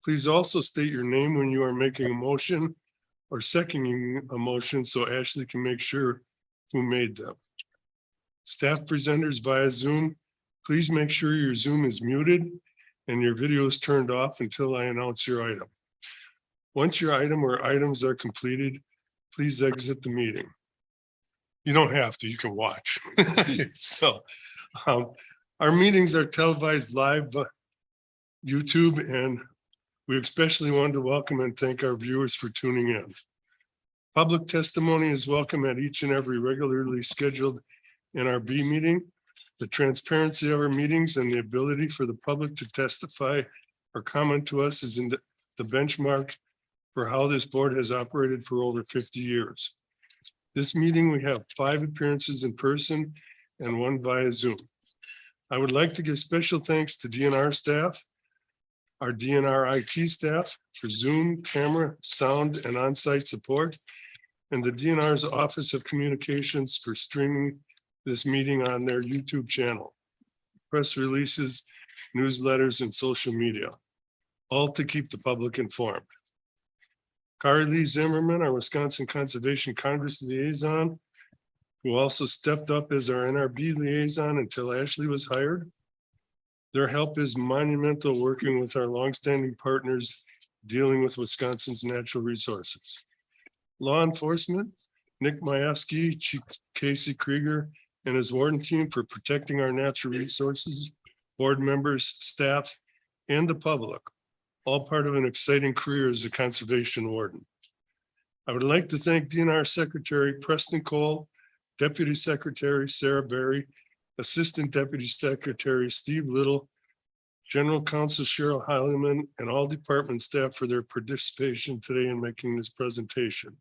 Please also state your name when you are making a motion or seconding a motion so Ashley can make sure who made them. Staff presenters via Zoom, please make sure your Zoom is muted and your video is turned off until I announce your item. Once your item or items are completed, please exit the meeting. You don't have to, you can watch. So our meetings are televised live by YouTube, and we especially want to welcome and thank our viewers for tuning in. Public testimony is welcome at each and every regularly scheduled NRB meeting. The transparency of our meetings and the ability for the public to testify or comment to us is in the benchmark for how this board has operated for over 50 years. This meeting, we have 5 appearances in person and 1 via Zoom. I would like to give special thanks to DNR staff, our DNR IT staff for Zoom, camera, sound, and on-site support, and the DNR's Office of Communications for streaming this meeting on their YouTube channel, press releases, newsletters, and social media, all to keep the public informed. Kari Lee Zimmerman, our Wisconsin Conservation Congress liaison, who also stepped up as our NRB liaison until Ashley was hired. Their help is monumental, working with our longstanding partners dealing with Wisconsin's natural resources. Law enforcement, Nick Majewski, Chief Casey Krieger, and his warden team for protecting our natural resources, board members, staff, and the public, all part of an exciting career as a conservation warden. I would like to thank DNR Secretary Preston Cole, Deputy Secretary Sarah Berry, Assistant Deputy Secretary Steve Little, General Counsel Cheryl Heileman, and all department staff for their participation today in making this presentation.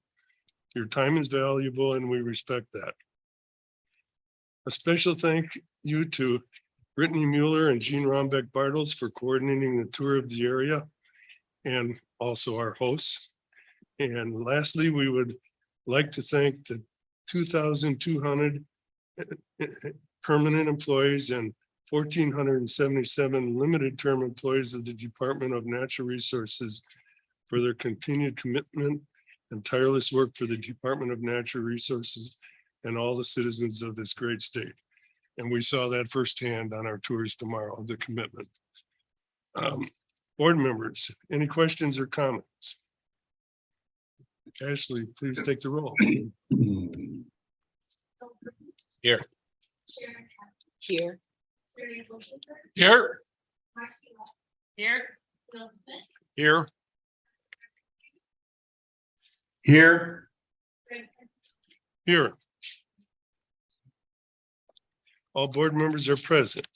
Your time is valuable and we respect that. A special thank you to Brittany Mueller and Jean Rombeck Bartles for coordinating the tour of the area and also our hosts. And lastly, we would like to thank the 2,200 permanent employees and 1,477 limited term employees of the Department of Natural Resources for their continued commitment and tireless work for the Department of Natural Resources and all the citizens of this great state. And we saw that firsthand on our tours tomorrow, the commitment. Board members, any questions or comments? Ashley, please take the roll. Here. Here. Here. Here. Here. Here. All board members are present.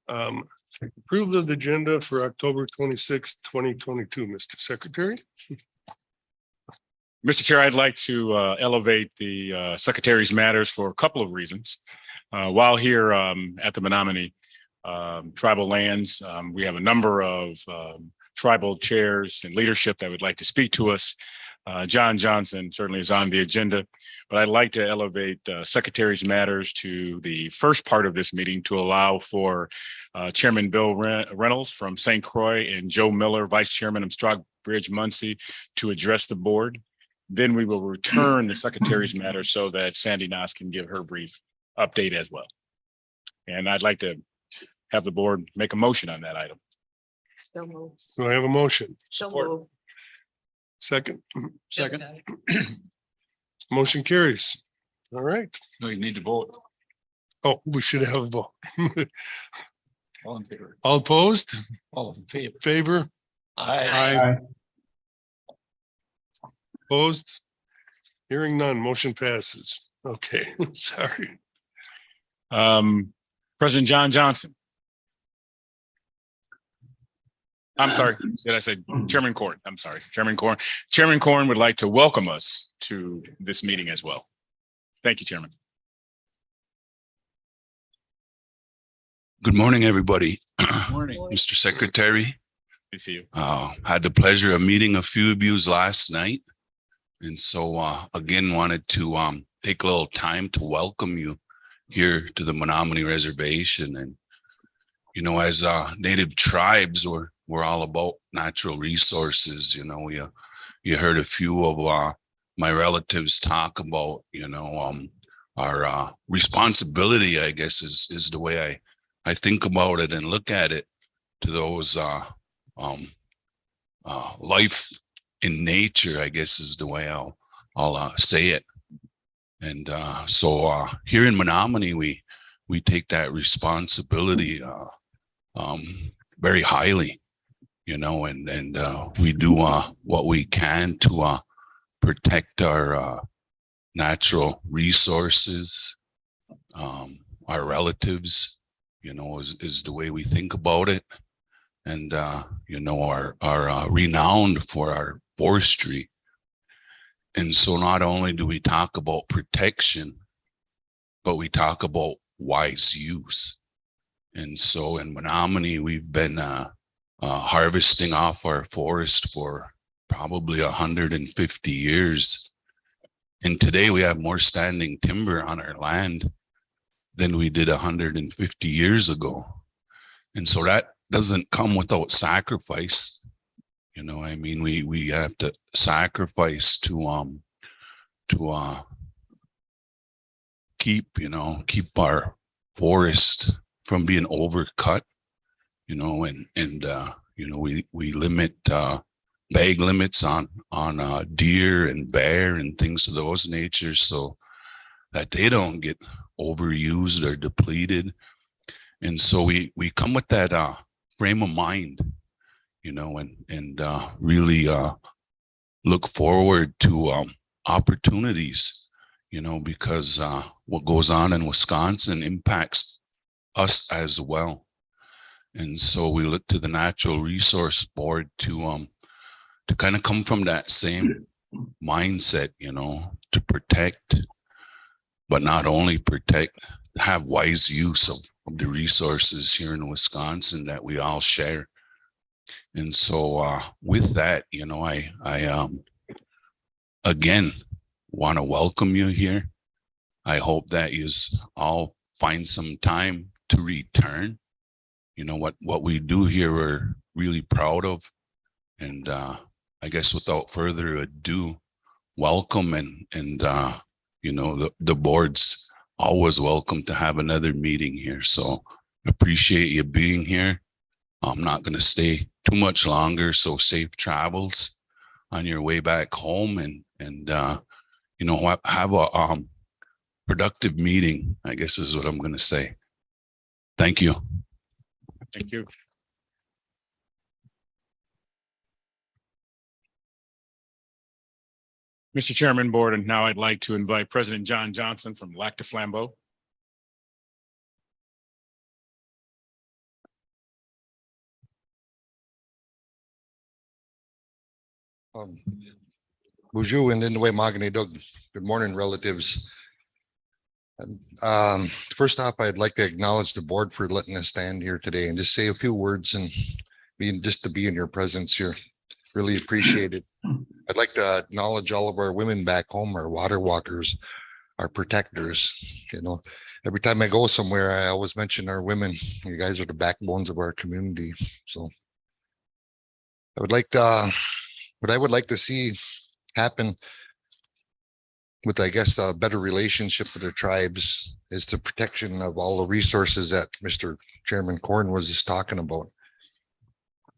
Approval of the agenda for October 26, 2022, Mr. Secretary. Mr. Chair, I'd like to elevate the Secretary's matters for a couple of reasons. While here at the Menominee tribal lands, we have a number of tribal chairs and leadership that would like to speak to us. John Johnson certainly is on the agenda, but I'd like to elevate Secretary's matters to the first part of this meeting to allow for Chairman Bill Reynolds from St. Croix and Joe Miller, Vice Chairman of Stockbridge Muncie, to address the board. Then we will return the Secretary's matter so that Sandy Noss can give her brief update as well. And I'd like to have the board make a motion on that item. So moved. Do I have a motion? So Support. moved. Second. Second. Motion carries. All right. No, you need to vote. Oh, we should have a vote. All in favor. All opposed? All in favor. Favor? Aye. Opposed? Hearing none, motion passes. Okay, sorry. President John Johnson. I'm sorry, did I say Chairman Corn? I'm sorry, Chairman Corn. Chairman Corn would like to welcome us to this meeting as well. Thank you, Chairman. Good morning, everybody. Morning. Mr. Secretary, Good to see you. had the pleasure of meeting a few of you last night. And so again, wanted to take a little time to welcome you here to the Menominee Reservation. And, you know, as native tribes, we're we're all about natural resources. You know, you heard a few of my relatives talk about, our responsibility, I guess, is the way I think about it and look at it, to those life in nature, I guess, is the way I'll say it. And so here in Menominee, we take that responsibility very highly, and we do what we can to protect our natural resources, our relatives, is the way we think about it. And are renowned for our forestry. And so not only do we talk about protection, but we talk about wise use. And so in Menominee, we've been harvesting off our forest for probably 150 years. And today we have more standing timber on our land than we did 150 years ago. And so that doesn't come without sacrifice. We have to sacrifice to keep our forest from being overcut, we limit bag limits on deer and bear and things of those natures, so that they don't get overused or depleted. And so we come with that frame of mind, and really look forward to opportunities, because what goes on in Wisconsin impacts us as well. And so we look to the Natural Resource Board to kind of come from that same mindset, to protect, but not only protect, have wise use of the resources here in Wisconsin that we all share. And so with that, I again want to welcome you here. I hope that you all find some time to return. What we do here, we're really proud of. And I guess without further ado, welcome. And the board's always welcome to have another meeting here. So appreciate you being here. I'm not going to stay too much longer, so safe travels on your way back home, and have a productive meeting, I guess is what I'm going to say. Thank you. Thank you. Mr. Chairman, Board, and now I'd like to invite President John Johnson from Lac du Flambeau. Bonjour and Indwe Magani Dog. Good morning, relatives. And first off, I'd like to acknowledge the board for letting us stand here today and just say a few words and just to be in your presence here. Really appreciate it. I'd like to acknowledge all of our women back home, our water walkers, our protectors. Every time I go somewhere, I always mention our women. You guys are the backbones of our community. So I would like to, what I would like to see happen with, I guess, a better relationship with the tribes is the protection of all the resources that Mr. Chairman Corn was just talking about.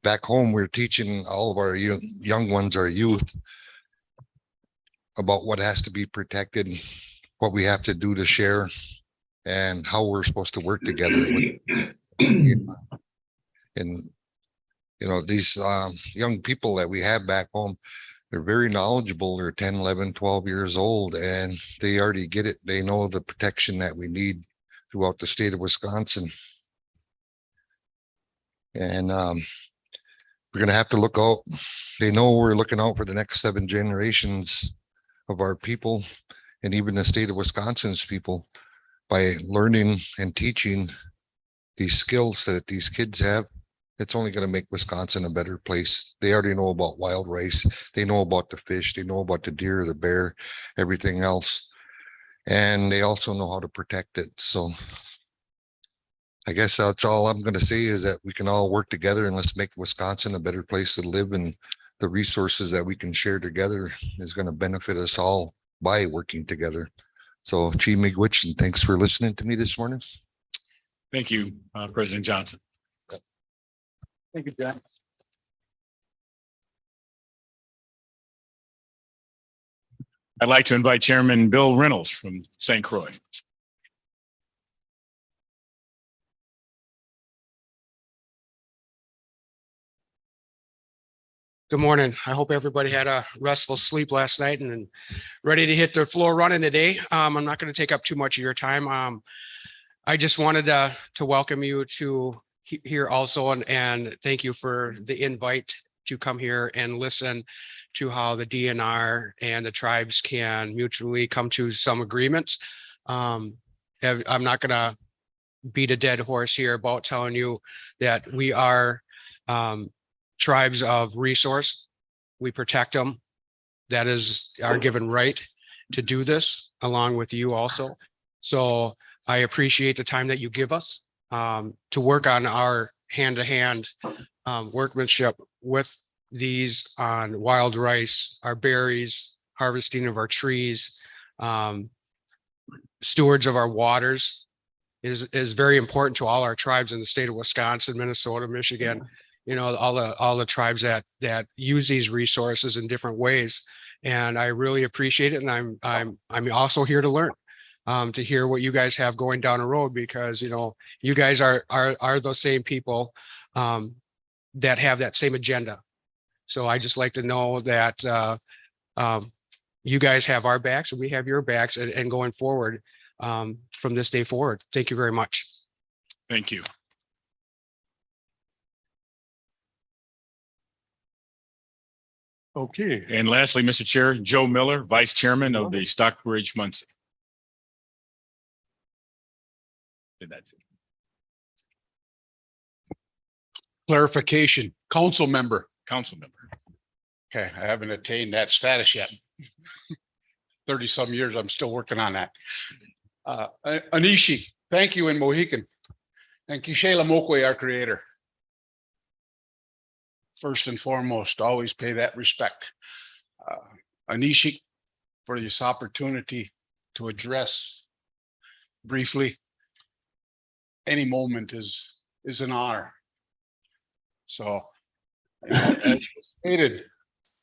Back home, we're teaching all of our young ones, our youth, about what has to be protected, what we have to do to share, and how we're supposed to work together with, and these young people that we have back home, they're very knowledgeable. They're 10, 11, 12 years old, and they already get it. They know the protection that we need throughout the state of Wisconsin. And we're going to have to look out. They know we're looking out for the next 7 generations of our people, and even the state of Wisconsin's people, by learning and teaching these skills that these kids have. It's only going to make Wisconsin a better place. They already know about wild rice. They know about the fish. They know about the deer, the bear, everything else. And they also know how to protect it. So I guess that's all I'm gonna say is that we can all work together and let's make Wisconsin a better place to live, and the resources that we can share together is gonna benefit us all by working together. So Chief Miigwech, and thanks for listening to me this morning. Thank you, President Johnson. Thank you, John. I'd like to invite Chairman Bill Reynolds from St. Croix. Good morning. I hope everybody had a restful sleep last night and ready to hit the floor running today. I'm not going to take up too much of your time. I just wanted to welcome you to here also and thank you for the invite to come here and listen to how the DNR and the tribes can mutually come to some agreements. I'm not going to beat a dead horse here about telling you that we are tribes of resource. We protect them. That is our given right to do this along with you also. So I appreciate the time that you give us to work on our hand-to-hand workmanship with these on wild rice, our berries, harvesting of our trees, stewards of our waters is very important to all our tribes in the state of Wisconsin, Minnesota, Michigan, you know, all the tribes that use these resources in different ways. And I really appreciate it. And I'm also here to learn, to hear what you guys have going down the road, because, you know, you guys are those same people that have that same agenda. So I just like to know that you guys have our backs and we have your backs and going forward from this day forward. Thank you very much. Thank you. Okay, And lastly, Mr. Chair, Joe Miller, Vice Chairman of the Stockbridge Muncie. That's it. Clarification, council member. Council member. Okay, I haven't attained that status yet. 30 some years, I'm still working on that. Anishi, thank you in Mohican. And Kishela Mokwe, our creator. First and foremost, always pay that respect. Anishi, for this opportunity to address briefly. Any moment is an honor. So as stated,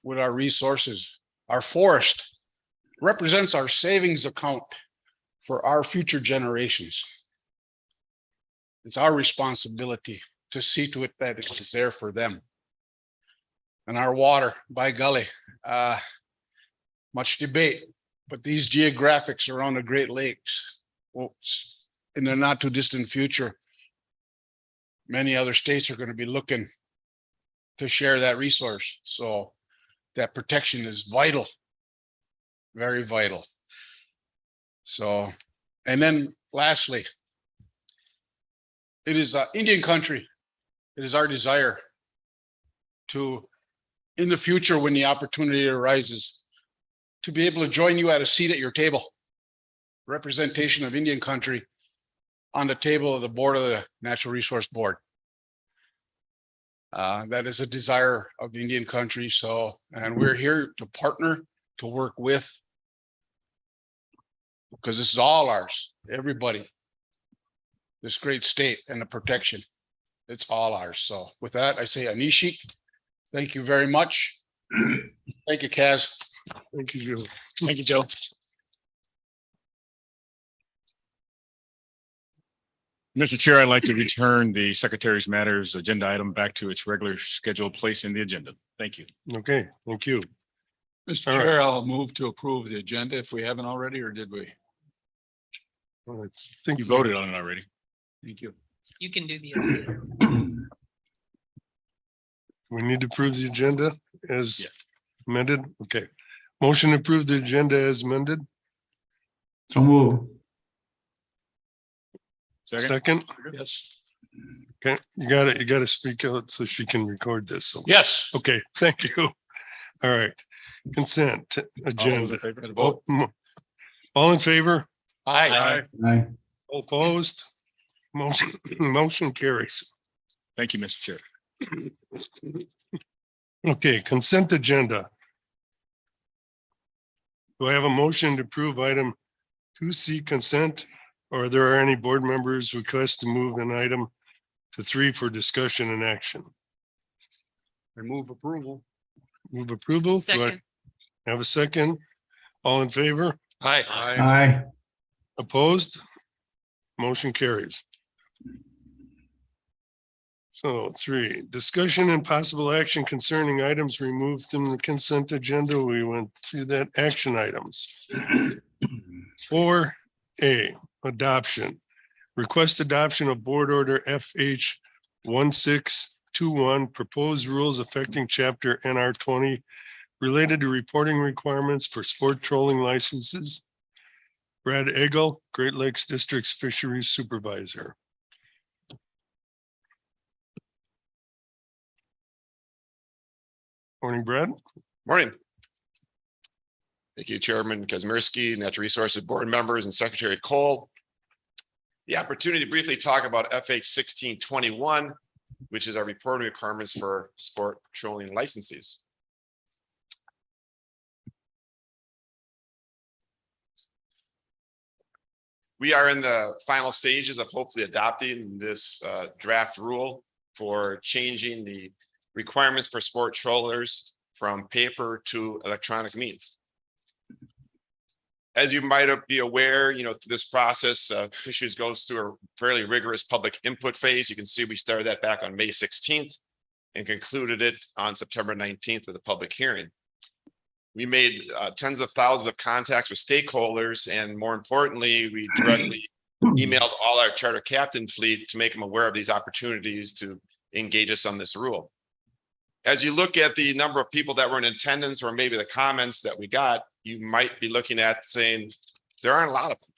with our resources, our forest represents our savings account for our future generations. It's our responsibility to see to it that it is there for them. And our water, by golly, much debate, but these geographics around the Great Lakes, well, in the not too distant future, many other states are going to be looking to share that resource. So that protection is vital, very vital. So, and then lastly, it is Indian country. It is our desire to, in the future, when the opportunity arises, to be able to join you at a seat at your table, representation of Indian country on the table of the board of the Natural Resource Board. That is a desire of Indian country. So, and we're here to partner, to work with, because this is all ours, everybody, this great state and the protection, it's all ours. So with that, I say Anishi, thank you very much. Thank you, Kaz. thank you, Joe. Thank you, Joe. Mr. Chair, I'd like to return the Secretary's Matters agenda item back to its regular scheduled place in the agenda. Thank you. Okay, thank you. Mr. All right. Chair, I'll move to approve the agenda if we haven't already, or did we? I think You voted on it already. Thank you. You can do the agenda. we need to approve the agenda as Yes. amended. Okay. Motion to approve the agenda as amended. So move. Second. Second. Yes. Okay, you got to speak out so she can record this. So, Yes. okay, thank you. All right. Consent agenda. Vote. All in favor? Aye. Aye. All opposed? Motion carries. Thank you, Mr. Chair. Okay, consent agenda. Do I have a motion to approve item 2C consent? Or are there any board members request to move an item to 3 for discussion and action? I move approval. Move approval? Do I Second. have a second? All in favor? Aye. Aye. Opposed? Motion carries. So 3, discussion and possible action concerning items removed from the consent agenda. We went through that. Action items. 4A, adoption. Request adoption of board order FH 1621, proposed rules affecting chapter NR 20 related to reporting requirements for sport trolling licenses. Brad Egel, Great Lakes District's Fisheries Supervisor. Morning, Brad. Morning. Thank you, Chairman Kazmersky, Natural Resources Board members, and Secretary Cole. The opportunity to briefly talk about FH 1621, which is our reporting requirements for sport patrolling licenses. We are in the final stages of hopefully adopting this draft rule for changing the requirements for sport trollers from paper to electronic means. As you might be aware, through this process, Fisheries goes through a fairly rigorous public input phase. You can see we started that back on May 16th and concluded it on September 19th with a public hearing. We made tens of thousands of contacts with stakeholders, and more importantly, we directly emailed all our charter captain fleet to make them aware of these opportunities to engage us on this rule. As you look at the number of people that were in attendance, or maybe the comments that we got, you might be looking at saying there aren't a lot of them.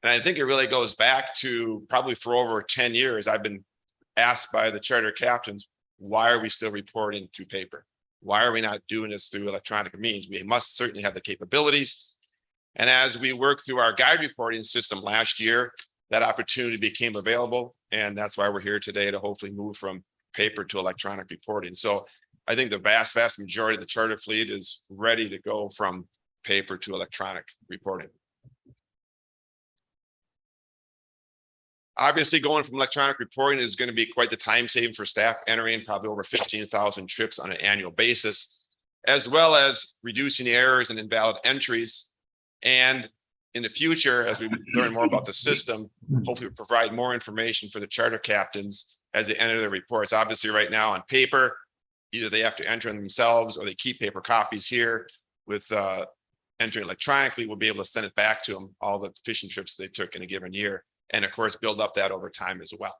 And I think it really goes back to probably for over 10 years, I've been asked by the charter captains, why are we still reporting through paper? Why are we not doing this through electronic means? We must certainly have the capabilities. And as we worked through our guide reporting system last year, that opportunity became available. And that's why we're here today, to hopefully move from paper to electronic reporting. So I think the vast majority of the charter fleet is ready to go from paper to electronic reporting. Obviously, going from electronic reporting is going to be quite the time saving for staff, entering probably over 15,000 trips on an annual basis, as well as reducing errors and invalid entries. And in the future, as we learn more about the system, hopefully provide more information for the charter captains as they enter their reports. Obviously, right now on paper, either they have to enter them themselves or they keep paper copies here. With entering electronically, we'll be able to send it back to them, all the fishing trips they took in a given year, and of course, build up that over time as well.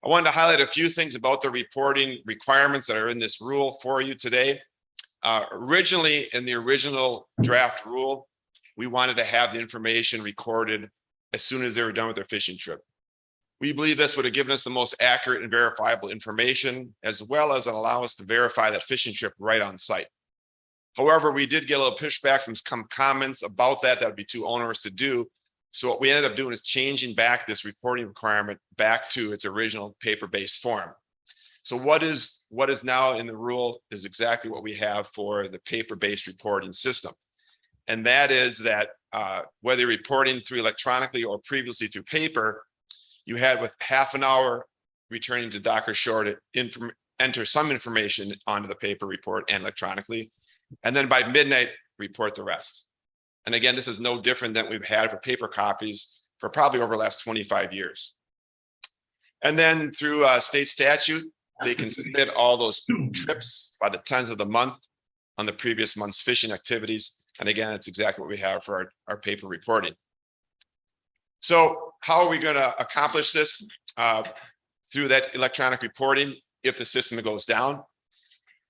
I wanted to highlight a few things about the reporting requirements that are in this rule for you today. Originally, in the original draft rule, we wanted to have the information recorded as soon as they were done with their fishing trip. We believe this would have given us the most accurate and verifiable information, as well as allow us to verify that fishing trip right on site. However, we did get a little pushback from some comments about that. That would be too onerous to do. So what we ended up doing is changing back this reporting requirement back to its original paper-based form. So what is now in the rule is exactly what we have for the paper-based reporting system. And that is that whether you're reporting through electronically or previously through paper, you had with half an hour returning to dock or shore to enter some information onto the paper report and electronically. And then by midnight, report the rest. And again, this is no different than we've had for paper copies for probably over the last 25 years. And then through state statute, they can submit all those trips by the 10th of the month on the previous month's fishing activities. And again, it's exactly what we have for our paper reporting. So how are we going to accomplish this? Through that electronic reporting, if the system goes down.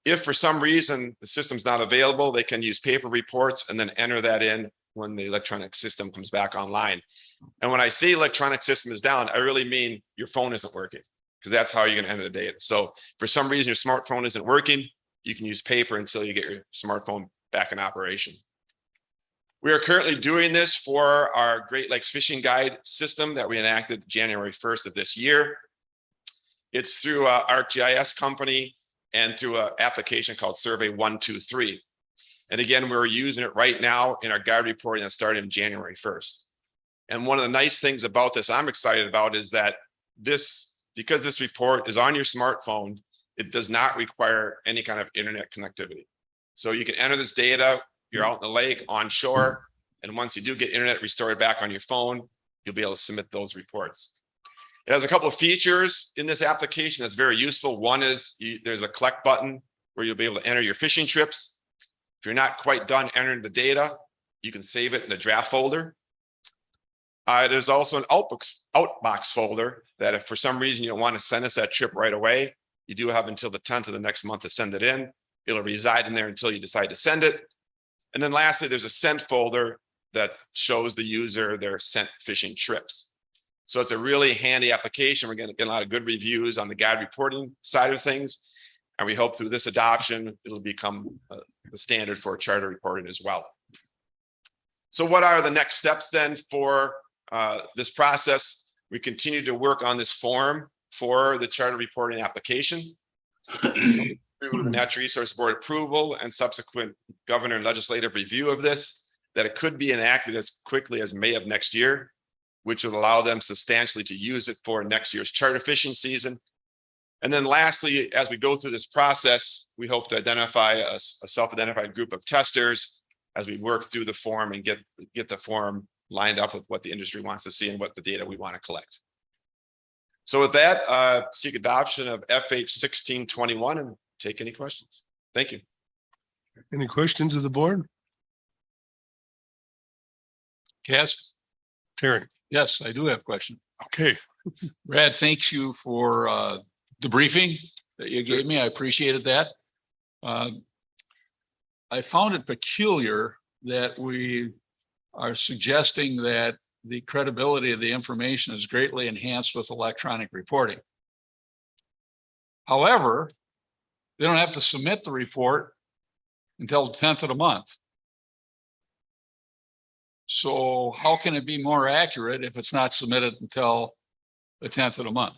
If for some reason the system's not available, they can use paper reports and then enter that in when the electronic system comes back online. And when I say electronic system is down, I really mean your phone isn't working, because that's how you're going to enter the data. So for some reason your smartphone isn't working, you can use paper until you get your smartphone back in operation. We are currently doing this for our Great Lakes Fishing Guide system that we enacted January 1st of this year. It's through ArcGIS company and through an application called Survey 123. And again, we're using it right now in our guide reporting that started in January 1st. And one of the nice things about this I'm excited about is that because this report is on your smartphone, it does not require any kind of internet connectivity. So you can enter this data, you're out in the lake, on shore, and once you do get internet restored back on your phone, you'll be able to submit those reports. It has a couple of features in this application that's very useful. One is there's a collect button where you'll be able to enter your fishing trips. If you're not quite done entering the data, you can save it in a draft folder. There's also an outbox folder that if for some reason you don't want to send us that trip right away, you do have until the 10th of the next month to send it in. It'll reside in there until you decide to send it. And then lastly, there's a sent folder that shows the user their sent fishing trips. So it's a really handy application. We're going to get a lot of good reviews on the guide reporting side of things. And we hope through this adoption, it'll become the standard for charter reporting as well. So what are the next steps then for this process? We continue to work on this form for the charter reporting application. Through the Natural Resource Board approval and subsequent governor and legislative review of this, that it could be enacted as quickly as May of next year, which would allow them substantially to use it for next year's charter fishing season. And then lastly, as we go through this process, we hope to identify a self-identified group of testers as we work through the form and get the form lined up with what the industry wants to see and what the data we want to collect. So with that, seek adoption of FH 1621 and take any questions. Thank you. Any questions of the board? Cass? Terry? Yes, I do have a question. Okay. Brad, thanks you for the briefing that you gave me. I appreciated that. I found it peculiar that we are suggesting that the credibility of the information is greatly enhanced with electronic reporting. However, they don't have to submit the report until the 10th of the month. So how can it be more accurate if it's not submitted until the 10th of the month?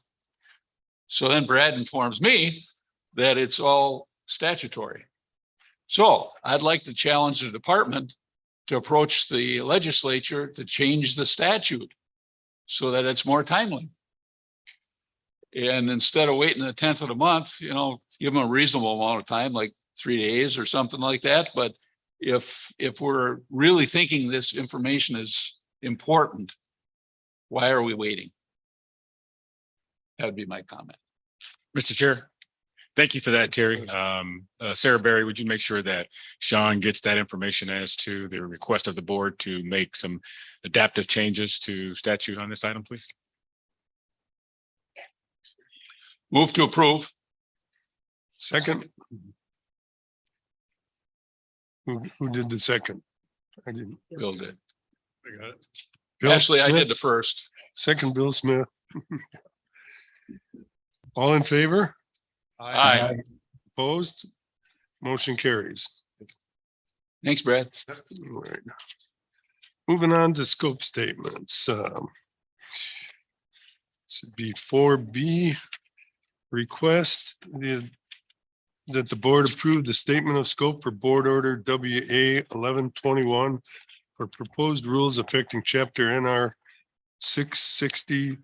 So then Brad informs me that it's all statutory. So I'd like to challenge the department to approach the legislature to change the statute so that it's more timely. And instead of waiting the 10th of the month, you know, give them a reasonable amount of time, like 3 days or something like that. But if we're really thinking this information is important, why are we waiting? That would be my comment. Mr. Chair, thank you for that, Terry. Sarah Berry, would you make sure that Sean gets that information as to the request of the board to make some adaptive changes to statute on this item, please? Move to approve. Second. Who did the second? I didn't. Bill did. I got it. Bill Actually, I Smith. did the first. Second, Bill Smith. All in favor? Aye. Opposed? Motion carries. Thanks, Brad. All right. Moving on to scope statements. This would be 4B. Request that the board approve the statement of scope for board order WA 1121 for proposed rules affecting chapter NR 660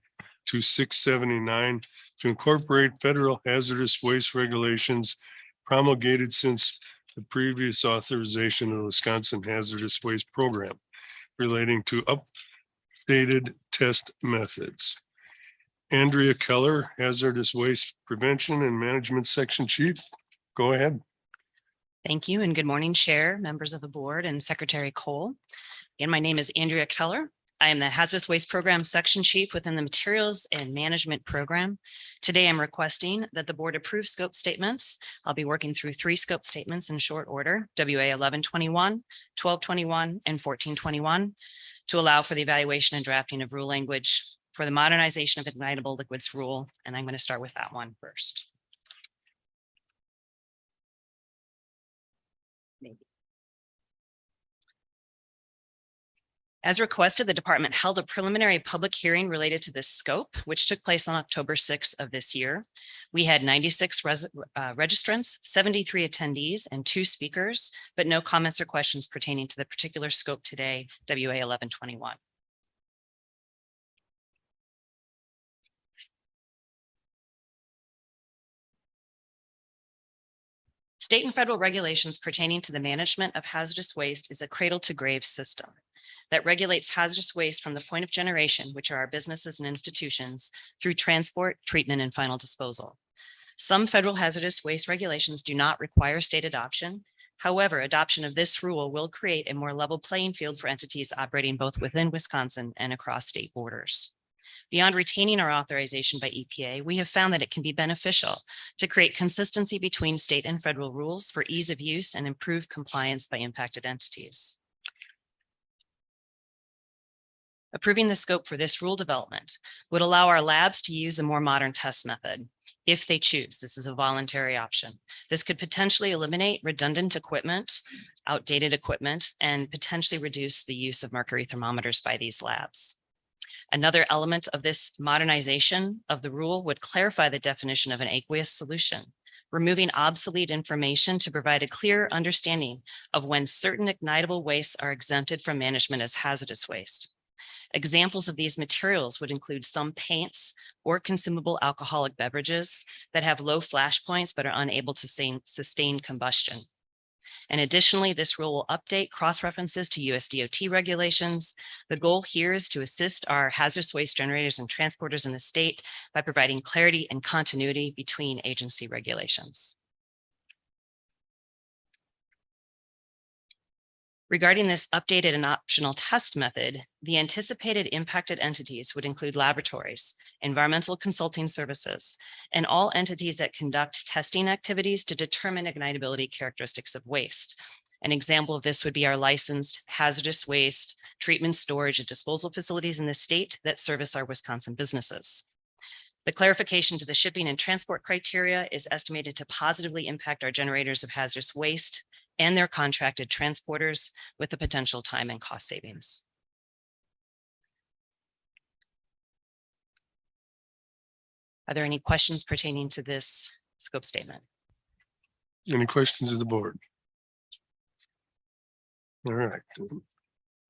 to 679 to incorporate federal hazardous waste regulations promulgated since the previous authorization of the Wisconsin Hazardous Waste Program relating to updated test methods. Andrea Keller, Hazardous Waste Prevention and Management Section Chief. Go ahead. Thank you and good morning, Chair, members of the board and Secretary Cole. Again, my name is Andrea Keller. I am the Hazardous Waste Program Section Chief within the Materials and Management Program. Today, I'm requesting that the board approve scope statements. I'll be working through 3 scope statements in short order, WA 1121, 1221, and 1421, to allow for the evaluation and drafting of rule language for the modernization of ignitable liquids rule. And I'm going to start with that one first. Maybe. As requested, the department held a preliminary public hearing related to this scope, which took place on October 6th of this year. We had 96 registrants, 73 attendees, and 2 speakers, but no comments or questions pertaining to the particular scope today, WA 1121. State and federal regulations pertaining to the management of hazardous waste is a cradle to grave system that regulates hazardous waste from the point of generation, which are our businesses and institutions, through transport, treatment, and final disposal. Some federal hazardous waste regulations do not require state adoption. However, adoption of this rule will create a more level playing field for entities operating both within Wisconsin and across state borders. Beyond retaining our authorization by EPA, we have found that it can be beneficial to create consistency between state and federal rules for ease of use and improved compliance by impacted entities. Approving the scope for this rule development would allow our labs to use a more modern test method if they choose. This is a voluntary option. This could potentially eliminate redundant equipment, outdated equipment, and potentially reduce the use of mercury thermometers by these labs. Another element of this modernization of the rule would clarify the definition of an aqueous solution, removing obsolete information to provide a clear understanding of when certain ignitable wastes are exempted from management as hazardous waste. Examples of these materials would include some paints or consumable alcoholic beverages that have low flash points but are unable to sustain combustion. And additionally, this rule will update cross-references to US DOT regulations. The goal here is to assist our hazardous waste generators and transporters in the state by providing clarity and continuity between agency regulations. Regarding this updated and optional test method, the anticipated impacted entities would include laboratories, environmental consulting services, and all entities that conduct testing activities to determine ignitability characteristics of waste. An example of this would be our licensed hazardous waste treatment, storage, and disposal facilities in the state that service our Wisconsin businesses. The clarification to the shipping and transport criteria is estimated to positively impact our generators of hazardous waste and their contracted transporters with the potential time and cost savings. Are there any questions pertaining to this scope statement? Any questions of the board? All right.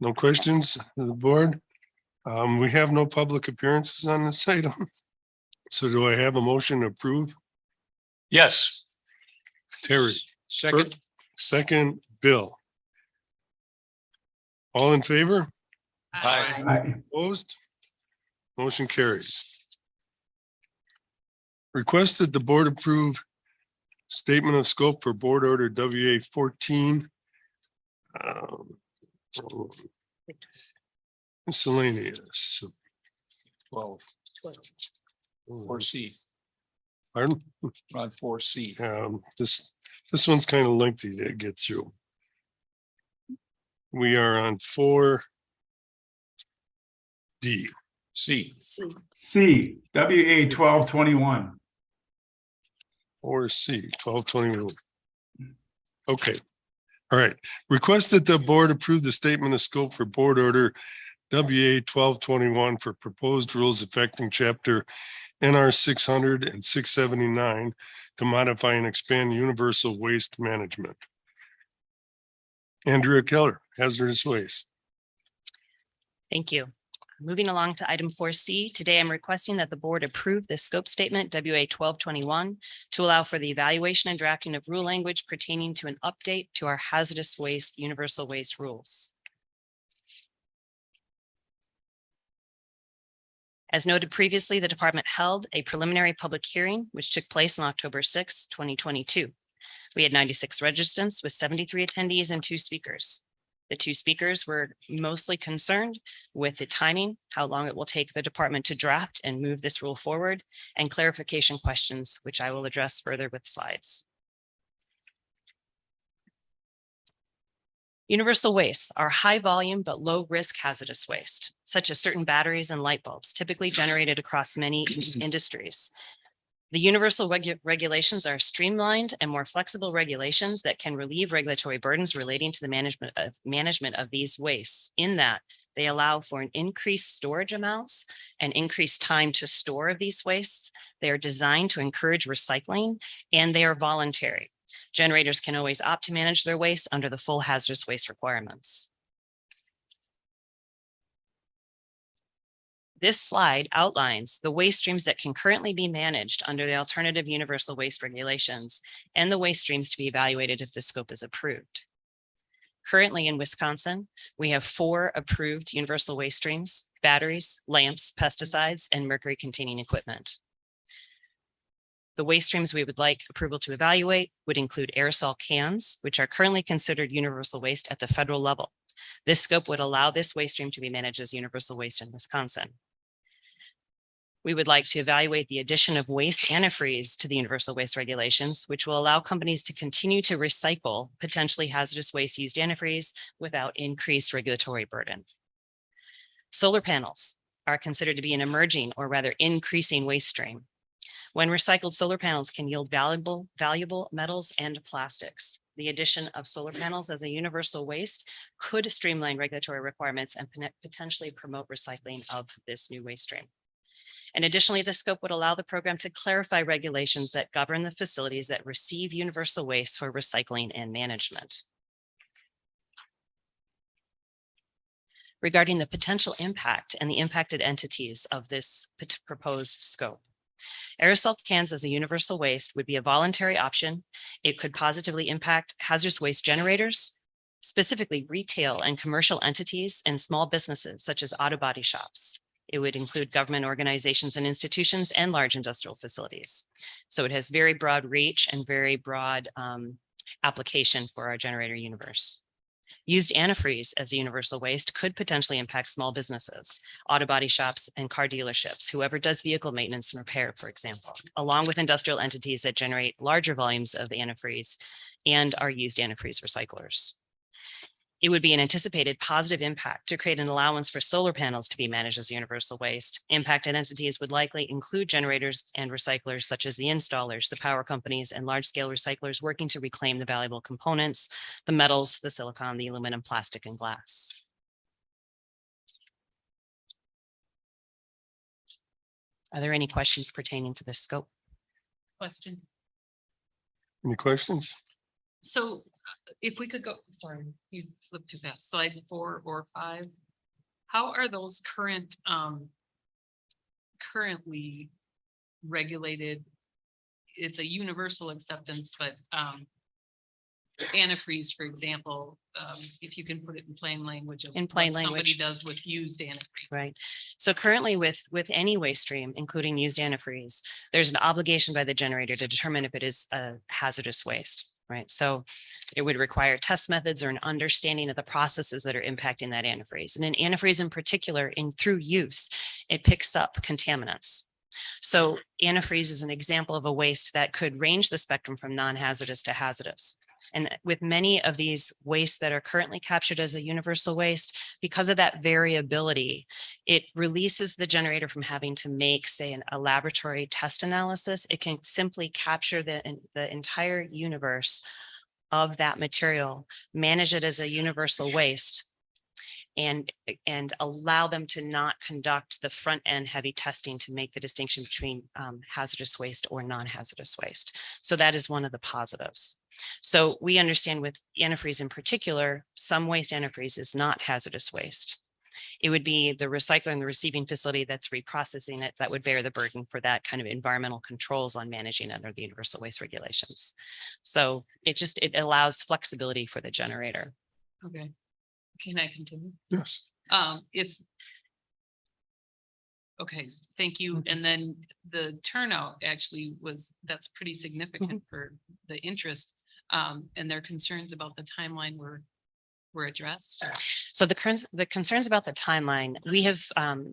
No questions of the board. We have no public appearances on this item. So do I have a motion to approve? Yes. Terry, Second. second, Bill. All in favor? Aye. Aye. Opposed? Motion carries. Request that the board approve statement of scope for board order WA 14. Miscellaneous. 12. Or C, Pardon? on 4C. This one's kind of lengthy to get through. We are on 4D. C. C, WA 1221. Or C, 1221. Okay. All right. Request that the board approve the statement of scope for board order WA 1221 for proposed rules affecting chapter NR 600 and 679 to modify and expand universal waste management. Andrea Keller, hazardous waste. Thank you. Moving along to item 4C, today I'm requesting that the board approve the scope statement WA 1221 to allow for the evaluation and drafting of rule language pertaining to an update to our hazardous waste universal waste rules. As noted previously, the department held a preliminary public hearing, which took place on October 6, 2022. We had 96 registrants with 73 attendees and 2 speakers. The 2 speakers were mostly concerned with the timing, how long it will take the department to draft and move this rule forward, and clarification questions, which I will address further with slides. Universal wastes are high volume but low risk hazardous waste, such as certain batteries and light bulbs typically generated across many industries. The universal regulations are streamlined and more flexible regulations that can relieve regulatory burdens relating to the management of these wastes, in that They allow for an increased storage amounts and increased time to store of these wastes. They are designed to encourage recycling, and they are voluntary. Generators can always opt to manage their waste under the full hazardous waste requirements. This slide outlines the waste streams that can currently be managed under the alternative universal waste regulations and the waste streams to be evaluated if the scope is approved. Currently in Wisconsin, we have 4 approved universal waste streams: batteries, lamps, pesticides, and mercury containing equipment. The waste streams we would like approval to evaluate would include aerosol cans, which are currently considered universal waste at the federal level. This scope would allow this waste stream to be managed as universal waste in Wisconsin. We would like to evaluate the addition of waste antifreeze to the universal waste regulations, which will allow companies to continue to recycle potentially hazardous waste used antifreeze without increased regulatory burden. Solar panels are considered to be an emerging, or rather increasing, waste stream. When recycled, solar panels can yield valuable metals and plastics. The addition of solar panels as a universal waste could streamline regulatory requirements and potentially promote recycling of this new waste stream. And additionally, the scope would allow the program to clarify regulations that govern the facilities that receive universal waste for recycling and management. Regarding the potential impact and the impacted entities of this proposed scope, aerosol cans as a universal waste would be a voluntary option. It could positively impact hazardous waste generators, specifically retail and commercial entities and small businesses such as auto body shops. It would include government organizations and institutions and large industrial facilities. So it has very broad reach and very broad application for our generator universe. Used antifreeze as a universal waste could potentially impact small businesses, auto body shops, and car dealerships, whoever does vehicle maintenance and repair, for example, along with industrial entities that generate larger volumes of antifreeze and are used antifreeze recyclers. It would be an anticipated positive impact to create an allowance for solar panels to be managed as universal waste. Impacted entities would likely include generators and recyclers such as the installers, the power companies, and large-scale recyclers working to reclaim the valuable components, the metals, the silicon, the aluminum, plastic, and glass. Are there any questions pertaining to this scope? Question. Any questions? So if we could go, sorry, you flipped too fast, slide 4 or 5. How are those currently regulated? It's a universal acceptance, but antifreeze, for example, if you can put it in plain language. Of In plain what language. Somebody does with used antifreeze. Right. So currently with any waste stream, including used antifreeze, there's an obligation by the generator to determine if it is a hazardous waste. Right. So it would require test methods or an understanding of the processes that are impacting that antifreeze. And in antifreeze in particular, through use, it picks up contaminants. So antifreeze is an example of a waste that could range the spectrum from non-hazardous to hazardous. And with many of these wastes that are currently captured as a universal waste, because of that variability, it releases the generator from having to make, say, a laboratory test analysis. It can simply capture the entire universe of that material, manage it as a universal waste, and allow them to not conduct the front end heavy testing to make the distinction between hazardous waste or non-hazardous waste. So that is one of the positives. So we understand with antifreeze in particular, some waste antifreeze is not hazardous waste. It would be the recycler and the receiving facility that's reprocessing it that would bear the burden for that kind of environmental controls on managing under the universal waste regulations. So it allows flexibility for the generator. Okay. Can I continue? Yes. Okay, thank you. And then the turnout actually that's pretty significant for the interest. And their concerns about the timeline were addressed. So the concerns about the timeline, we have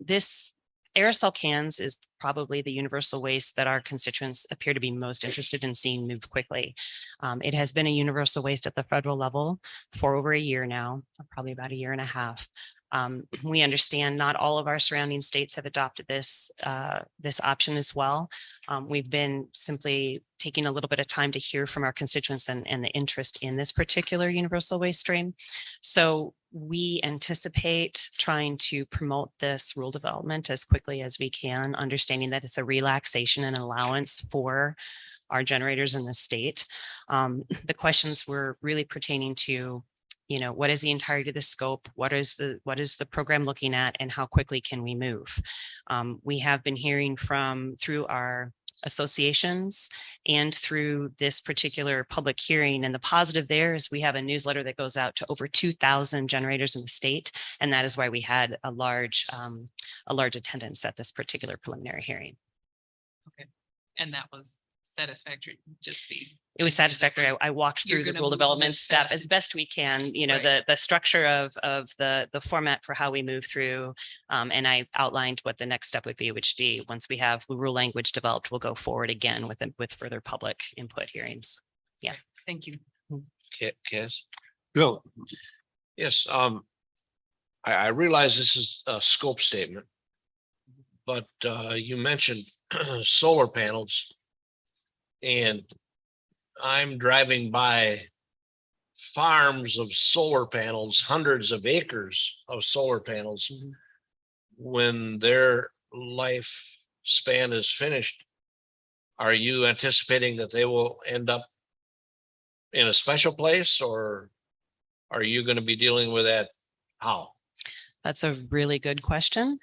this aerosol cans is probably the universal waste that our constituents appear to be most interested in seeing move quickly. It has been a universal waste at the federal level for over a year now, probably about a year and a half. We understand not all of our surrounding states have adopted this option as well. We've been simply taking a little bit of time to hear from our constituents and the interest in this particular universal waste stream. So We anticipate trying to promote this rule development as quickly as we can, understanding that it's a relaxation and allowance for our generators in the state. The questions were really pertaining to, you know, what is the entirety of the scope? What is the program looking at, and how quickly can we move? We have been hearing through our associations and through this particular public hearing. And the positive there is we have a newsletter that goes out to over 2,000 generators in the state. And that is why we had a large attendance at this particular preliminary hearing. Okay. And that was satisfactory, just the. It was satisfactory. I walked You're through the gonna rule move development as step fast as as- best we can, you know, Right. the structure of the format for how we move through. And I outlined what the next step would be, which be once we have rule language developed, we'll go forward again with further public input hearings. Thank you. Cass? Bill, Yes, I realize this is a scope statement. But you mentioned solar panels. And I'm driving by farms of solar panels, hundreds of acres of solar panels. When their lifespan is finished, are you anticipating that they will end up in a special place, or are you going to be dealing with that? How? That's a really good question.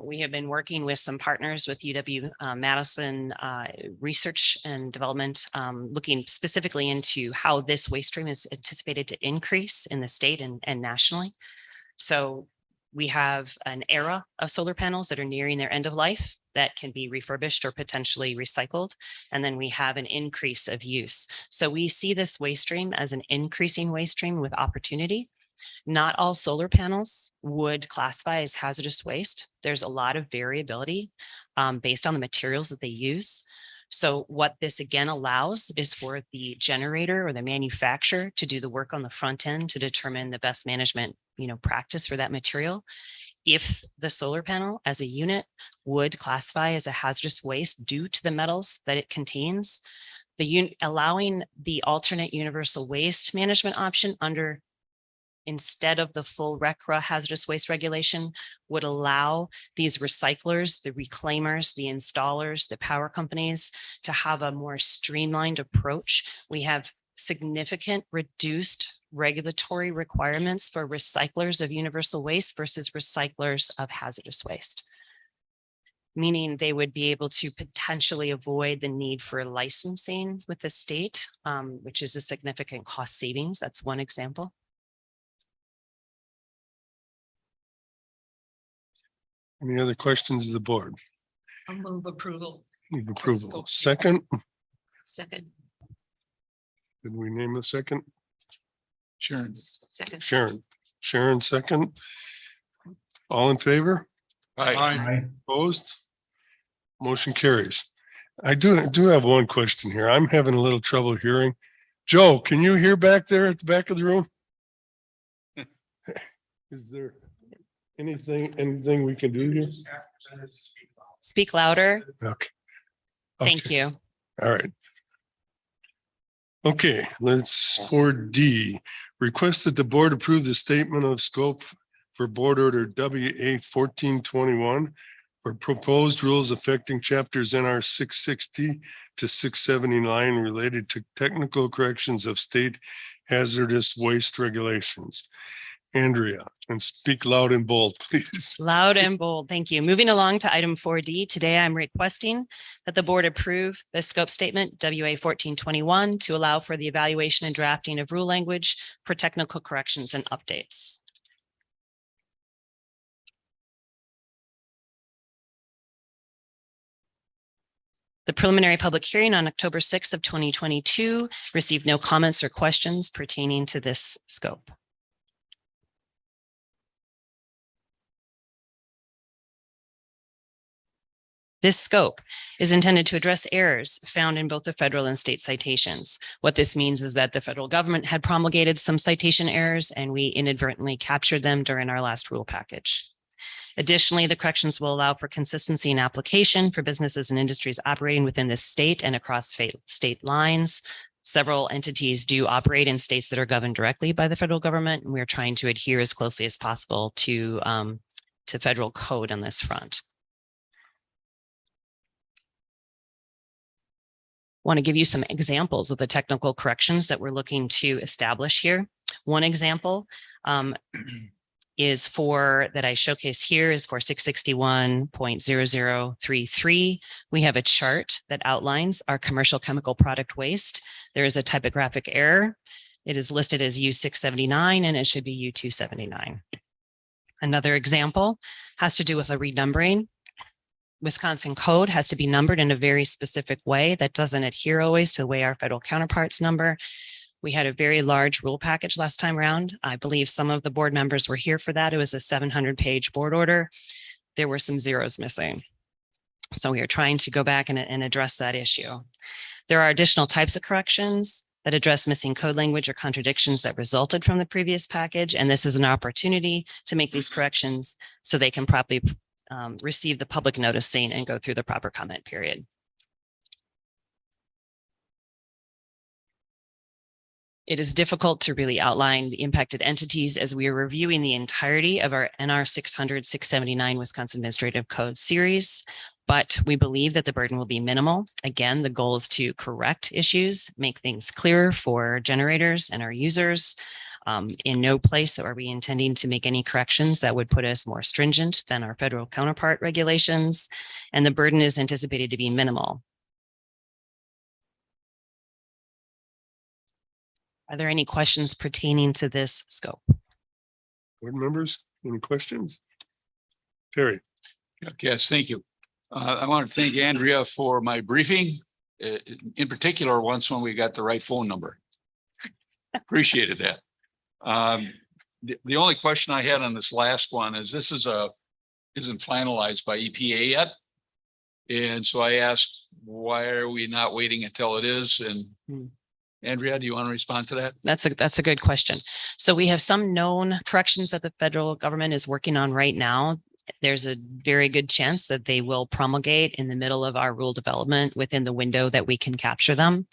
We have been working with some partners with UW-Madison Research and Development, looking specifically into how this waste stream is anticipated to increase in the state and nationally. So we have an era of solar panels that are nearing their end of life that can be refurbished or potentially recycled. And then we have an increase of use. So we see this waste stream as an increasing waste stream with opportunity. Not all solar panels would classify as hazardous waste. There's a lot of variability based on the materials that they use. So what this again allows is for the generator or the manufacturer to do the work on the front end to determine the best management, practice for that material. If the solar panel as a unit would classify as a hazardous waste due to the metals that it contains, allowing the alternate universal waste management option instead of the full RCRA hazardous waste regulation would allow these recyclers, the reclaimers, the installers, the power companies to have a more streamlined approach. We have significant reduced regulatory requirements for recyclers of universal waste versus recyclers of hazardous waste, meaning they would be able to potentially avoid the need for licensing with the state, which is a significant cost savings. That's one example. any other questions of the board? I'll move approval. Move approval. Scope. Second, Second. did we name the second? Sharon. Second. Sharon, second. All in favor? Aye. Opposed? Motion carries. I do have one question here. I'm having a little trouble hearing. Joe, can you hear back there at the back of the room? Is there anything we can do here? Speak louder. Okay. Thank you. All right. Okay, let's for D. Request that the board approve the statement of scope for board order WA 1421 for proposed rules affecting chapters NR 660 to 679 related to technical corrections of state hazardous waste regulations. Andrea, and speak loud and bold, please. Loud and bold. Thank you. Moving along to item 4D. Today, I'm requesting that the board approve the scope statement WA 1421 to allow for the evaluation and drafting of rule language for technical corrections and updates. The preliminary public hearing on October 6th of 2022 received no comments or questions pertaining to this scope. This scope is intended to address errors found in both the federal and state citations. What this means is that the federal government had promulgated some citation errors and we inadvertently captured them during our last rule package. Additionally, the corrections will allow for consistency in application for businesses and industries operating within this state and across state lines. Several entities do operate in states that are governed directly by the federal government, and we're trying to adhere as closely as possible to federal code on this front. Want to give you some examples of the technical corrections that we're looking to establish here. One example is that I showcase here is for 661.0033. We have a chart that outlines our commercial chemical product waste. There is a typographic error. It is listed as U679 and it should be U279. Another example has to do with a renumbering. Wisconsin code has to be numbered in a very specific way that doesn't adhere always to the way our federal counterparts number. We had a very large rule package last time around. I believe some of the board members were here for that. It was a 700-page board order. There were some zeros missing. So we are trying to go back and address that issue. There are additional types of corrections that address missing code language or contradictions that resulted from the previous package. And this is an opportunity to make these corrections so they can properly receive the public noticing and go through the proper comment period. It is difficult to really outline the impacted entities as we are reviewing the entirety of our NR 600-679 Wisconsin Administrative Code series, but we believe that the burden will be minimal. Again, the goal is to correct issues, make things clearer for generators and our users. In no place are we intending to make any corrections that would put us more stringent than our federal counterpart regulations, and the burden is anticipated to be minimal. Are there any questions pertaining to this scope? Board members, any questions? Terry. Yes, thank you. I want to thank Andrea for my briefing, in particular, once when we got the right phone number. Appreciated that. The only question I had on this last one is this isn't finalized by EPA yet. And so I asked, why are we not waiting until it is? And Andrea, do you want to respond to that? That's a good question. So we have some known corrections that the federal government is working on right now. There's a very good chance that they will promulgate in the middle of our rule development within the window that we can capture them.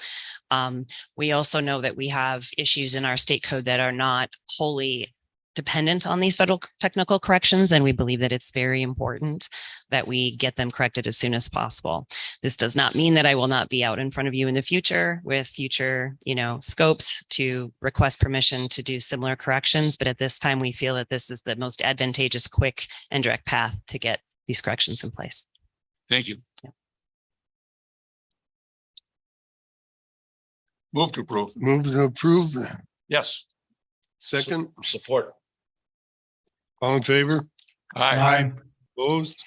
We also know that we have issues in our state code that are not wholly dependent on these federal technical corrections, and we believe that it's very important that we get them corrected as soon as possible. This does not mean that I will not be out in front of you in the future with future, scopes to request permission to do similar corrections, but at this time we feel that this is the most advantageous, quick, and direct path to get these corrections in place. Thank you. Yeah. Move to approve. Move to approve. Yes. Second, Support. all in favor? Aye. Opposed?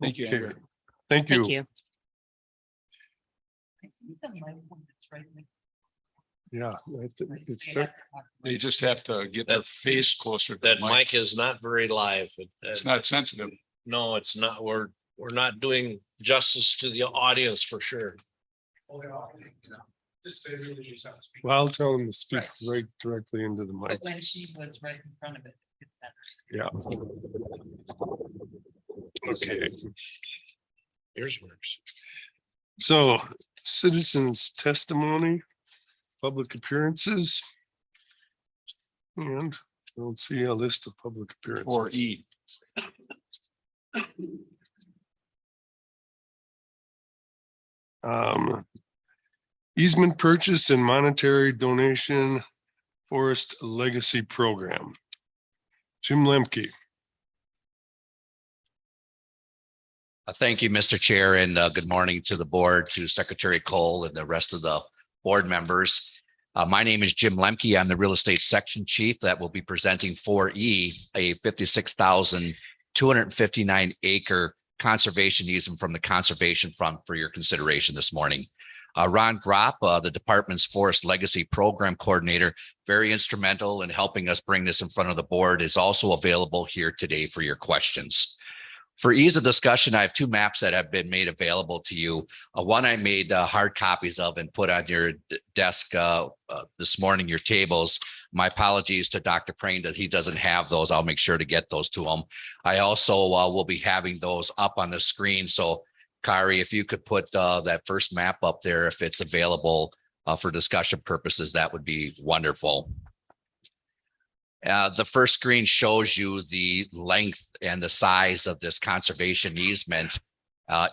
Thank you, Okay. Andrea. Thank you. Thank you. Yeah, it's there. They just have to get their face closer. to the That mic is not very live. It's not sensitive. No, it's not. We're not doing justice to the audience for sure. Well, I'll tell them to speak right directly into the mic. When she was right in front of it. it's better. Yeah. Okay, Yours works. so citizens' testimony, public appearances. And I don't see a list of public appearances. Or E. Easement purchase and monetary donation forest legacy program. Jim Lemke. Thank you, Mr. Chair, and good morning to the board, to Secretary Cole and the rest of the board members. My name is Jim Lemke. I'm the real estate section chief that will be presenting 4E, a 56,259 acre conservation easement from the Conservation Fund for your consideration this morning. Ron Gropp, the department's Forest Legacy Program Coordinator, very instrumental in helping us bring this in front of the board, is also available here today for your questions. For ease of discussion, I have two maps that have been made available to you. One I made hard copies of and put on your desk this morning, your tables. My apologies to Dr. Prane that he doesn't have those. I'll make sure to get those to him. I also will be having those up on the screen. So Kari, if you could put that first map up there, if it's available for discussion purposes, that would be wonderful. The first screen shows you the length and the size of this conservation easement.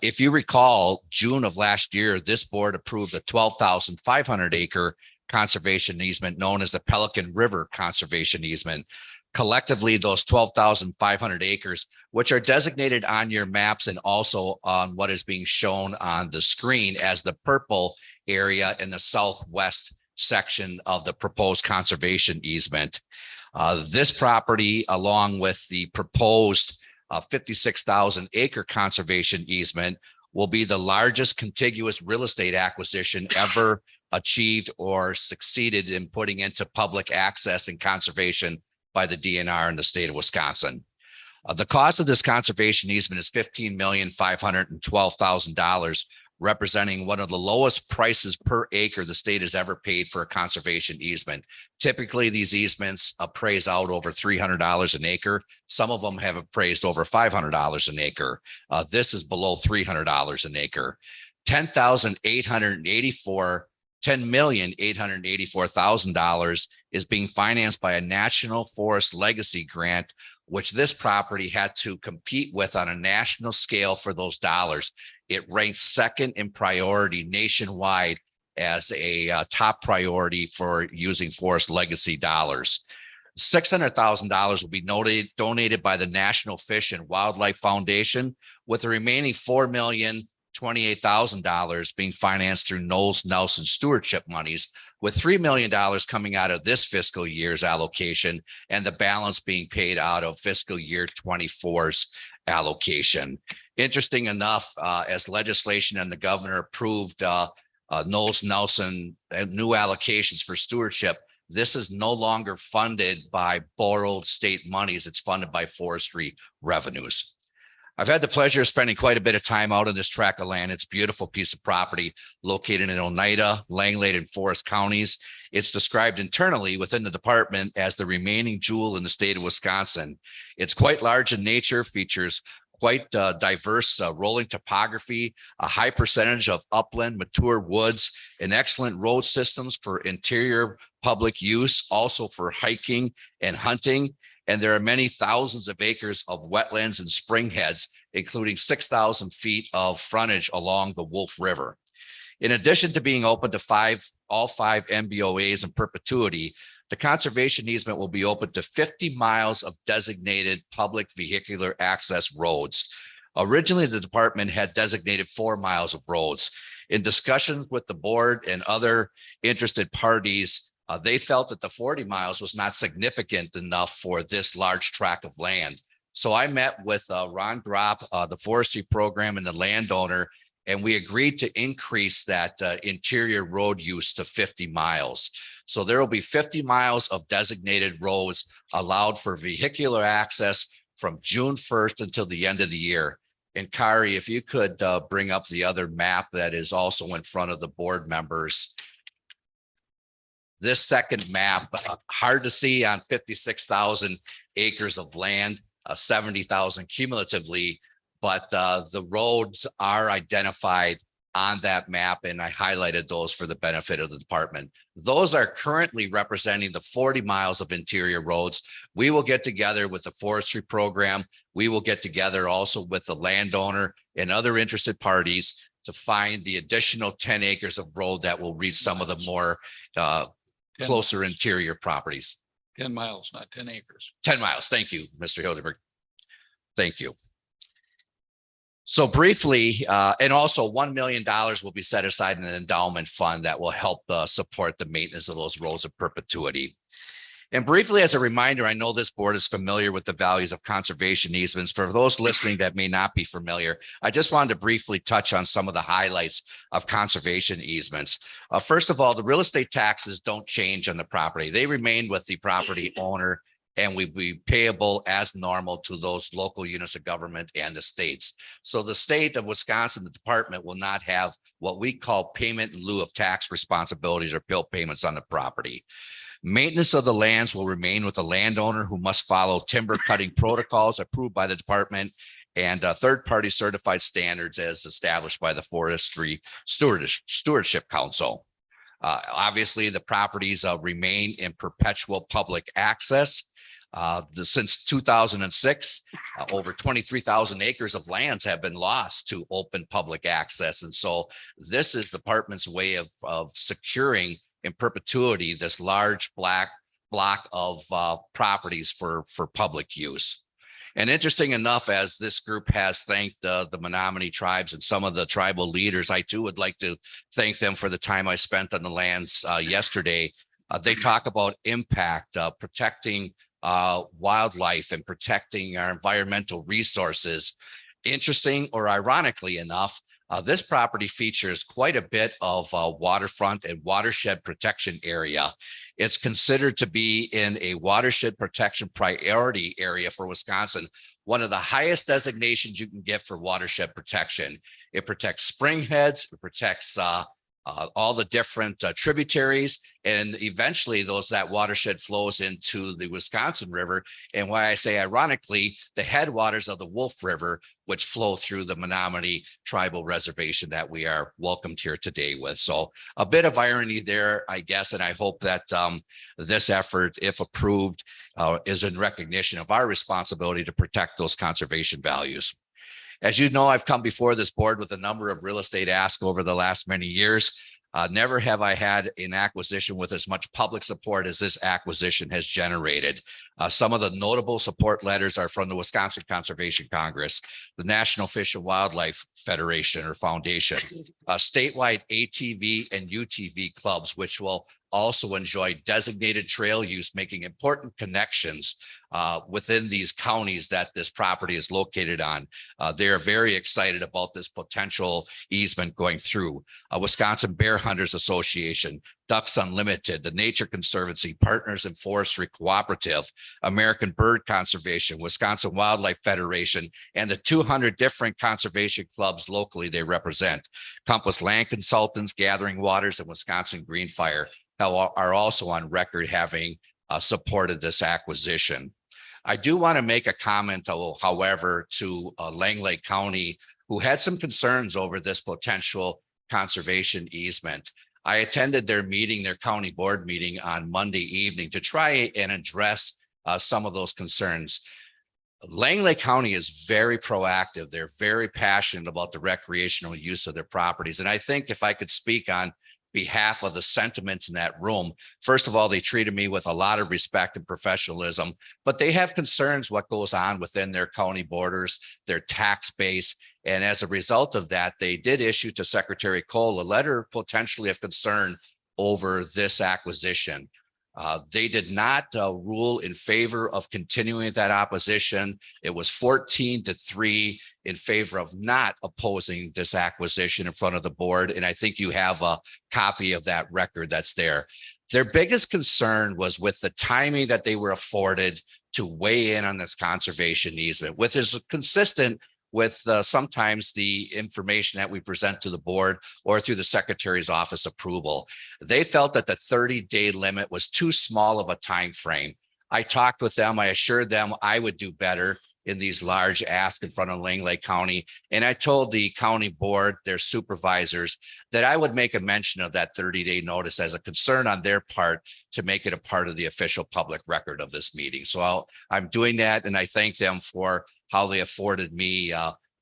If you recall, June of last year, this board approved a 12,500 acre conservation easement known as the Pelican River Conservation Easement. Collectively, those 12,500 acres, which are designated on your maps and also on what is being shown on the screen as the purple area in the southwest section of the proposed conservation easement. This property, along with the proposed 56,000 acre conservation easement, will be the largest contiguous real estate acquisition ever achieved or succeeded in putting into public access and conservation by the DNR in the state of Wisconsin. The cost of this conservation easement is $15,512,000, representing one of the lowest prices per acre the state has ever paid for a conservation easement. Typically, these easements appraise out over $300 an acre. Some of them have appraised over $500 an acre. This is below $300 an acre. $10,884,000 is being financed by a National Forest Legacy Grant, which this property had to compete with on a national scale for those dollars. It ranks second in priority nationwide as a top priority for using forest legacy dollars. $600,000 will be donated by the National Fish and Wildlife Foundation, with the remaining $4,028,000 being financed through Knowles Nelson stewardship monies, with $3 million coming out of this fiscal year's allocation and the balance being paid out of fiscal year 24's allocation. Interesting enough, as legislation and the governor approved Knowles Nelson new allocations for stewardship, this is no longer funded by borrowed state monies. It's funded by forestry revenues. I've had the pleasure of spending quite a bit of time out on this tract of land. It's a beautiful piece of property located in Oneida, Langlade, and Forest counties. It's described internally within the department as the remaining jewel in the state of Wisconsin. It's quite large in nature, features quite diverse rolling topography, a high percentage of upland mature woods, and excellent road systems for interior public use, also for hiking and hunting. And there are many thousands of acres of wetlands and springheads, including 6,000 feet of frontage along the Wolf River. In addition to being open to all five MBOAs in perpetuity, the conservation easement will be open to 50 miles of designated public vehicular access roads. Originally, the department had designated 4 miles of roads. In discussions with the board and other interested parties, they felt that the 40 miles was not significant enough for this large tract of land. So I met with Ron Gropp, the forestry program, and the landowner, and we agreed to increase that interior road use to 50 miles. So there will be 50 miles of designated roads allowed for vehicular access from June 1st until the end of the year. And Kari, if you could bring up the other map that is also in front of the board members. This second map, hard to see on 56,000 acres of land, 70,000 cumulatively, but the roads are identified on that map, and I highlighted those for the benefit of the department. Those are currently representing the 40 miles of interior roads. We will get together with the forestry program. We will get together also with the landowner and other interested parties to find the additional 10 acres of road that will reach some of the more closer interior properties. 10 miles, not 10 acres. 10 miles. Thank you, Mr. Hildeberg. Thank you. So briefly, and also $1 million will be set aside in an endowment fund that will help support the maintenance of those roads of perpetuity. And briefly, as a reminder, I know this board is familiar with the values of conservation easements. For those listening that may not be familiar, I just wanted to briefly touch on some of the highlights of conservation easements. First of all, the real estate taxes don't change on the property. They remain with the property owner and will be payable as normal to those local units of government and the states. So the state of Wisconsin, the department, will not have what we call payment in lieu of tax responsibilities or bill payments on the property. Maintenance of the lands will remain with the landowner, who must follow timber cutting protocols approved by the department and third-party certified standards as established by the Forestry Stewardship Council. Obviously, the properties remain in perpetual public access. Since 2006, over 23,000 acres of lands have been lost to open public access. And so this is the department's way of securing in perpetuity this large block of properties for public use. And interesting enough, as this group has thanked the Menominee tribes and some of the tribal leaders, I too would like to thank them for the time I spent on the lands yesterday. They talk about impact, protecting wildlife and protecting our environmental resources. Interesting, or ironically enough, this property features quite a bit of waterfront and watershed protection area. It's considered to be in a watershed protection priority area for Wisconsin, one of the highest designations you can get for watershed protection. It protects springheads, it protects all the different tributaries, and eventually that watershed flows into the Wisconsin River. And why I say ironically, the headwaters of the Wolf River, which flow through the Menominee tribal reservation that we are welcomed here today with. So a bit of irony there, I guess, and I hope that this effort, if approved, is in recognition of our responsibility to protect those conservation values. As you know, I've come before this board with a number of real estate asks over the last many years. Never have I had an acquisition with as much public support as this acquisition has generated. Some of the notable support letters are from the Wisconsin Conservation Congress, the National Fish and Wildlife Federation or Foundation, statewide ATV and UTV clubs, which will also enjoy designated trail use, making important connections within these counties that this property is located on. They are very excited about this potential easement going through. Wisconsin Bear Hunters Association, Ducks Unlimited, the Nature Conservancy, Partners in Forestry Cooperative, American Bird Conservation, Wisconsin Wildlife Federation, and the 200 different conservation clubs locally they represent. Compass Land Consultants, Gathering Waters, and Wisconsin Green Fire are also on record having supported this acquisition. I do want to make a comment, however, to Langley County, who had some concerns over this potential conservation easement. I attended their meeting, their county board meeting on Monday evening to try and address some of those concerns. Langley County is very proactive. They're very passionate about the recreational use of their properties. And I think if I could speak on behalf of the sentiments in that room, first of all, they treated me with a lot of respect and professionalism, but they have concerns what goes on within their county borders, their tax base. And as a result of that, they did issue to Secretary Cole a letter potentially of concern over this acquisition. They did not rule in favor of continuing that opposition. It was 14-3 in favor of not opposing this acquisition in front of the board. And I think you have a copy of that record that's there. Their biggest concern was with the timing that they were afforded to weigh in on this conservation easement, which is consistent with sometimes the information that we present to the board or through the secretary's office approval. They felt that the 30-day limit was too small of a time frame. I talked with them. I assured them I would do better in these large asks in front of Langley County. And I told the county board, their supervisors, that I would make a mention of that 30-day notice as a concern on their part to make it a part of the official public record of this meeting. So I'm doing that, and I thank them for how they afforded me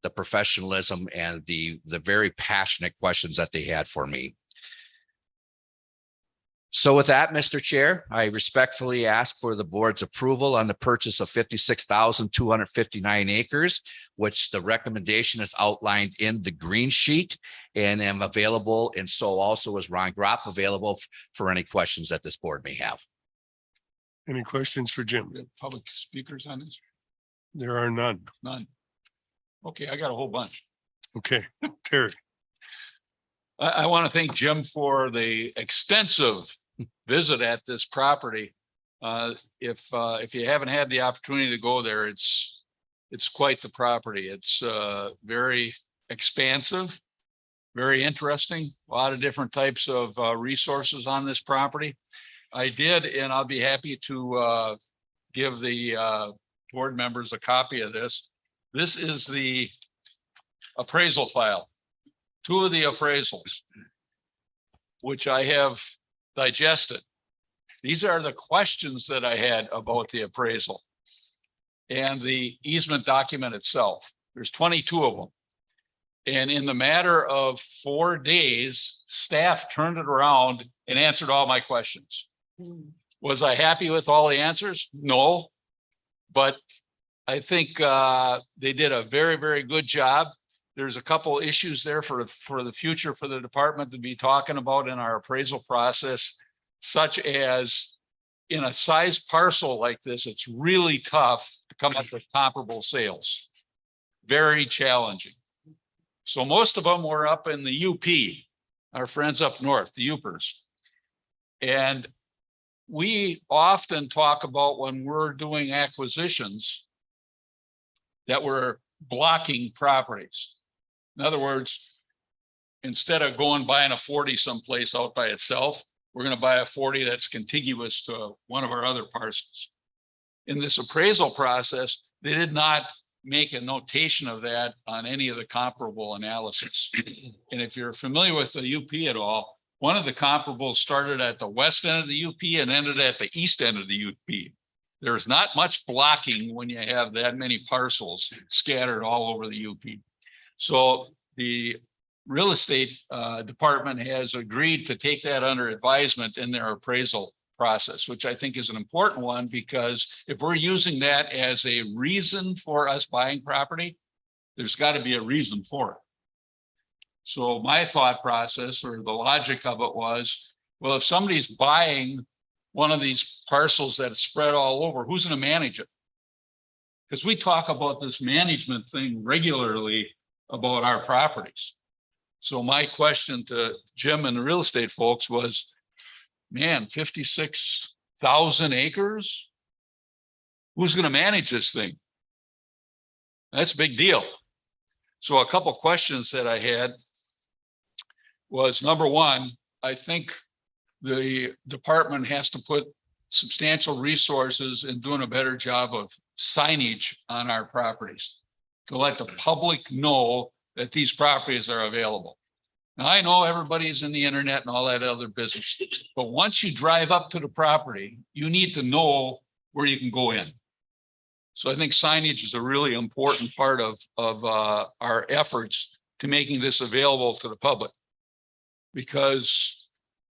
the professionalism and the very passionate questions that they had for me. So with that, Mr. Chair, I respectfully ask for the board's approval on the purchase of 56,259 acres, which the recommendation is outlined in the green sheet, and am available. And so also is Ron Gropp available for any questions that this board may have. Any questions for Jim? We have public speakers on this? There are none. None. Okay, I got a whole bunch. Okay, Terry. I want to thank Jim for the extensive visit at this property. If you haven't had the opportunity to go there, it's quite the property. It's very expansive, very interesting, a lot of different types of resources on this property. I did, and I'll be happy to give the board members a copy of this. This is the appraisal file. Two of the appraisals, which I have digested. These are the questions that I had about the appraisal and the easement document itself. There's 22 of them. And in the matter of 4 days, staff turned it around and answered all my questions. Was I happy with all the answers? No. But I think they did a very, very good job. There's a couple issues there for the future for the department to be talking about in our appraisal process, such as in a size parcel like this, it's really tough to come up with comparable sales. Very challenging. So most of them were up in the UP, our friends up north, the Upers. And we often talk about when we're doing acquisitions that we're blocking properties. In other words, instead of going buying a 40 someplace out by itself, we're going to buy a 40 that's contiguous to one of our other parcels. In this appraisal process, they did not make a notation of that on any of the comparable analysis. And if you're familiar with the UP at all, one of the comparables started at the west end of the UP and ended at the east end of the UP. There's not much blocking when you have that many parcels scattered all over the UP. So the real estate department has agreed to take that under advisement in their appraisal process, which I think is an important one, because if we're using that as a reason for us buying property, there's got to be a reason for it. So my thought process or the logic of it was, well, if somebody's buying one of these parcels that's spread all over, who's going to manage it? Because we talk about this management thing regularly about our properties. So my question to Jim and the real estate folks was, man, 56,000 acres? Who's going to manage this thing? That's a big deal. So a couple questions that I had was, number one, I think the department has to put substantial resources in doing a better job of signage on our properties to let the public know that these properties are available. Now, I know everybody's in the internet and all that other business, but once you drive up to the property, you need to know where you can go in. So I think signage is a really important part of our efforts to making this available to the public. Because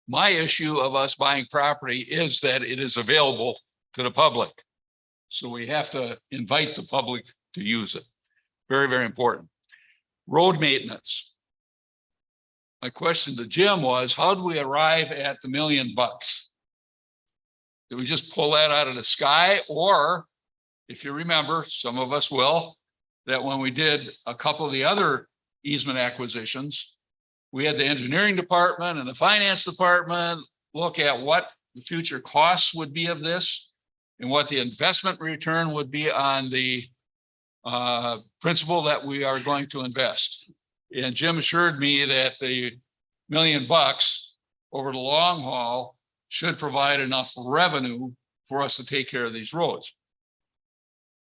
my issue of us buying property is that it is available to the public. So we have to invite the public to use it. Very, very important. Road maintenance. My question to Jim was, how do we arrive at the $1 million? Did we just pull that out of the sky? Or if you remember, some of us will, that when we did a couple of the other easement acquisitions, we had the engineering department and the finance department look at what the future costs would be of this and what the investment return would be on the principal that we are going to invest. And Jim assured me that the $1 million over the long haul should provide enough revenue for us to take care of these roads.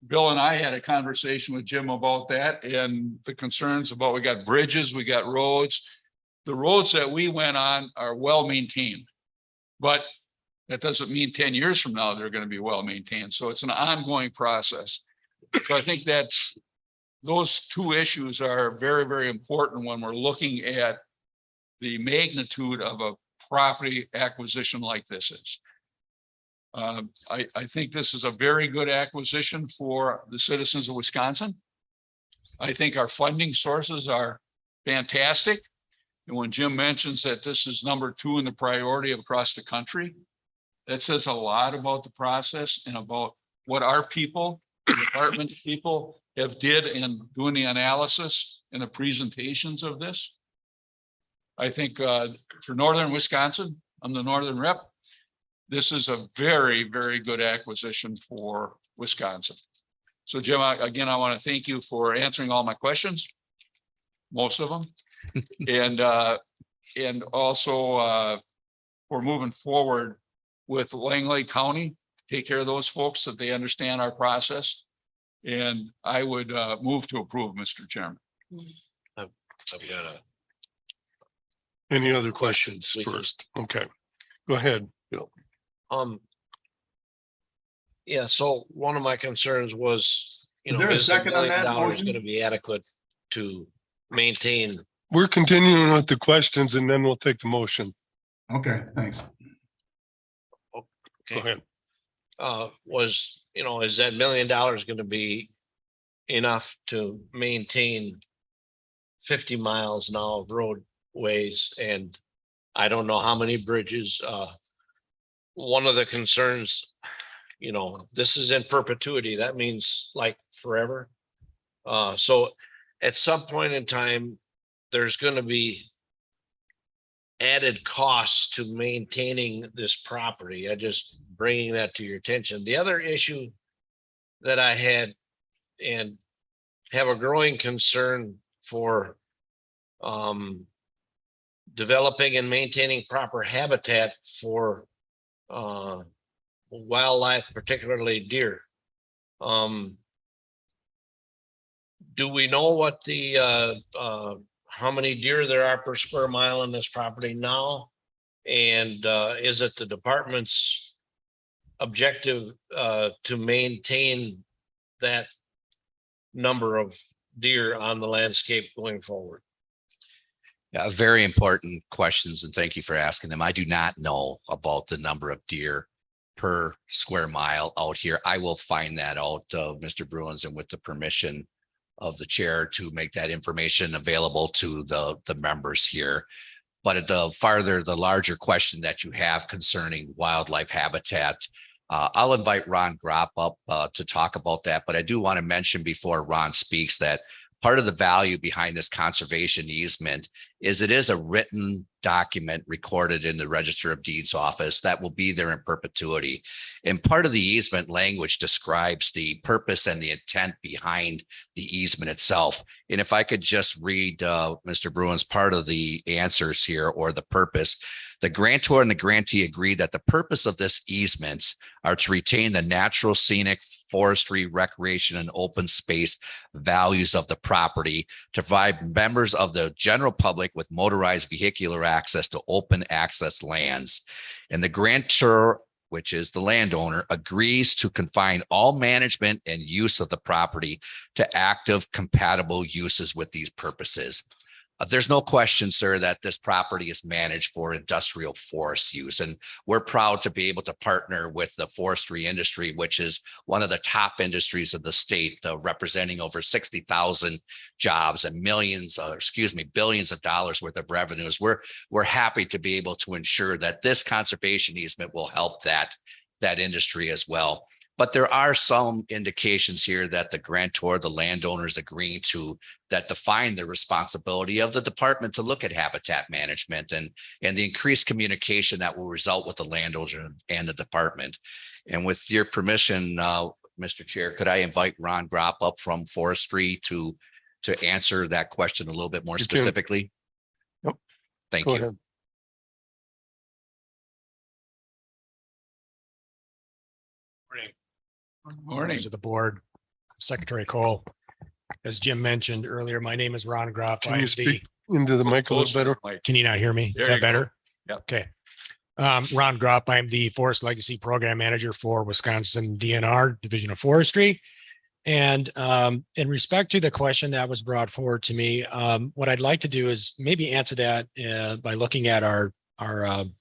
Bill and I had a conversation with Jim about that and the concerns about, we got bridges, we got roads. The roads that we went on are well maintained, but that doesn't mean 10 years from now they're going to be well maintained. So it's an ongoing process. So I think those two issues are very, very important when we're looking at the magnitude of a property acquisition like this is. I think this is a very good acquisition for the citizens of Wisconsin. I think our funding sources are fantastic. And when Jim mentions that this is number 2 in the priority across the country, that says a lot about the process and about what our people, department people have did in doing the analysis and the presentations of this. I think for Northern Wisconsin, I'm the Northern rep. This is a very, very good acquisition for Wisconsin. So Jim, again, I want to thank you for answering all my questions, most of them. and also for moving forward with Langley County, take care of those folks so that they understand our process. And I would move to approve, Mr. Chairman. I've got a, Any other questions We can- first? Okay, go ahead, Bill. yeah, so one of my concerns was, Is there a is second on that $1 motion? going to be adequate to maintain? We're continuing with the questions and then we'll take the motion. Okay, thanks. Go Okay, ahead. is that $1 million going to be enough to maintain 50 miles now of roadways? And I don't know how many bridges. One of the concerns, this is in perpetuity. That means like forever. So at some point in time, there's going to be added costs to maintaining this property. I just bringing that to your attention. The other issue that I had and have a growing concern for developing and maintaining proper habitat for wildlife, particularly deer. Do we know what the how many deer there are per square mile in this property now? And is it the department's objective to maintain that number of deer on the landscape going forward? Yeah, very important questions, and thank you for asking them. I do not know about the number of deer per square mile out here. I will find that out, Mr. Bruins, and with the permission of the chair to make that information available to the members here. But at the larger question that you have concerning wildlife habitat, I'll invite Ron Gropp up to talk about that. But I do want to mention before Ron speaks that part of the value behind this conservation easement is it is a written document recorded in the Register of Deeds office that will be there in perpetuity. And part of the easement language describes the purpose and the intent behind the easement itself. And if I could just read Mr. Bruin's part of the answers here, or the purpose, the grantor and the grantee agree that the purpose of this easements are to retain the natural, scenic, forestry, recreation, and open space values of the property, to provide members of the general public with motorized vehicular access to open access lands. And the grantor, which is the landowner, agrees to confine all management and use of the property to active compatible uses with these purposes. There's no question, sir, that this property is managed for industrial forest use. And we're proud to be able to partner with the forestry industry, which is one of the top industries of the state, representing over 60,000 jobs and billions of dollars worth of revenues. We're happy to be able to ensure that this conservation easement will help that industry as well. But there are some indications here that the grantor, the landowner, is agreeing to that define the responsibility of the department to look at habitat management and the increased communication that will result with the landowner and the department. And with your permission, Mr. Chair, could I invite Ron Gropp up from Forestry to answer that question a little bit more specifically? Yep. Thank Go you. ahead. Morning. Members of the board, Secretary Cole. As Jim mentioned earlier, my name is Ron Gropp. Can you speak into the mic a little better? Can you not hear me? There Is you that go. better? Yep. Okay. Ron Gropp, I'm the Forest Legacy Program Manager for Wisconsin DNR Division of Forestry. And in respect to the question that was brought forward to me, what I'd like to do is maybe answer that by looking at our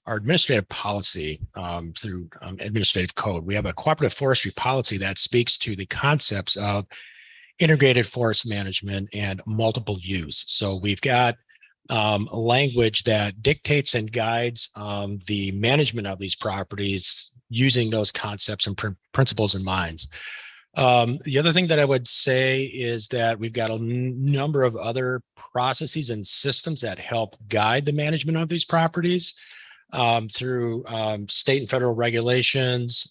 administrative policy through administrative code. We have a cooperative forestry policy that speaks to the concepts of integrated forest management and multiple use. So we've got language that dictates and guides the management of these properties using those concepts and principles in mind. The other thing that I would say is that we've got a number of other processes and systems that help guide the management of these properties through state and federal regulations,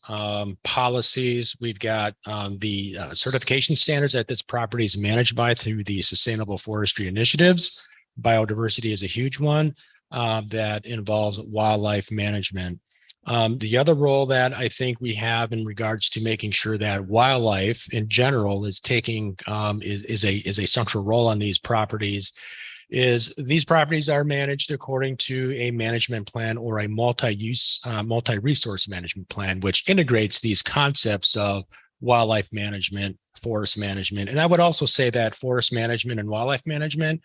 policies. We've got the certification standards that this property is managed by through the Sustainable Forestry Initiatives. Biodiversity is a huge one that involves wildlife management. The other role that I think we have in regards to making sure that wildlife in general is taking is a central role on these properties is these properties are managed according to a management plan or a multi-use, multi-resource management plan, which integrates these concepts of wildlife management, forest management. And I would also say that forest management and wildlife management,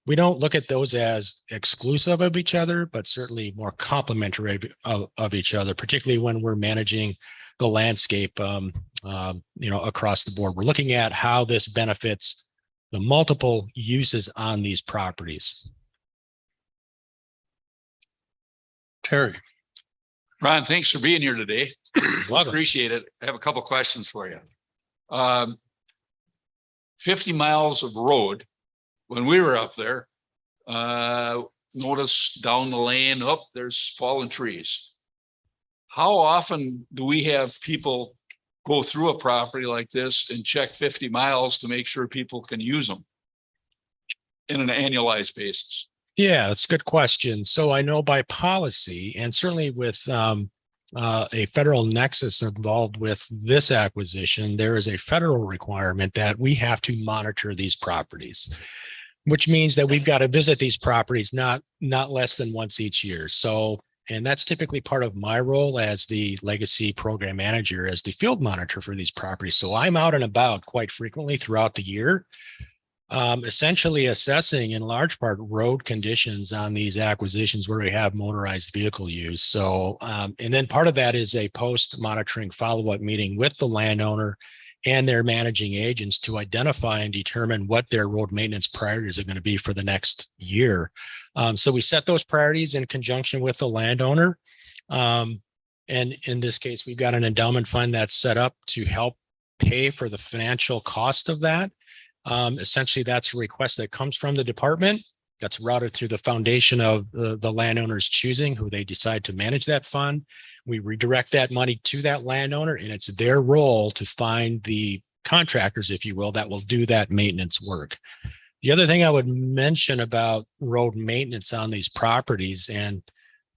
we don't look at those as exclusive of each other, but certainly more complementary of each other, particularly when we're managing the landscape, across the board. We're looking at how this benefits the multiple uses on these properties. Terry. Ron, thanks for being here today. Welcome. Appreciate it. I have a couple questions for you. 50 miles of road, when we were up there, notice down the lane, there's fallen trees. How often do we have people go through a property like this and check 50 miles to make sure people can use them in an annualized basis? Yeah, that's a good question. So I know by policy and certainly with a federal nexus involved with this acquisition, there is a federal requirement that we have to monitor these properties, which means that we've got to visit these properties not less than once each year. So, and that's typically part of my role as the legacy program manager, as the field monitor for these properties. So I'm out and about quite frequently throughout the year, essentially assessing in large part road conditions on these acquisitions where we have motorized vehicle use. So, and then part of that is a post monitoring follow-up meeting with the landowner and their managing agents to identify and determine what their road maintenance priorities are going to be for the next year. So we set those priorities in conjunction with the landowner. And in this case, we've got an endowment fund that's set up to help pay for the financial cost of that. Essentially, that's a request that comes from the department that's routed through the foundation of the landowner's choosing, who they decide to manage that fund. We redirect that money to that landowner, and it's their role to find the contractors, if you will, that will do that maintenance work. The other thing I would mention about road maintenance on these properties and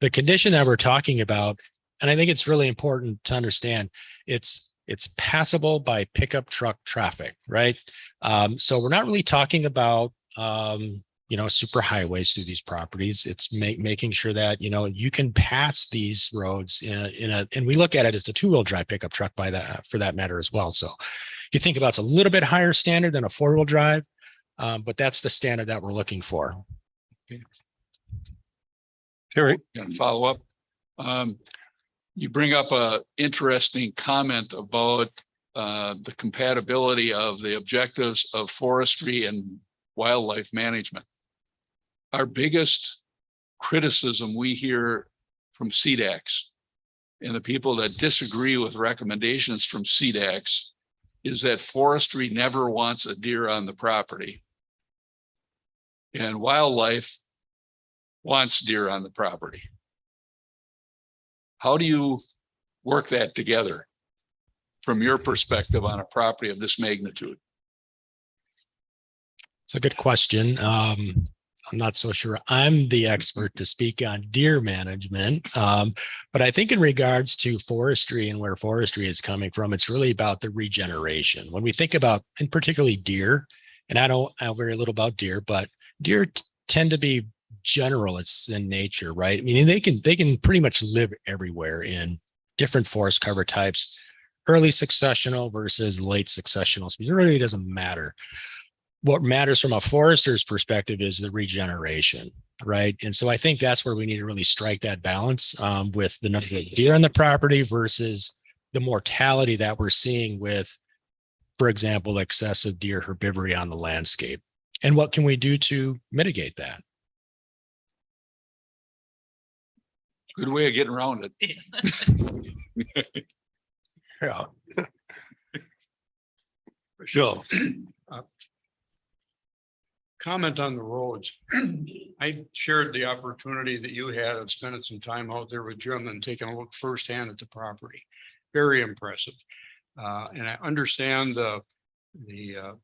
the condition that we're talking about, and I think it's really important to understand, it's passable by pickup truck traffic, right? So we're not really talking about super highways through these properties. It's making sure that, you can pass these roads and we look at it as the 2-wheel drive pickup truck for that matter as well. So you think about it's a little bit higher standard than a 4-wheel drive, but that's the standard that we're looking for. Okay. Terry. Follow up. You bring up a interesting comment about the compatibility of the objectives of forestry and wildlife management. Our biggest criticism we hear from CDACs and the people that disagree with recommendations from CDACs is that forestry never wants a deer on the property and wildlife wants deer on the property. How do you work that together from your perspective on a property of this magnitude? It's a good question. I'm not so sure I'm the expert to speak on deer management, but I think in regards to forestry and where forestry is coming from, it's really about the regeneration. When we think about, and particularly deer, and I know very little about deer, but deer tend to be generalists in nature, right? I mean, they can pretty much live everywhere in different forest cover types, early successional versus late successional. So it really doesn't matter. What matters from a forester's perspective is the regeneration, right? And so I think that's where we need to really strike that balance with the number of deer on the property versus the mortality that we're seeing with, for example, excessive deer herbivory on the landscape. And what can we do to mitigate that? Good way of getting around it. Yeah. Sure. Comment on the roads. I shared the opportunity that you had of spending some time out there with Jim and taking a look firsthand at the property. Very impressive. And I understand the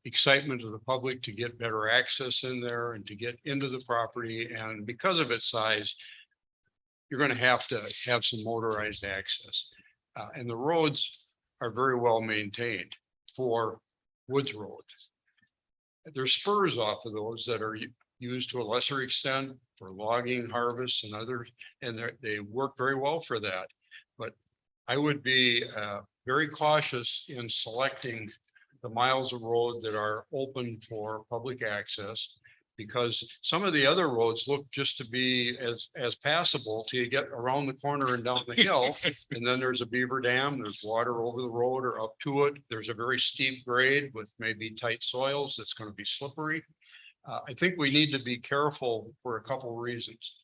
excitement of the public to get better access in there and to get into the property. And because of its size, you're going to have some motorized access. And the roads are very well maintained for woods roads. There's spurs off of those that are used to a lesser extent for logging, harvests and others, and they work very well for that. But I would be very cautious in selecting the miles of road that are open for public access, because some of the other roads look just to be as passable till you get around the corner and down the hill. And then there's a beaver dam, there's water over the road or up to it. There's a very steep grade with maybe tight soils that's going to be slippery. I think we need to be careful for a couple of reasons.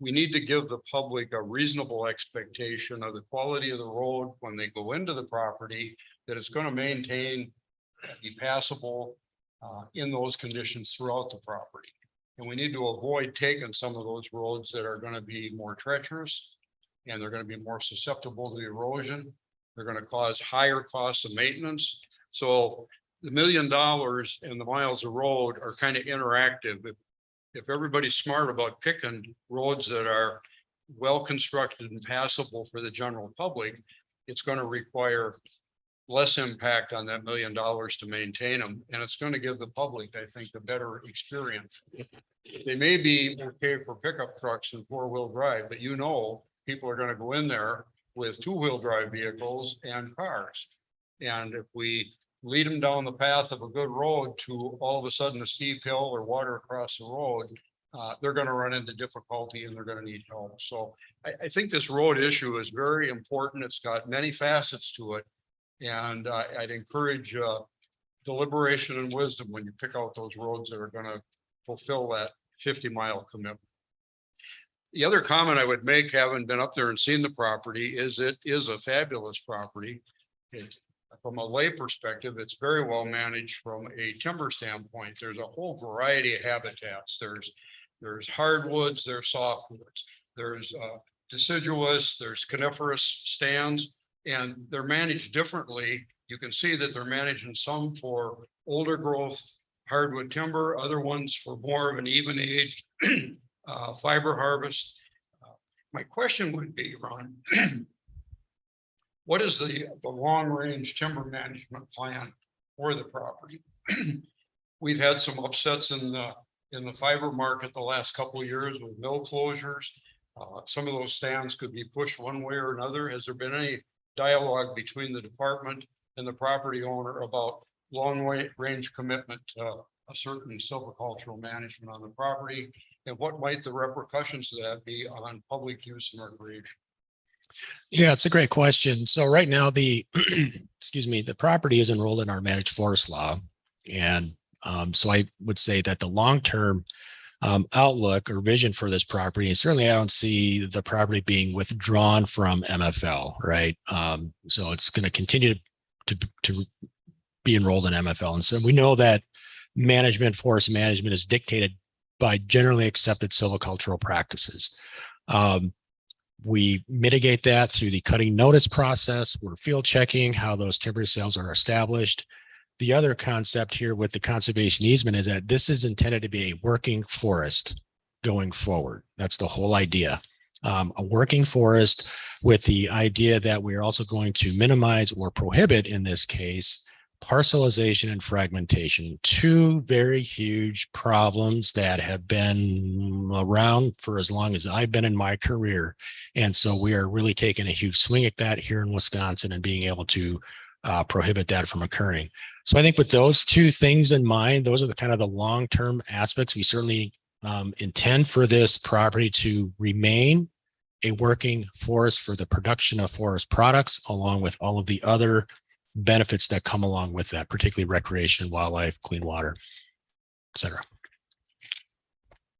We need to give the public a reasonable expectation of the quality of the road when they go into the property, that it's going to maintain, be passable in those conditions throughout the property. And we need to avoid taking some of those roads that are going to be more treacherous, and they're going to be more susceptible to erosion. They're going to cause higher costs of maintenance. So the $1 million and the miles of road are kind of interactive. If everybody's smart about picking roads that are well constructed and passable for the general public, it's going to require less impact on that $1 million to maintain them. And it's going to give the public, I think, a better experience. They may be okay for pickup trucks and 4-wheel drive, but people are going to go in there with 2-wheel drive vehicles and cars. And if we lead them down the path of a good road to all of a sudden a steep hill or water across the road, they're going to run into difficulty and they're going to need help. So I think this road issue is very important. It's got many facets to it. And I'd encourage deliberation and wisdom when you pick out those roads that are going to fulfill that 50-mile commitment. The other comment I would make, having been up there and seen the property, is it is a fabulous property. From a lay perspective, it's very well managed from a timber standpoint. There's a whole variety of habitats. There's hardwoods, there's softwoods, there's deciduous, there's coniferous stands, and they're managed differently. You can see that they're managing some for older growth hardwood timber, other ones for more of an even age fiber harvest. My question would be, Ron, what is the long range timber management plan for the property? We've had some upsets in the fiber market the last couple of years with mill closures. Some of those stands could be pushed one way or another. Has there been any dialogue between the department and the property owner about long range commitment to a certain silvicultural management on the property? And what might the repercussions of that be on public use and recreation? Yeah, it's a great question. So right now the property is enrolled in our managed forest law. And so I would say that the long-term outlook or vision for this property, and certainly I don't see the property being withdrawn from MFL, right? So it's going to continue to be enrolled in MFL. And so we know that forest management is dictated by generally accepted silvicultural practices. We mitigate that through the cutting notice process. We're field checking how those timber sales are established. The other concept here with the conservation easement is that this is intended to be a working forest going forward. That's the whole idea. A working forest with the idea that we're also going to minimize or prohibit, in this case, parcelization and fragmentation, two very huge problems that have been around for as long as I've been in my career. And so we are really taking a huge swing at that here in Wisconsin and being able to prohibit that from occurring. So I think with those two things in mind, those are the kind of the long-term aspects. We certainly intend for this property to remain a working forest for the production of forest products, along with all of the other benefits that come along with that, particularly recreation, wildlife, clean water, et cetera.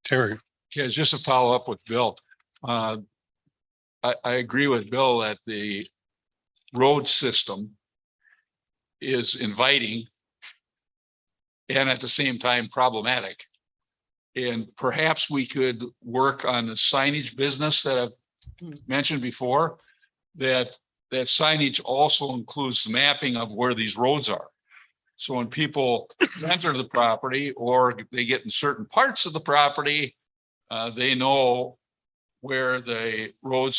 Terry. Yeah, just to follow up with Bill. I agree with Bill that the road system is inviting and at the same time problematic. And perhaps we could work on the signage business that I've mentioned before, that signage also includes the mapping of where these roads are. So when people enter the property or they get in certain parts of the property, they know where the road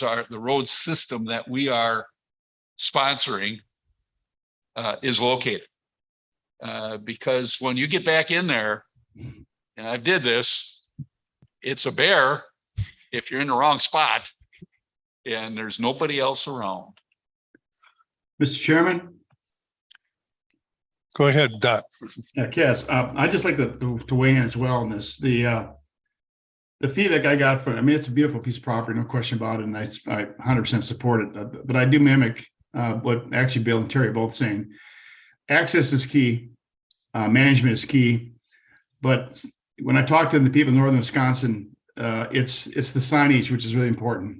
system that we are sponsoring is located. Because when you get back in there, and I did this, it's a bear if you're in the wrong spot and there's nobody else around. Mr. Chairman, Go ahead, Dot. Cass, I'd just like to weigh in as well on this. The feedback I got from, I mean, it's a beautiful piece of property, no question about it, and I 100% support it. But I do mimic what actually Bill and Terry are both saying. Access is key, management is key. But when I talk to the people in northern Wisconsin, it's the signage which is really important.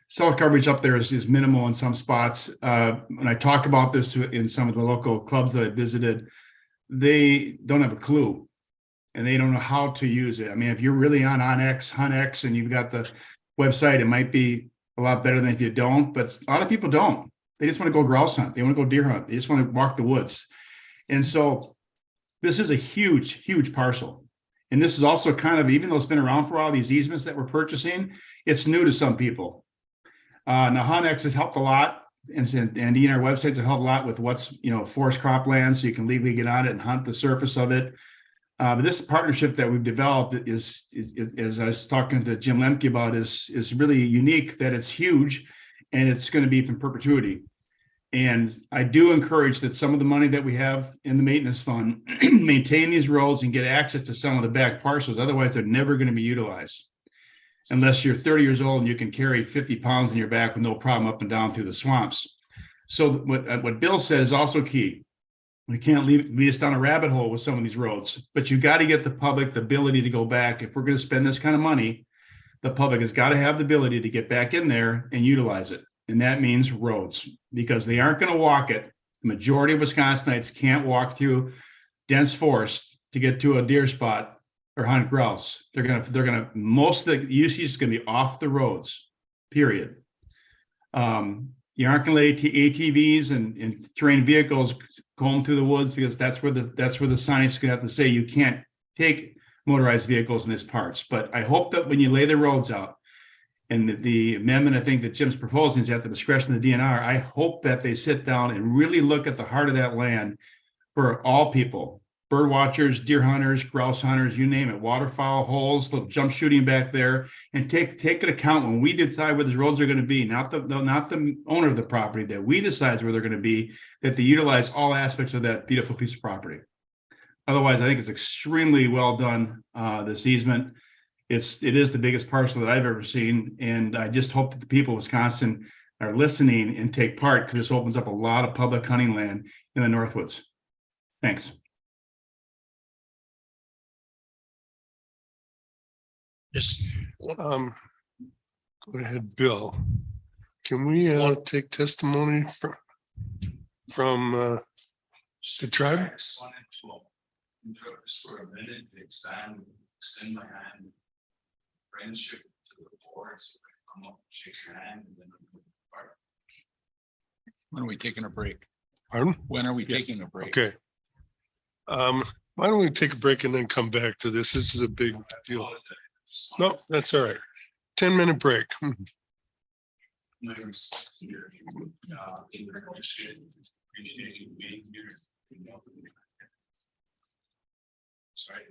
Cell coverage up there is minimal in some spots. When I talk about this in some of the local clubs that I visited, they don't have a clue and they don't know how to use it. I mean, if you're really on Hunt X and you've got the website, it might be a lot better than if you don't, but a lot of people don't. They just want to go grouse hunt. They want to go deer hunt. They just want to walk the woods. And so this is a huge, huge parcel. And this is also kind of, even though it's been around for a while, these easements that we're purchasing, it's new to some people. Now Hunt X has helped a lot, and DNR websites have helped a lot with what's, forest cropland, so you can legally get on it and hunt the surface of it. But this partnership that we've developed is as I was talking to Jim Lemke about, is really unique, that it's huge and it's going to be in perpetuity. And I do encourage that some of the money that we have in the maintenance fund maintain these roads and get access to some of the back parcels. Otherwise, they're never going to be utilized unless you're 30 years old and you can carry 50 pounds in your back with no problem up and down through the swamps. So what Bill said is also key. We can't lead us down a rabbit hole with some of these roads, but you got to get the public the ability to go back. If we're going to spend this kind of money, the public has got to have the ability to get back in there and utilize it. And that means roads, because they aren't going to walk it. The majority of Wisconsinites can't walk through dense forest to get to a deer spot or hunt grouse. Most of the usage is going to be off the roads, period. You aren't going to let ATVs and terrain vehicles comb through the woods, because that's where the science is going to have to say you can't take motorized vehicles in these parts. But I hope that when you lay the roads out, and the amendment I think that Jim's proposing is at the discretion of the DNR, I hope that they sit down and really look at the heart of that land for all people. Bird watchers, deer hunters, grouse hunters, you name it, waterfowl holes, little jump shooting back there, and take an account when we decide where these roads are going to be, not the owner of the property, that we decide where they're going to be, that they utilize all aspects of that beautiful piece of property. Otherwise, I think it's extremely well done, this easement. It is the biggest parcel that I've ever seen, and I just hope that the people of Wisconsin are listening and take part, because this opens up a lot of public hunting land in the Northwoods. Thanks. Go ahead, Bill. Can we take testimony from the tribe? For a minute, extend my hand, friendship to the board, so I come up, shake your hand, and then part. When are we taking a break? Pardon? When are we taking a break? Okay. Why don't we take a break and then come back to this? This is a big deal. No, that's all right. 10-minute break. Sorry.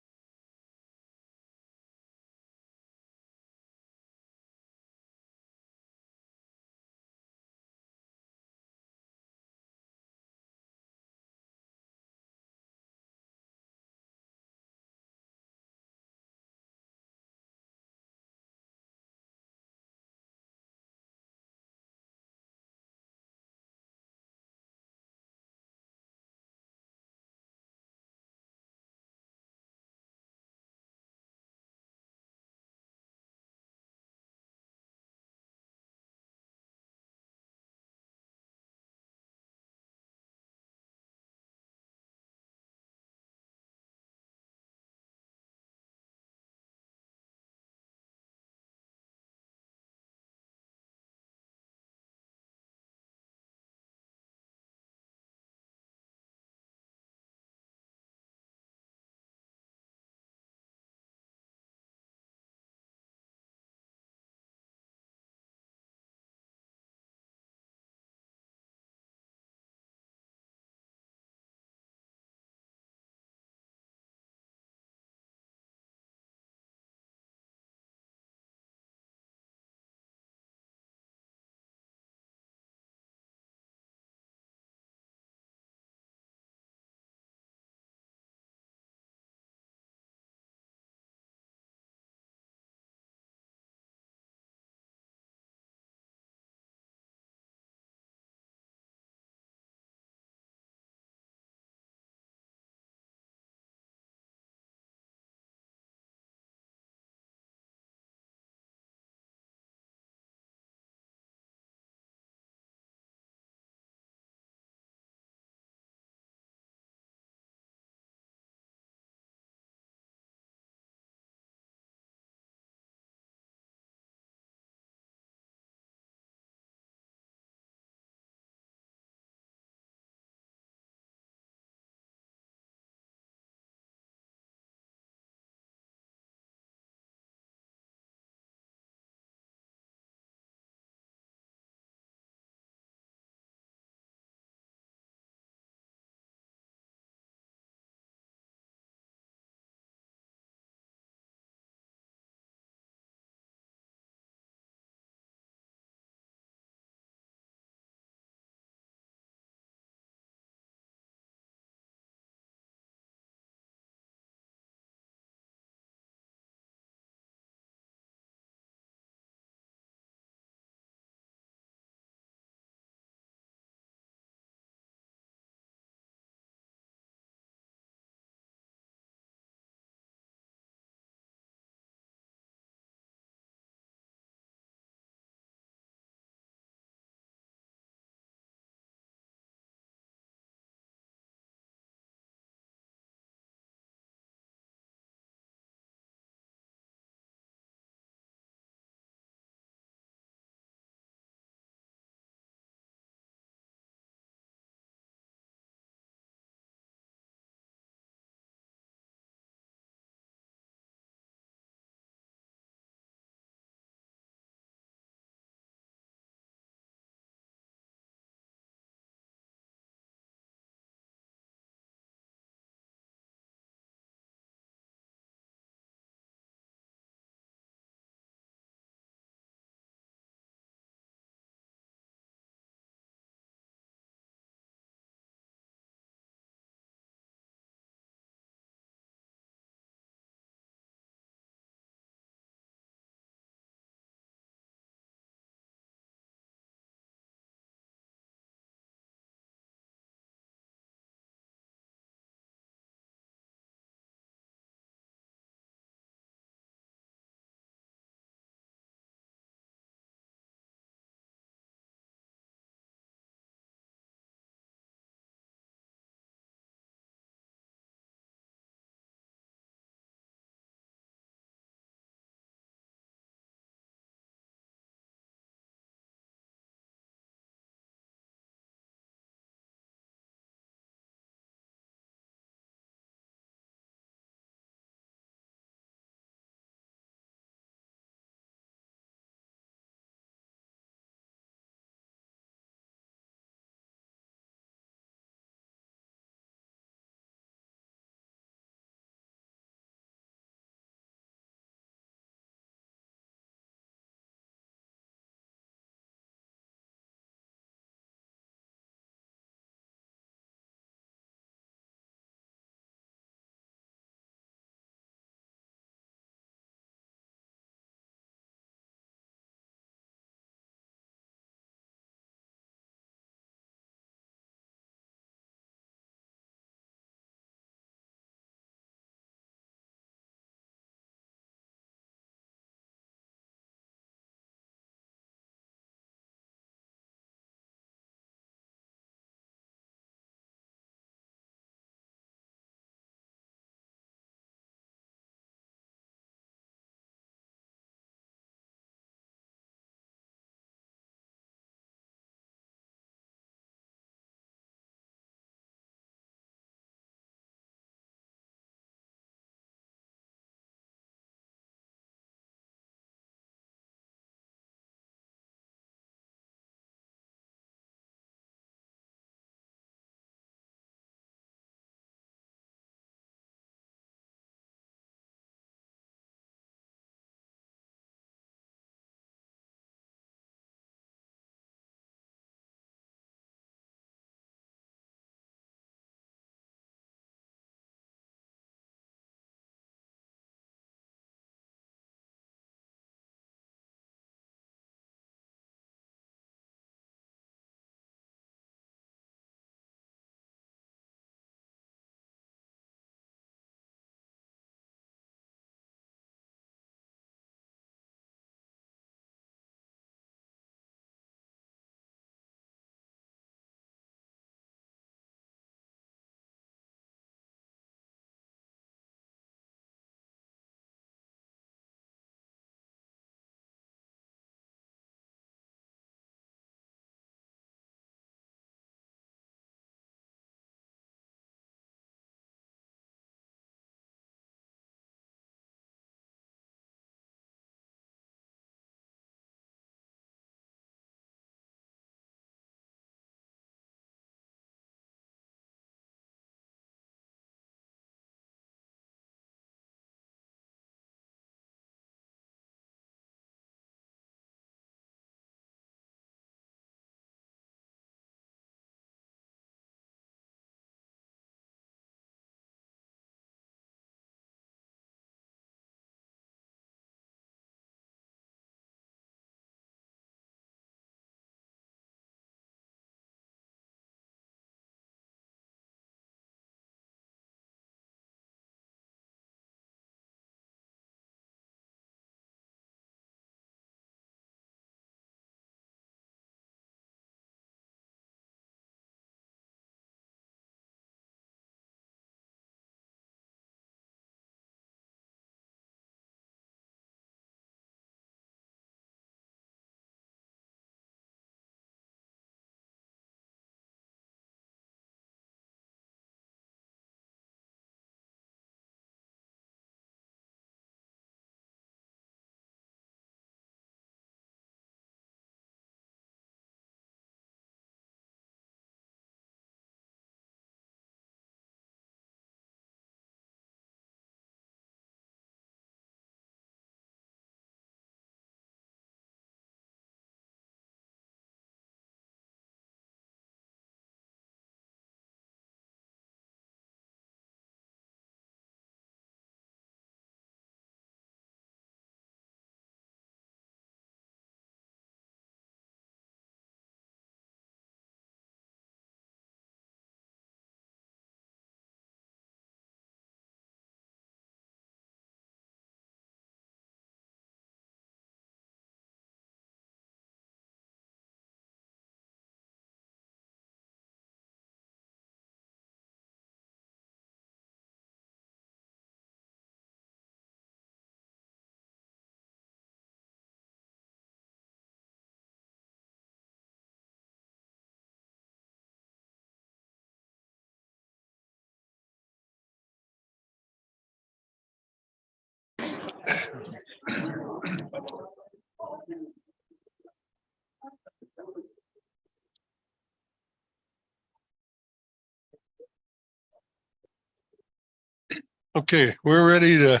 Okay, we're ready to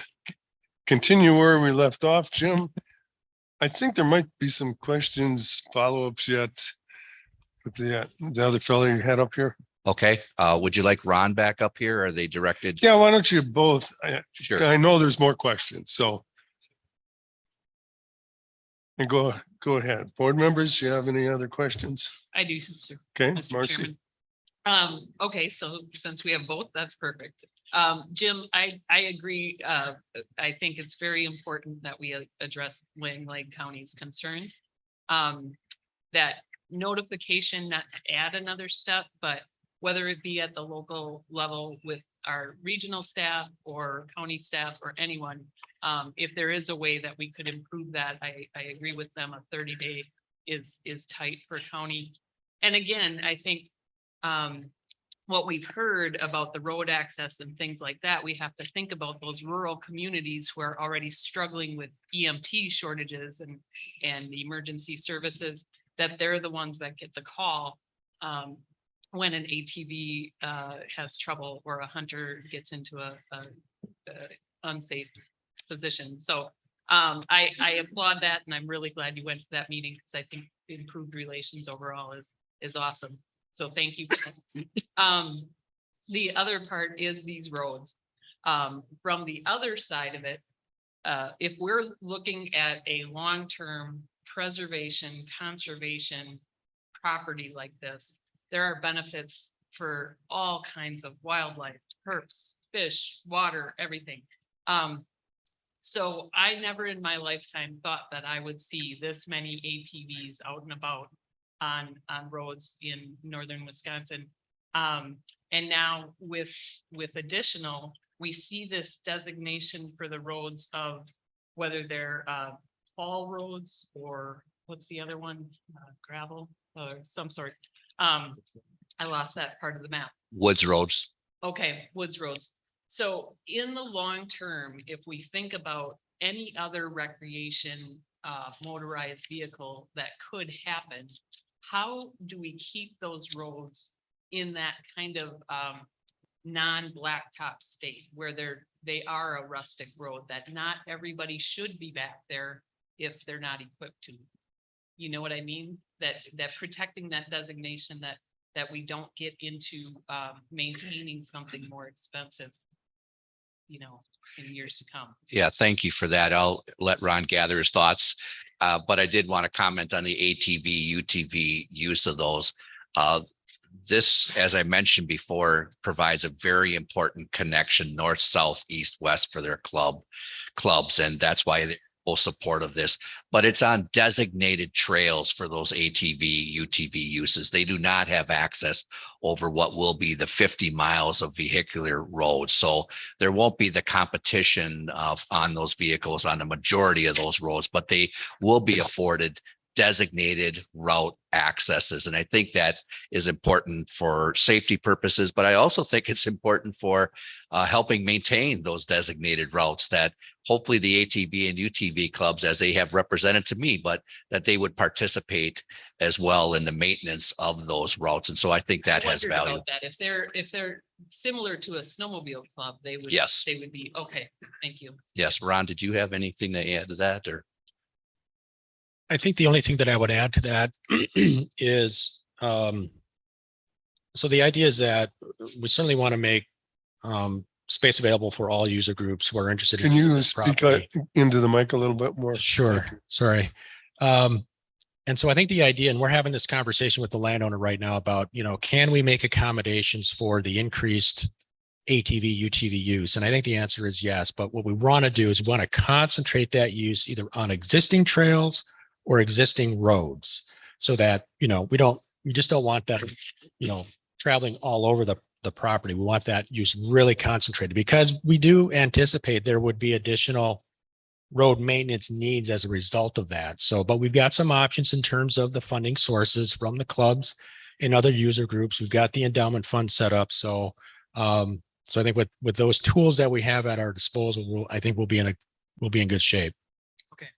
continue where we left off, Jim. I think there might be some questions, follow-ups yet. With the other fellow you had up here. Okay, would you like Ron back up here? Are they directed? Yeah, why don't you both? Sure. I know there's more questions, so. And go ahead. Board members, you have any other questions? I do, sir. Okay, Mr. Marcy. Chairman. Okay, so since we have both, that's perfect. Jim, I agree. I think it's very important that we address Lang Lake County's concerns. That notification, not to add another step, but whether it be at the local level with our regional staff or county staff or anyone, if there is a way that we could improve that, I agree with them. A 30-day is tight for county. And again, I think what we've heard about the road access and things like that, we have to think about those rural communities who are already struggling with EMT shortages and emergency services, that they're the ones that get the call when an ATV has trouble or a hunter gets into a unsafe position. So I applaud that, and I'm really glad you went to that meeting because I think improved relations overall is awesome. So thank you. The other part is these roads. From the other side of it, if we're looking at a long-term preservation, conservation property like this, there are benefits for all kinds of wildlife, herps, fish, water, everything. So I never in my lifetime thought that I would see this many ATVs out and about on roads in northern Wisconsin. And now with additional, we see this designation for the roads of whether they're fall roads or what's the other one, gravel or some sort. I lost that part of the map. Woods roads. Okay, woods roads. So in the long term, if we think about any other recreation motorized vehicle that could happen, how do we keep those roads in that kind of non-blacktop state where they are a rustic road that not everybody should be back there if they're not equipped to? You know what I mean? That protecting that designation, that we don't get into maintaining something more expensive, you know, in years to come. Yeah, thank you for that. I'll let Ron gather his thoughts. But I did want to comment on the ATV, UTV use of those. This, as I mentioned before, provides a very important connection north, south, east, west for their clubs. And that's why they're full support of this. But it's on designated trails for those ATV, UTV uses. They do not have access over what will be the 50 miles of vehicular roads. So there won't be the competition on those vehicles on the majority of those roads, but they will be afforded designated route accesses. And I think that is important for safety purposes, but I also think it's important for helping maintain those designated routes, that hopefully the ATV and UTV clubs, as they have represented to me, but that they would participate as well in the maintenance of those routes. And so I think that has value. About that. If they're similar to a snowmobile club, they would, yes, they would be. Okay, thank you. Yes. Ron, did you have anything to add to that? Or I think the only thing that I would add to that is, so the idea is that we certainly want to make space available for all user groups who are interested. Can you speak into the mic a little bit more? Sure. Sorry. And so I think the idea, and we're having this conversation with the landowner right now about, you know, can we make accommodations for the increased ATV, UTV use? And I think the answer is yes. But what we want to do is we want to concentrate that use either on existing trails or existing roads, so that, you know, we just don't want that, you know, traveling all over the property. We want that use really concentrated, because we do anticipate there would be additional road maintenance needs as a result of that. So, but we've got some options in terms of the funding sources from the clubs and other user groups. We've got the endowment fund set up. So, so I think with those tools that we have at our disposal, I think we'll be in good shape. Okay.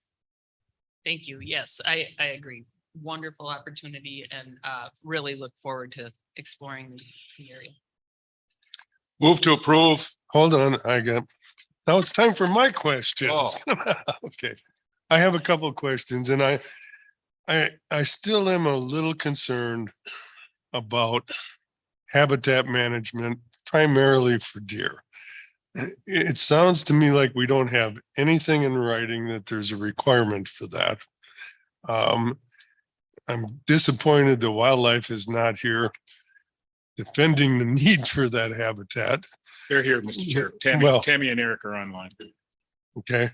Thank you. Yes, I agree. Wonderful opportunity, and really look forward to exploring the area. Move to approve. Hold on, now it's time for my questions. Oh. Okay. I have a couple of questions and I still am a little concerned about habitat management, primarily for deer. It sounds to me like we don't have anything in writing that there's a requirement for that. I'm disappointed the wildlife is not here defending the need for that habitat. They're here, Mr. Chair. Well- Tammy and Eric are online. Okay,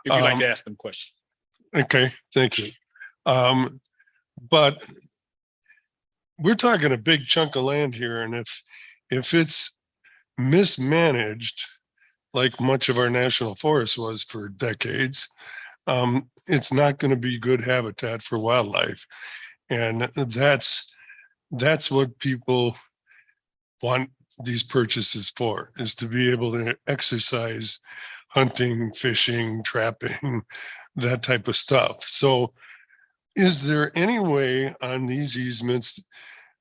If you'd like to ask them questions. okay, thank you. But we're talking a big chunk of land here, and if it's mismanaged, like much of our national forest was for decades, it's not going to be good habitat for wildlife. And that's what people want these purchases for, is to be able to exercise hunting, fishing, trapping, that type of stuff. So is there any way on these easements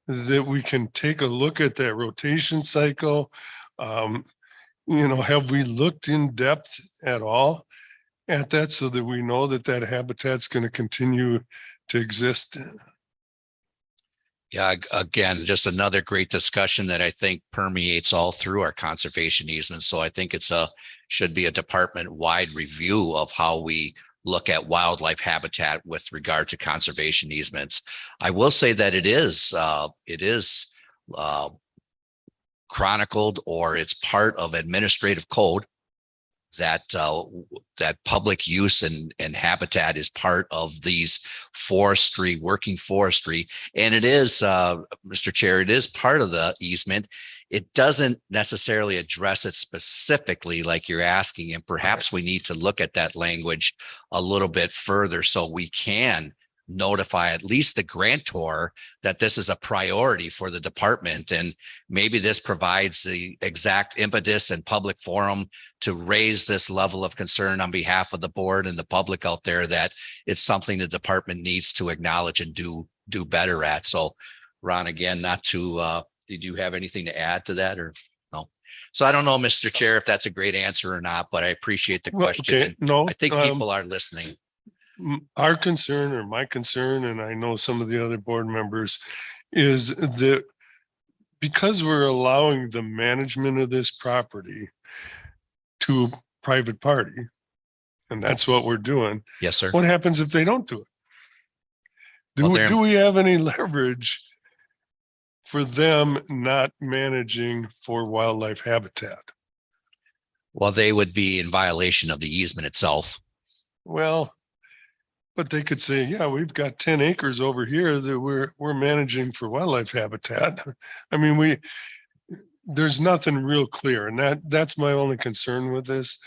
that we can take a look at that rotation cycle? Have we looked in depth at all at that so that we know that that habitat's going to continue to exist? Yeah, again, just another great discussion that I think permeates all through our conservation easements. So I think should be a department-wide review of how we look at wildlife habitat with regard to conservation easements. I will say that it is chronicled, or it's part of administrative code that public use and habitat is part of these working forestry. And it is, Mr. Chair, it is part of the easement. It doesn't necessarily address it specifically like you're asking, and perhaps we need to look at that language a little bit further so we can notify at least the grantor that this is a priority for the department. And maybe this provides the exact impetus and public forum to raise this level of concern on behalf of the board and the public out there, that it's something the department needs to acknowledge and do better at. So Ron, again, did you have anything to add to that, or no? So I don't know, Mr. Chair, if that's a great answer or not, but I appreciate the question. Okay, no, I think people are listening. Our concern, or my concern, and I know some of the other board members, is that because we're allowing the management of this property to a private party, and that's what we're doing. Yes, sir. What happens if they don't do it? Well, Do we have any leverage for them not managing for wildlife habitat? Well, they would be in violation of the easement itself. Well, but they could say, yeah, we've got 10 acres over here that we're managing for wildlife habitat. I mean, there's nothing real clear, and that's my only concern with this.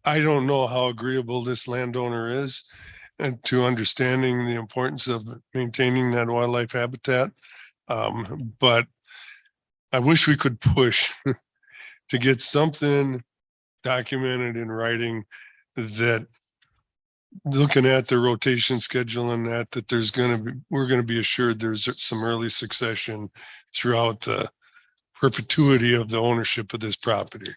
I don't know how agreeable this landowner is and to understanding the importance of maintaining that wildlife habitat. But I wish we could push to get something documented in writing, that looking at the rotation schedule and that we're going to be assured there's some early succession throughout the perpetuity of the ownership of this property.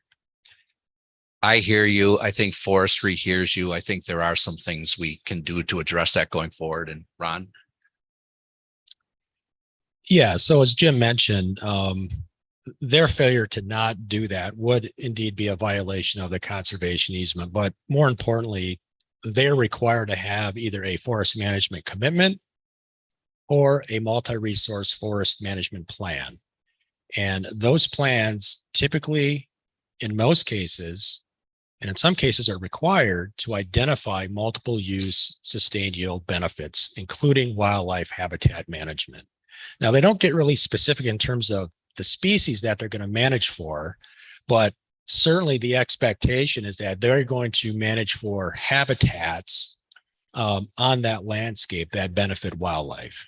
I hear you. I think forestry hears you. I think there are some things we can do to address that going forward. And Ron? Yeah, so as Jim mentioned, their failure to not do that would indeed be a violation of the conservation easement. But more importantly, they're required to have either a forest management commitment or a multi-resource forest management plan. And those plans typically, in most cases, and in some cases, are required to identify multiple use sustained yield benefits, including wildlife habitat management. Now, they don't get really specific in terms of the species that they're going to manage for, but certainly the expectation is that they're going to manage for habitats on that landscape that benefit wildlife.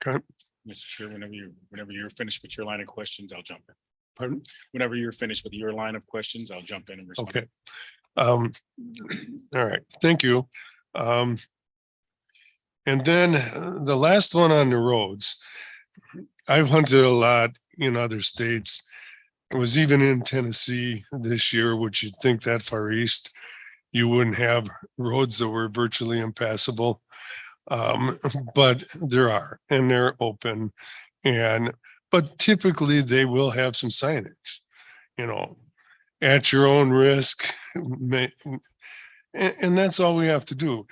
Okay. Mr. Chair, whenever you're finished with your line of questions, I'll jump in. Pardon? Whenever you're finished with your line of questions, I'll jump in and respond. Okay. All right. Thank you. And then the last one on the roads. I've hunted a lot in other states. It was even in Tennessee this year, which you'd think that far east, you wouldn't have roads that were virtually impassable. But there are, and they're open. But typically they will have some signage, you know, at your own risk. And that's all we have to do.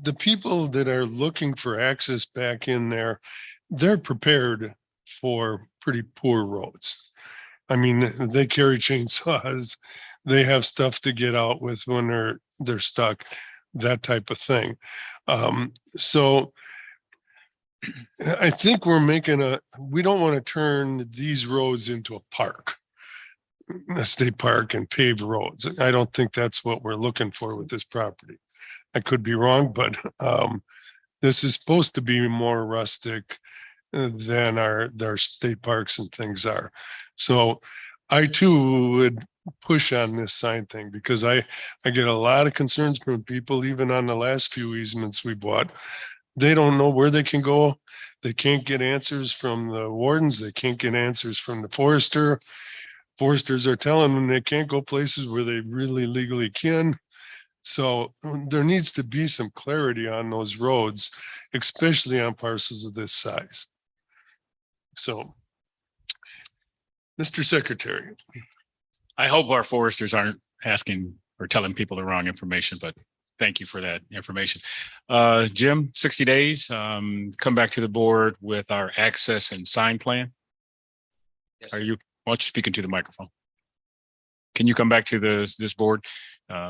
The people that are looking for access back in there, they're prepared for pretty poor roads. I mean, they carry chainsaws, they have stuff to get out with when they're stuck, that type of thing. So I think we don't want to turn these roads into a park, a state park and paved roads. I don't think that's what we're looking for with this property. I could be wrong, but this is supposed to be more rustic than our state parks and things are. So I too would push on this sign thing because I get a lot of concerns from people, even on the last few easements we bought. They don't know where they can go. They can't get answers from the wardens. They can't get answers from the forester. Foresters are telling them they can't go places where they really legally can. So there needs to be some clarity on those roads, especially on parcels of this size. So, Mr. Secretary. I hope our foresters aren't asking or telling people the wrong information, but thank you for that information. Jim, 60 days, come back to the board with our access and sign plan. Yes, Why don't you speak into the microphone? Can you come back to this board?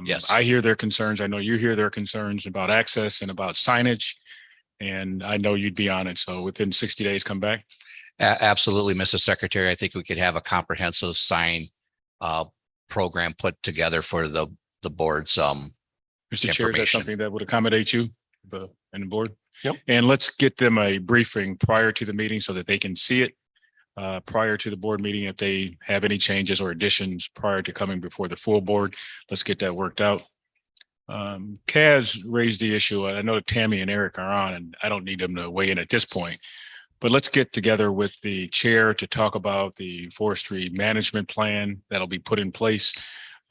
Yes. I hear their concerns. I know you hear their concerns about access and about signage. And I know you'd be on it. So within 60 days, come back. Absolutely, Mr. Secretary. I think we could have a comprehensive sign program put together for the board's Mr. Chair, is that information. something that would accommodate you and the board? Yep. And let's get them a briefing prior to the meeting so that they can see it prior to the board meeting. If they have any changes or additions prior to coming before the full board, let's get that worked out. Kaz raised the issue. I know Tammy and Eric are on, and I don't need them to weigh in at this point. But let's get together with the chair to talk about the forestry management plan that'll be put in place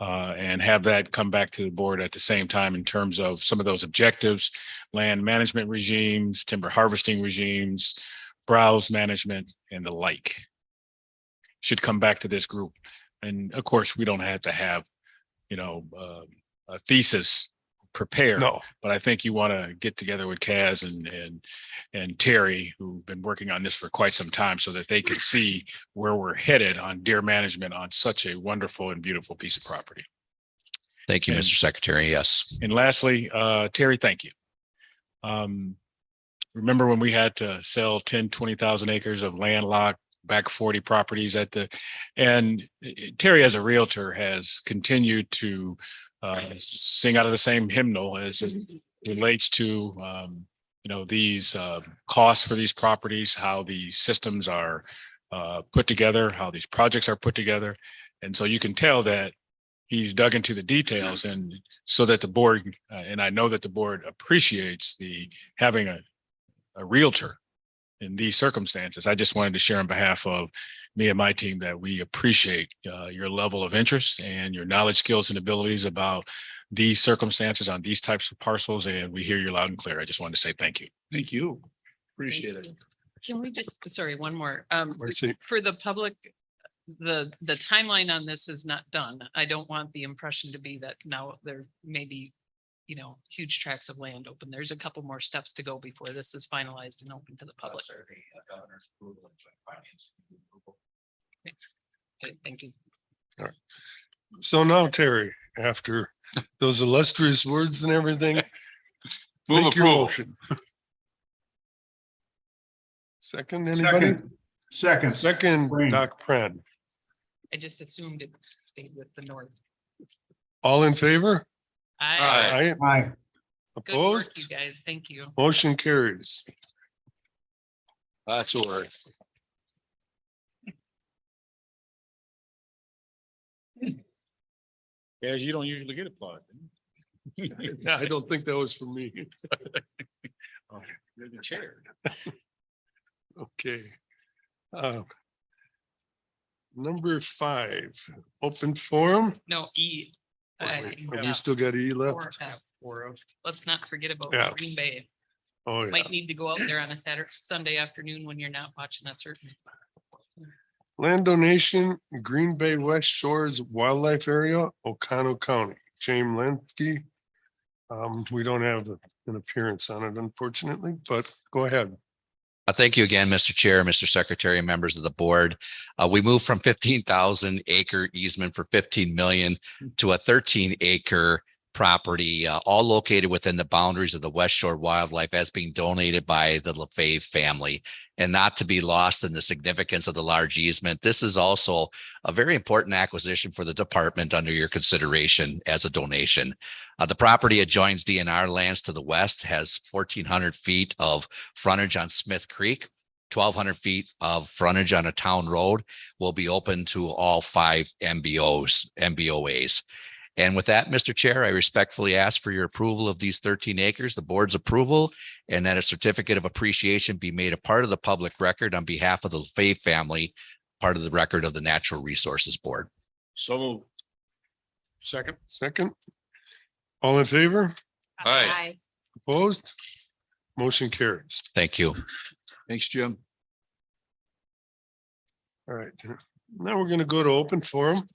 and have that come back to the board at the same time in terms of some of those objectives, land management regimes, timber harvesting regimes, browse management, and the like. Should come back to this group. And of course, we don't have to have, a thesis prepared. No. But I think you want to get together with Kaz and Terry, who've been working on this for quite some time, so that they can see where we're headed on deer management on such a wonderful and beautiful piece of property. Thank you, And- Mr. Secretary. Yes. And lastly, Terry, thank you. Remember when we had to sell 10, 20,000 acres of landlocked back 40 properties and Terry as a realtor has continued to sing out of the same hymnal as it relates to, these costs for these properties, how these systems are put together, how these projects are put together. And so you can tell that he's dug into the details, and so that the board, and I know that the board appreciates having a realtor in these circumstances. I just wanted to share on behalf of me and my team that we appreciate your level of interest and your knowledge, skills, and abilities about these circumstances on these types of parcels. And we hear you loud and clear. I just wanted to say thank you. Thank you. Appreciate it. Can we just, sorry, one more. Marcy. For the public, the timeline on this is not done. I don't want the impression to be that now there may be, huge tracts of land open. There's a couple more steps to go before this is finalized and open to the public. Okay, thank you. So now, Terry, after those illustrious words and everything, Move make your approval. motion. Second, anybody? Second, Wayne. Doc Pren. I just assumed it stayed with the north. All in favor? Aye. Aye. Good work, Opposed? you guys. Thank you. Motion carries. That's all right. Kaz, you don't usually get applaud. I don't think that was for me. You're the chair. Okay. Number 5, open forum. No, E. We still got E left. Let's not forget about Yeah. Green Bay. Oh, yeah. Might need to go out there on a Sunday afternoon when you're not watching a certain. Land donation, Green Bay West Shores Wildlife Area, Oconto County, James Lansky. We don't have an appearance on it unfortunately, but go ahead. Thank you again, Mr. Chair, Mr. Secretary, and members of the board. We moved from 15,000 acre easement for 15 million to a 13 acre property, all located within the boundaries of the West Shore Wildlife as being donated by the LaFave family. And not to be lost in the significance of the large easement, this is also a very important acquisition for the department under your consideration as a donation. The property adjoins DNR lands to the west, has 1,400 feet of frontage on Smith Creek, 1,200 feet of frontage on a town road, will be open to all 5 MBOAs. And with that, Mr. Chair, I respectfully ask for your approval of these 13 acres, the board's approval, and that a certificate of appreciation be made a part of the public record on behalf of the LaFave family, part of the record of the Natural Resources Board. So moved. Second. All in favor? Aye. Opposed? Motion carries. Thank you. Thanks, Jim. All right. Now we're going to go to open forum.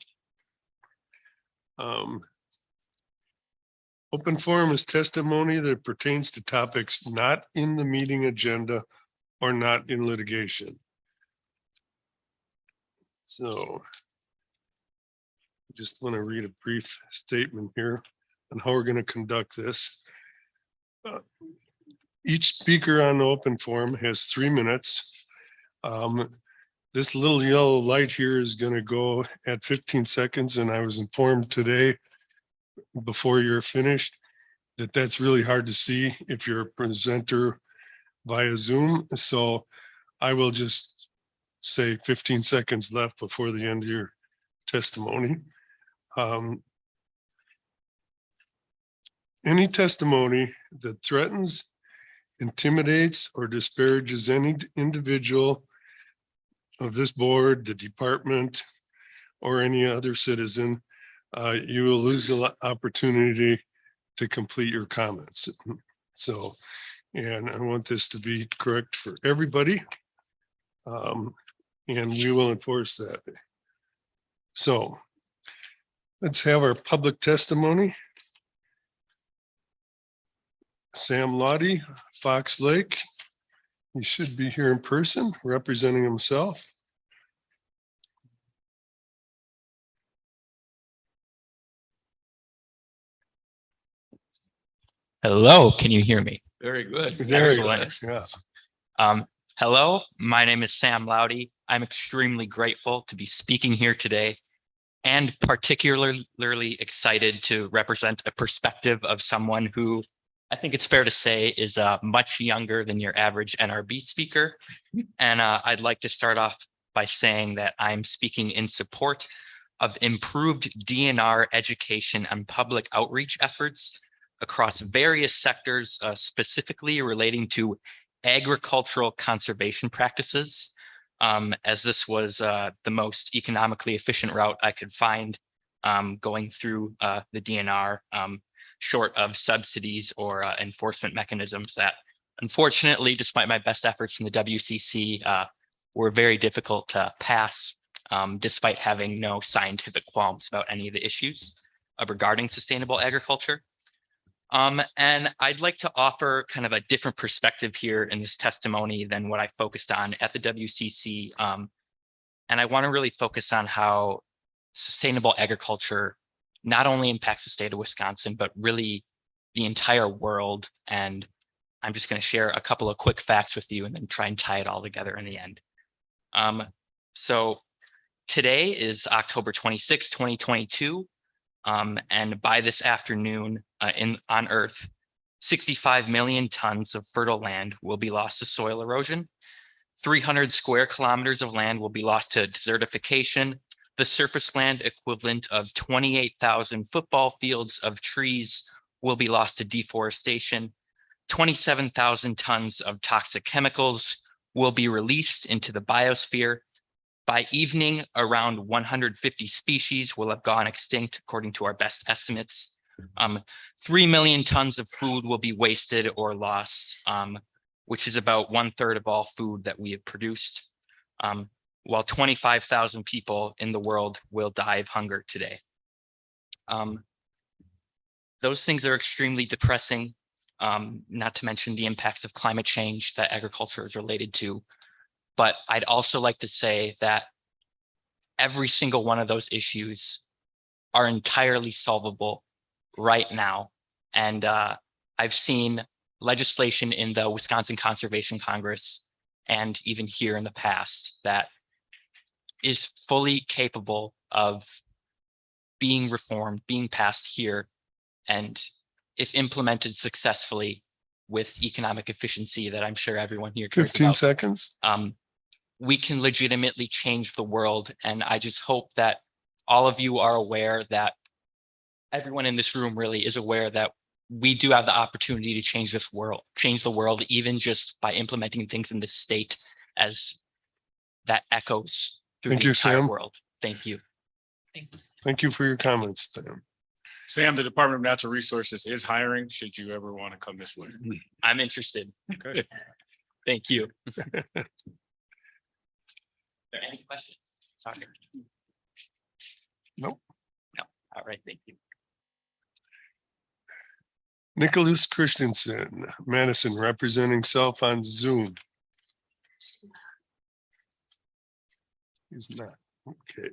Open forum is testimony that pertains to topics not in the meeting agenda or not in litigation. So just want to read a brief statement here on how we're going to conduct this. Each speaker on the open forum has 3 minutes. This little yellow light here is going to go at 15 seconds. And I was informed today before you're finished that that's really hard to see if you're a presenter via Zoom. So I will just say 15 seconds left before the end of your testimony. Any testimony that threatens, intimidates, or disparages any individual of this board, the department, or any other citizen, you will lose the opportunity to complete your comments. So, and I want this to be correct for everybody. And we will enforce that. So let's have our public testimony. Sam Lottie, Fox Lake. He should be here in person representing himself. Hello, can you hear me? Very good. There you Excellent. go. Yeah. Hello, my name is Sam Loudy. I'm extremely grateful to be speaking here today and particularly excited to represent a perspective of someone who I think it's fair to say is much younger than your average NRB speaker. And I'd like to start off by saying that I'm speaking in support of improved DNR education and public outreach efforts across various sectors, specifically relating to agricultural conservation practices, as this was the most economically efficient route I could find going through the DNR, short of subsidies or enforcement mechanisms that, unfortunately, despite my best efforts from the WCC, were very difficult to pass, despite having no scientific qualms about any of the issues regarding sustainable agriculture. And I'd like to offer kind of a different perspective here in this testimony than what I focused on at the WCC. And I want to really focus on how sustainable agriculture not only impacts the state of Wisconsin, but really the entire world. And I'm just going to share a couple of quick facts with you and then try and tie it all together in the end. So today is October 26, 2022. And by this afternoon on Earth, 65 million tons of fertile land will be lost to soil erosion. 300 square kilometers of land will be lost to desertification. The surface land equivalent of 28,000 football fields of trees will be lost to deforestation. 27,000 tons of toxic chemicals will be released into the biosphere. By evening, around 150 species will have gone extinct, according to our best estimates. 3 million tons of food will be wasted or lost, which is about 1/3 of all food that we have produced, while 25,000 people in the world will die of hunger today. Those things are extremely depressing, not to mention the impacts of climate change that agriculture is related to. But I'd also like to say that every single one of those issues are entirely solvable right now. And I've seen legislation in the Wisconsin Conservation Congress and even here in the past that is fully capable of being reformed, being passed here. And if implemented successfully with economic efficiency that I'm sure everyone here cares 15 about, seconds. we can legitimately change the world. And I just hope that all of you are aware, that everyone in this room really is aware that we do have the opportunity to change this world, change the world, even just by implementing things in this state as that echoes through Thank the you, entire Sam. world. Thank you. Thank you for your comments, Sam. Sam, the Department of Natural Resources is hiring, should you ever want to come this way. I'm interested. Okay. Thank you. Are there any questions? Sorry. Nope. No. All right. Thank you. Nicholas Christensen, Madison, representing self on Zoom. He's not. Okay.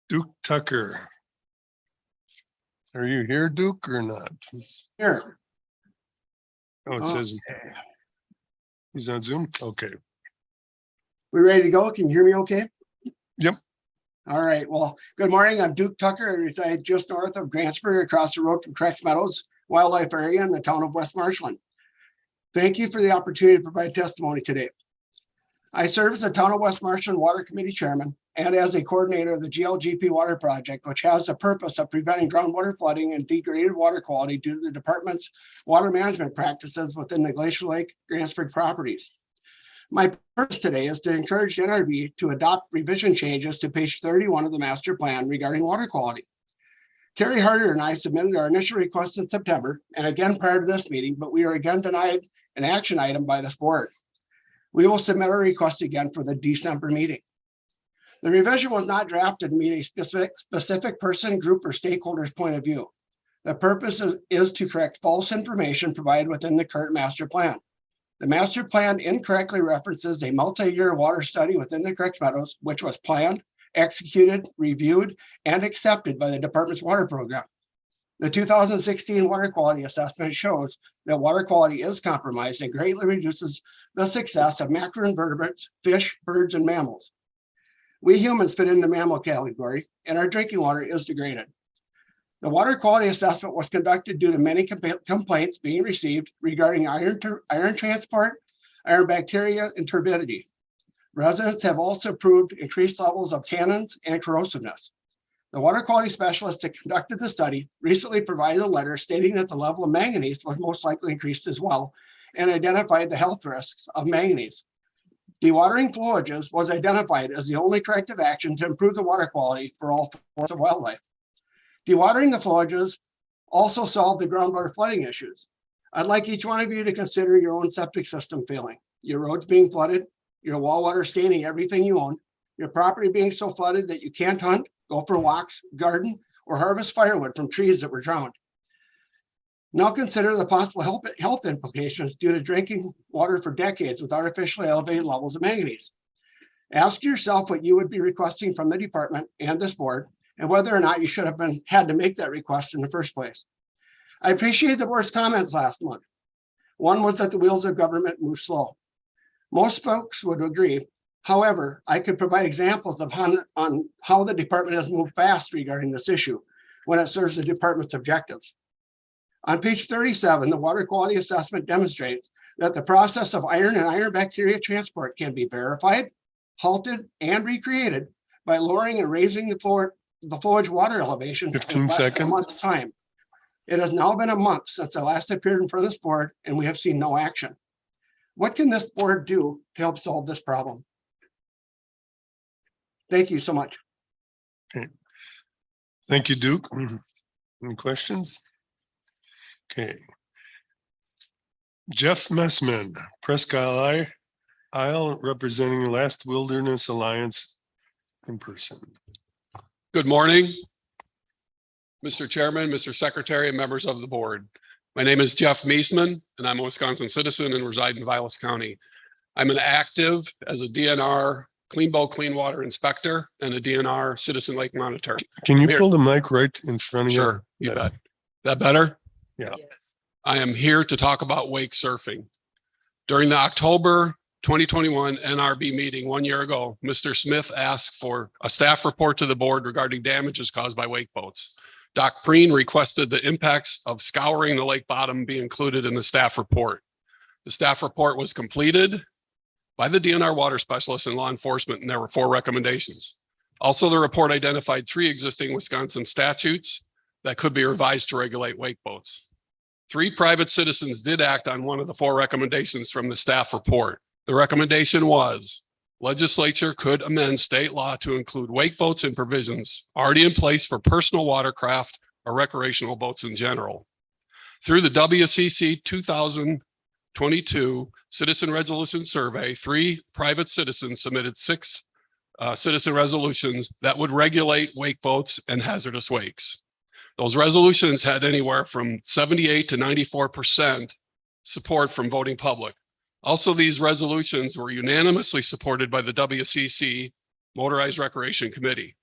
Duke Tucker. Are you here, Duke, or not? Here. Oh, it says he's on Zoom. Okay. We ready to go? Can you hear me okay? Yep. All right. Well, good morning. I'm Duke Tucker. I reside just north of Grantsburg, across the road from Crex Meadows Wildlife Area in the town of West Marshland. Thank you for the opportunity to provide testimony today. I serve as the town of West Marshland Water Committee Chairman and as a coordinator of the GLGP Water Project, which has the purpose of preventing groundwater flooding and degraded water quality due to the department's water management practices within the Glacier Lake Grantsburg properties. My purpose today is to encourage the NRB to adopt revision changes to page 31 of the master plan regarding water quality. Terry Harder and I submitted our initial request in September and again prior to this meeting, but we are again denied an action item by this board. We will submit our request again for the December meeting. The revision was not drafted to meet a specific person, group, or stakeholder's point of view. The purpose is to correct false information provided within the current master plan. The master plan incorrectly references a multi-year water study within the Crex Meadows, which was planned, executed, reviewed, and accepted by the department's water program. The 2016 water quality assessment shows that water quality is compromised and greatly reduces the success of macroinvertebrates, fish, birds, and mammals. We humans fit in the mammal category, and our drinking water is degraded. The water quality assessment was conducted due to many complaints being received regarding iron transport, iron bacteria, and turbidity. Residents have also proved increased levels of tannins and corrosiveness. The water quality specialist that conducted the study recently provided a letter stating that the level of manganese was most likely increased as well and identified the health risks of manganese. Dewatering flowages was identified as the only corrective action to improve the water quality for all forms of wildlife. Dewatering the flowages also solved the groundwater flooding issues. I'd like each one of you to consider your own septic system failing, your roads being flooded, your wall water staining everything you own, your property being so flooded that you can't hunt, go for walks, garden, or harvest firewood from trees that were drowned. Now consider the possible health implications due to drinking water for decades with artificially elevated levels of manganese. Ask yourself what you would be requesting from the department and this board, and whether or not you should have had to make that request in the first place. I appreciate the board's comments last month. One was that the wheels of government move slow. Most folks would agree. However, I could provide examples of how the department has moved fast regarding this issue when it serves the department's objectives. On page 37, the water quality assessment demonstrates that the process of iron and iron bacteria transport can be verified, halted, and recreated by lowering and raising the flowage water elevation 15 in less than a seconds. month's time. It has now been a month since I last appeared in front of this board, and we have seen no action. What can this board do to help solve this problem? Thank you so much. Thank you, Duke. Any questions? Okay. Jeff Messman, Prescott Isle, representing Last Wilderness Alliance in person. Good morning, Mr. Chairman, Mr. Secretary, and members of the board. My name is Jeff Meisman, and I'm a Wisconsin citizen and reside in Vilas County. I'm an active as a DNR Clean Bow Clean Water Inspector and a DNR Citizen Lake Monitor. Can you Here. pull the mic right in front of you? Sure, you bet. That better? Yeah. I am here to talk about wake surfing. During the October 2021 NRB meeting 1 year ago, Mr. Smith asked for a staff report to the board regarding damages caused by wake boats. Doc Preen requested the impacts of scouring the lake bottom be included in the staff report. The staff report was completed by the DNR water specialists and law enforcement, and there were 4 recommendations. Also, the report identified 3 existing Wisconsin statutes that could be revised to regulate wake boats. 3 private citizens did act on one of the 4 recommendations from the staff report. The recommendation was legislature could amend state law to include wake boats and provisions already in place for personal watercraft or recreational boats in general. Through the WCC 2022 Citizen Resolution Survey, 3 private citizens submitted 6 citizen resolutions that would regulate wake boats and hazardous wakes. Those resolutions had anywhere from 78 to 94% support from voting public. Also, these resolutions were unanimously supported by the WCC Motorized Recreation Committee.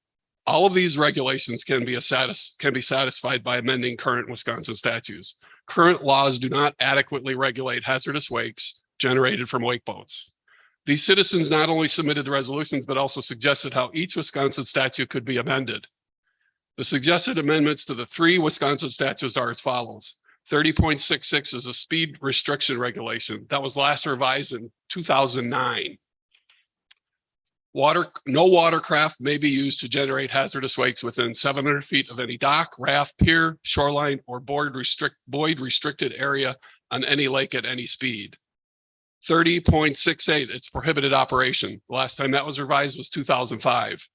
All of these regulations can be satisfied by amending current Wisconsin statutes. Current laws do not adequately regulate hazardous wakes generated from wake boats. These citizens not only submitted the resolutions, but also suggested how each Wisconsin statute could be amended. The suggested amendments to the 3 Wisconsin statutes are as follows. 30.66 is a speed restriction regulation that was last revised in 2009. No watercraft may be used to generate hazardous wakes within 700 feet of any dock, raft, pier, shoreline, or buoyed restricted area on any lake at any speed. 30.68, it's prohibited operation. The last time that was revised was 2005.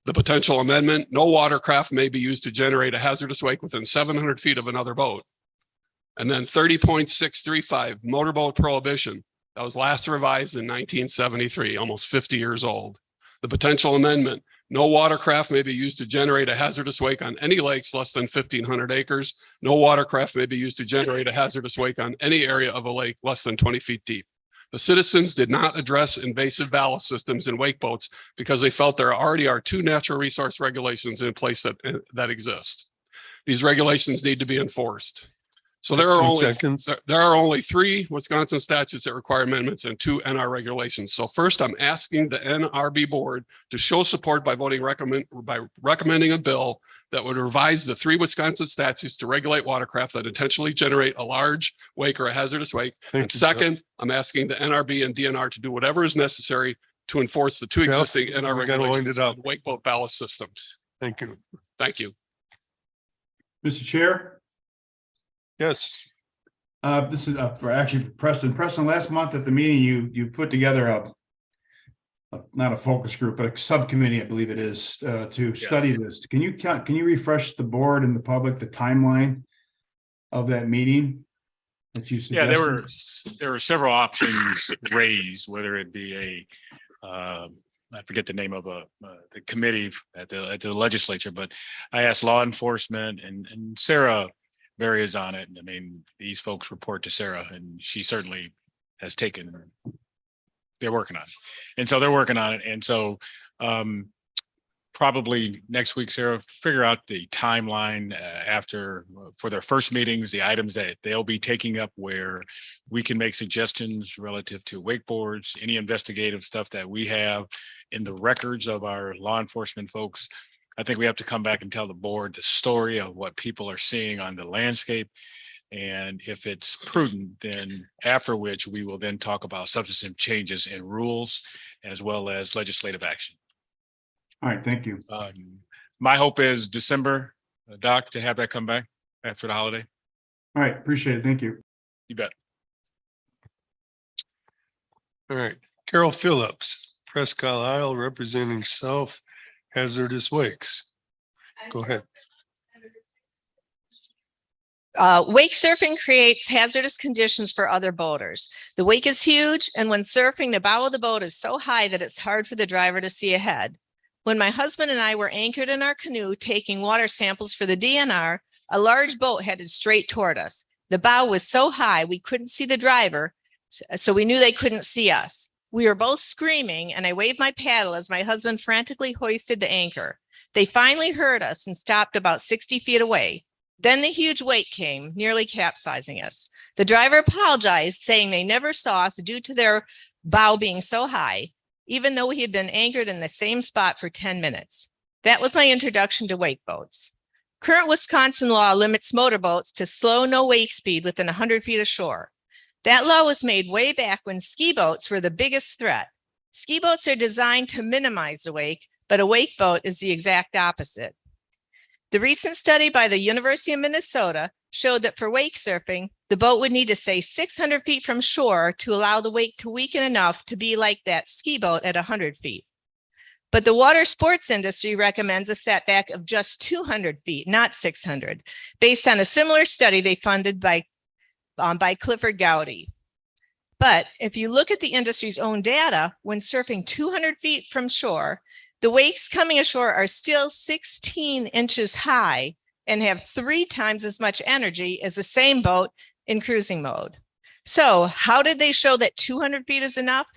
The potential amendment, no watercraft may be used to generate a hazardous wake within 700 feet of another boat. And then 30.635, motorboat prohibition. That was last revised in 1973, almost 50 years old. The potential amendment, no watercraft may be used to generate a hazardous wake on any lakes less than 1,500 acres. No watercraft may be used to generate a hazardous wake on any area of a lake less than 20 feet deep. The citizens did not address invasive ballast systems in wake boats because they felt there already are 2 natural resource regulations in place that exist. These regulations need to be enforced. So there are only 3 Wisconsin statutes that require amendments and 2 NR regulations. So first, I'm asking the NRB board to show support by recommending a bill that would revise the 3 Wisconsin statutes to regulate watercraft that intentionally generate a large wake or a hazardous wake. And second, I'm asking the NRB and DNR to do whatever is necessary to enforce the 2 existing NR regulations on wake boat ballast systems. Thank you. Thank you. Mr. Chair. Yes. This is for actually Preston. Preston, last month at the meeting, you put together not a focus group, but a subcommittee, I believe it is, to study this. Can you refresh the board and the public the timeline of that meeting that you suggested? Yeah, there were several options raised, whether it be I forget the name of the committee at the legislature, but I asked law enforcement and Sarah Berry is on it. I mean, these folks report to Sarah, and she certainly has taken. They're working on it, and so they're working on it, and so probably next week, Sarah, figure out the timeline for their first meetings, the items that they'll be taking up, where we can make suggestions relative to wakeboards, any investigative stuff that we have in the records of our law enforcement folks. I think we have to come back and tell the board the story of what people are seeing on the landscape. And if it's prudent, then after which we will then talk about substantive changes in rules as well as legislative action. All right, thank you. My hope is December, Doc, to have that come back after the holiday. All right, appreciate it. Thank you. You bet. All right, Carol Phillips, Prescott Isle, representing South hazardous wakes. Go ahead. Wake surfing creates hazardous conditions for other boaters. The wake is huge, and when surfing, the bow of the boat is so high that it's hard for the driver to see ahead. When my husband and I were anchored in our canoe taking water samples for the DNR, a large boat headed straight toward us. The bow was so high we couldn't see the driver, so we knew they couldn't see us. We were both screaming, and I waved my paddle as my husband frantically hoisted the anchor. They finally heard us and stopped about 60 feet away. Then the huge wake came, nearly capsizing us. The driver apologized, saying they never saw us due to their bow being so high, even though we had been anchored in the same spot for 10 minutes. That was my introduction to wake boats. Current Wisconsin law limits motorboats to slow no wake speed within 100 feet of shore. That law was made way back when ski boats were the biggest threat. Ski boats are designed to minimize the wake, but a wake boat is the exact opposite. The recent study by the University of Minnesota showed that for wake surfing, the boat would need to stay 600 feet from shore to allow the wake to weaken enough to be like that ski boat at 100 feet. But the water sports industry recommends a setback of just 200 feet, not 600, based on a similar study they funded by Clifford Gowdy. But if you look at the industry's own data, when surfing 200 feet from shore, the wakes coming ashore are still 16 inches high and have 3 times as much energy as the same boat in cruising mode. So how did they show that 200 feet is enough?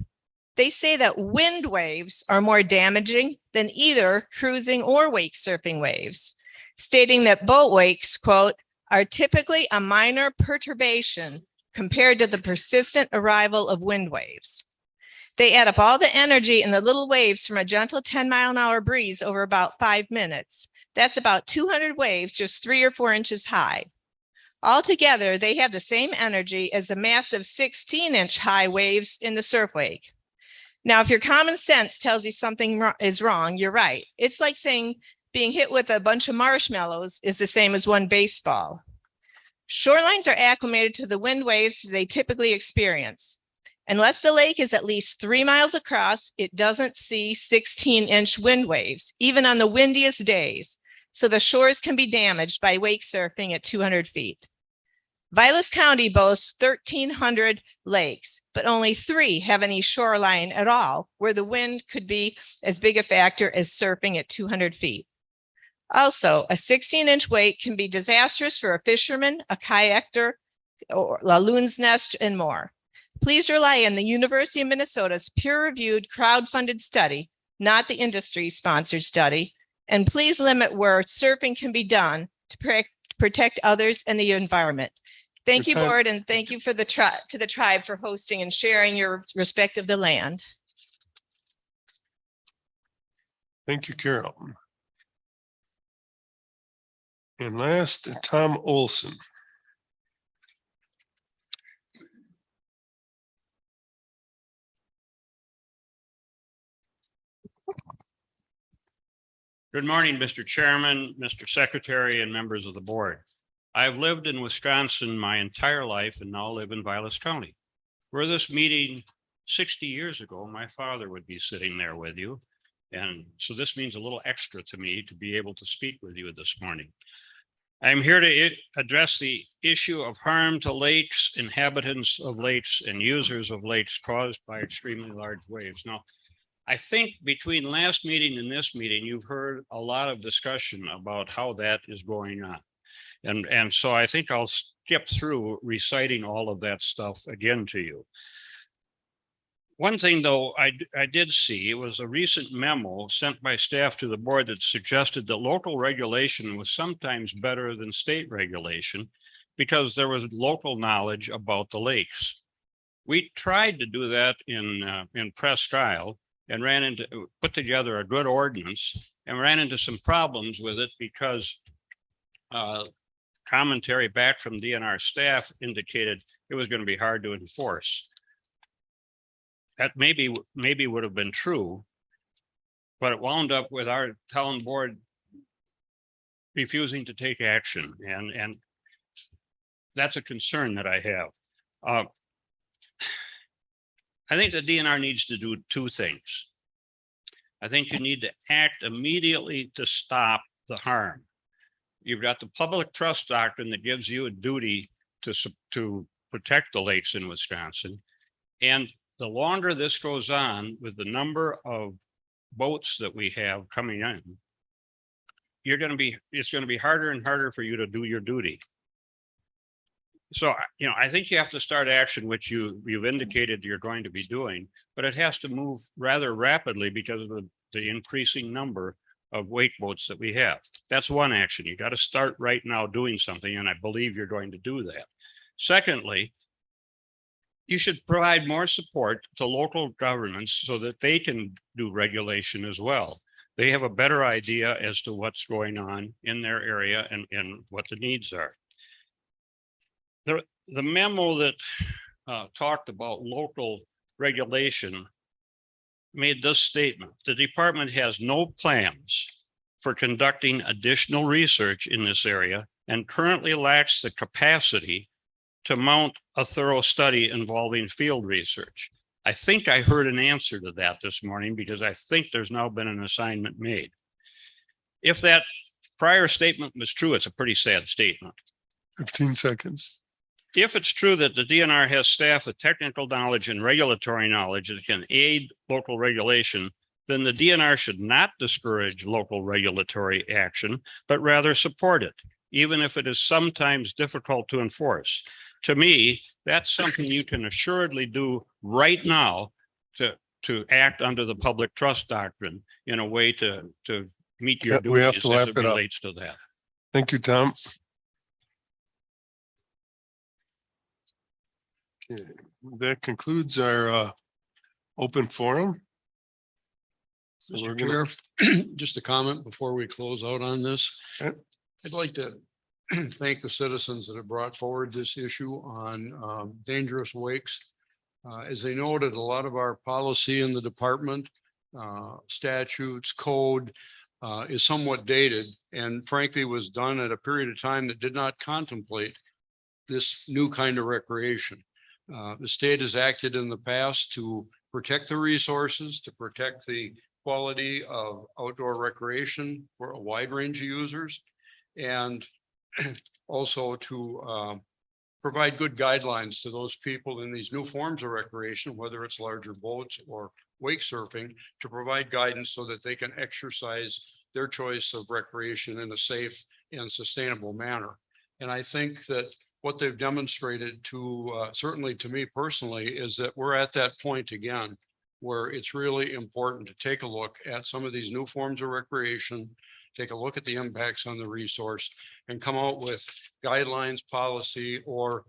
They say that wind waves are more damaging than either cruising or wake surfing waves, stating that boat wakes, quote, are typically a minor perturbation compared to the persistent arrival of wind waves. They add up all the energy in the little waves from a gentle 10-mile-an-hour breeze over about 5 minutes. That's about 200 waves, just 3 or 4 inches high. Altogether, they have the same energy as the massive 16-inch high waves in the surf wake. Now, if your common sense tells you something is wrong, you're right. It's like saying being hit with a bunch of marshmallows is the same as one baseball. Shorelines are acclimated to the wind waves they typically experience. Unless the lake is at least 3 miles across, it doesn't see 16-inch wind waves, even on the windiest days. So the shores can be damaged by wake surfing at 200 feet. Vilas County boasts 1,300 lakes, but only 3 have any shoreline at all, where the wind could be as big a factor as surfing at 200 feet. Also, a 16-inch wake can be disastrous for a fisherman, a kayaker, or a loon's nest, and more. Please rely on the University of Minnesota's peer-reviewed crowd-funded study, not the industry-sponsored study, and please limit where surfing can be done to protect others and the environment. Thank you, board, and thank you for the tribe for hosting and sharing your respect of the land. Thank you, Carol. And last, Tom Olson. Good morning, Mr. Chairman, Mr. Secretary, and members of the board. I've lived in Wisconsin my entire life and now live in Vilas County. Were this meeting 60 years ago, my father would be sitting there with you. And so this means a little extra to me to be able to speak with you this morning. I'm here to address the issue of harm to lakes, inhabitants of lakes, and users of lakes caused by extremely large waves. Now, I think between last meeting and this meeting, you've heard a lot of discussion about how that is going on. And so I think I'll skip through reciting all of that stuff again to you. One thing, though, I did see, it was a recent memo sent by staff to the board that suggested that local regulation was sometimes better than state regulation because there was local knowledge about the lakes. We tried to do that in Presque Isle and put together a good ordinance and ran into some problems with it because commentary back from DNR staff indicated it was going to be hard to enforce. That maybe would have been true, but it wound up with our town board refusing to take action, and that's a concern that I have. I think the DNR needs to do 2 things. I think you need to act immediately to stop the harm. You've got the public trust doctrine that gives you a duty to protect the lakes in Wisconsin. And the longer this goes on with the number of boats that we have coming in, it's going to be harder and harder for you to do your duty. So, I think you have to start action, which you've indicated you're going to be doing, but it has to move rather rapidly because of the increasing number of wake boats that we have. That's one action. You got to start right now doing something, and I believe you're going to do that. Secondly, you should provide more support to local governments so that they can do regulation as well. They have a better idea as to what's going on in their area and what the needs are. The memo that talked about local regulation made this statement: the department has no plans for conducting additional research in this area and currently lacks the capacity to mount a thorough study involving field research. I think I heard an answer to that this morning, because I think there's now been an assignment made. If that prior statement was true, it's a pretty sad statement. 15 seconds. If it's true that the DNR has staff with technical knowledge and regulatory knowledge that can aid local regulation, then the DNR should not discourage local regulatory action, but rather support it, even if it is sometimes difficult to enforce. To me, that's something you can assuredly do right now to act under the public trust doctrine in a way to meet your We have duties to as wrap it it up. relates to that. Thank you, Tom. Okay, that concludes our open forum. So we're Mr. gonna, Chair, just a comment before we close out on this. Okay. I'd like to thank the citizens that have brought forward this issue on dangerous wakes. As they noted, a lot of our policy in the department, statutes, code, is somewhat dated, and frankly was done at a period of time that did not contemplate this new kind of recreation. The state has acted in the past to protect the resources, to protect the quality of outdoor recreation for a wide range of users, and also to provide good guidelines to those people in these new forms of recreation, whether it's larger boats or wake surfing, to provide guidance so that they can exercise their choice of recreation in a safe and sustainable manner. And I think that what they've demonstrated to, certainly to me personally, is that we're at that point again, where it's really important to take a look at some of these new forms of recreation, take a look at the impacts on the resource, and come out with guidelines, policy, or